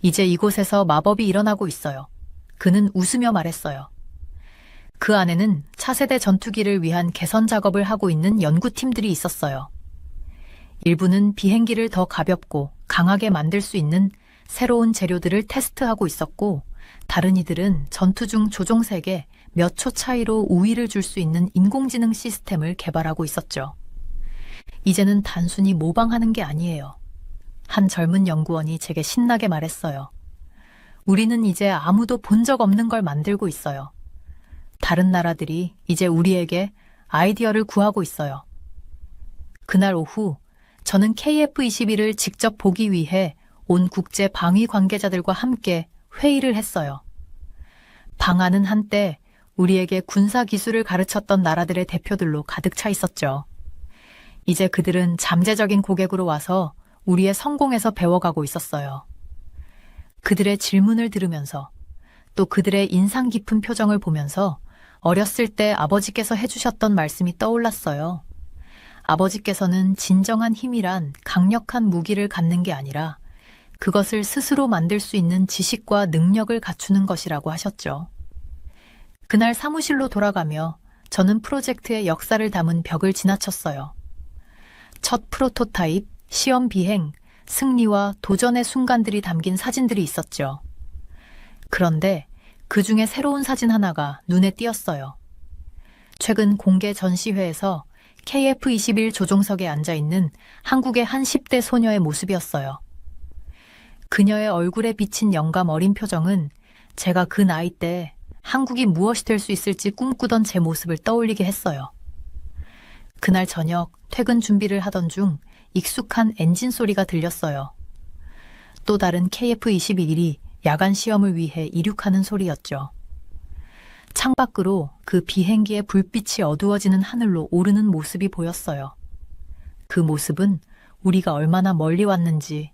이제 이곳에서 마법이 일어나고 있어요. 그는 웃으며 말했어요. 그 안에는 차세대 전투기를 위한 개선 작업을 하고 있는 연구팀들이 있었어요. 일부는 비행기를 더 가볍고 강하게 만들 수 있는 새로운 재료들을 테스트하고 있었고, 다른 이들은 전투 중 조종색에 몇 초 차이로 우위를 줄 수 있는 인공지능 시스템을 개발하고 있었죠. 이제는 단순히 모방하는 게 아니에요. 한 젊은 연구원이 제게 신나게 말했어요. 우리는 이제 아무도 본 적 없는 걸 만들고 있어요. 다른 나라들이 이제 우리에게 아이디어를 구하고 있어요. 그날 오후 저는 KF-21을 직접 보기 위해 온 국제 방위 관계자들과 함께 회의를 했어요. 방안은 한때 우리에게 군사 기술을 가르쳤던 나라들의 대표들로 가득 차 있었죠. 이제 그들은 잠재적인 고객으로 와서 우리의 성공에서 배워가고 있었어요. 그들의 질문을 들으면서 또 그들의 인상 깊은 표정을 보면서 어렸을 때 아버지께서 해주셨던 말씀이 떠올랐어요. 아버지께서는 진정한 힘이란 강력한 무기를 갖는 게 아니라 그것을 스스로 만들 수 있는 지식과 능력을 갖추는 것이라고 하셨죠. 그날 사무실로 돌아가며 저는 프로젝트의 역사를 담은 벽을 지나쳤어요. 첫 프로토타입, 시험 비행, 승리와 도전의 순간들이 담긴 사진들이 있었죠. 그런데 그 중에 새로운 사진 하나가 눈에 띄었어요. 최근 공개 전시회에서 KF-21 조종석에 앉아있는 한국의 한 10대 소녀의 모습이었어요. 그녀의 얼굴에 비친 영감 어린 표정은 제가 그 나이 때 한국이 무엇이 될 수 있을지 꿈꾸던 제 모습을 떠올리게 했어요. 그날 저녁 퇴근 준비를 하던 중 익숙한 엔진 소리가 들렸어요. 또 다른 KF-21이 야간 시험을 위해 이륙하는 소리였죠. 창밖으로 그 비행기의 불빛이 어두워지는 하늘로 오르는 모습이 보였어요. 그 모습은 우리가 얼마나 멀리 왔는지,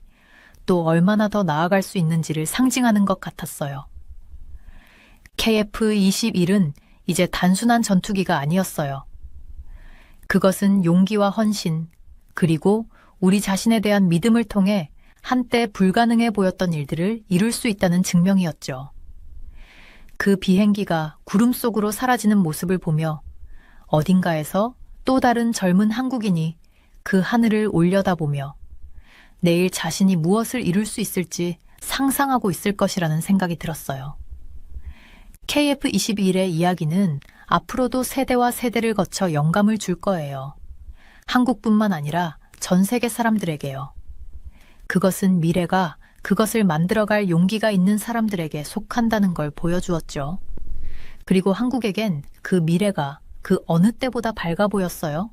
또 얼마나 더 나아갈 수 있는지를 상징하는 것 같았어요. KF-21은 이제 단순한 전투기가 아니었어요. 그것은 용기와 헌신, 그리고 우리 자신에 대한 믿음을 통해 한때 불가능해 보였던 일들을 이룰 수 있다는 증명이었죠. 그 비행기가 구름 속으로 사라지는 모습을 보며 어딘가에서 또 다른 젊은 한국인이 그 하늘을 올려다보며 내일 자신이 무엇을 이룰 수 있을지 상상하고 있을 것이라는 생각이 들었어요. KF-21의 이야기는 앞으로도 세대와 세대를 거쳐 영감을 줄 거예요. 한국뿐만 아니라 전 세계 사람들에게요. 그것은 미래가 그것을 만들어갈 용기가 있는 사람들에게 속한다는 걸 보여주었죠. 그리고 한국에겐 그 미래가 그 어느 때보다 밝아 보였어요.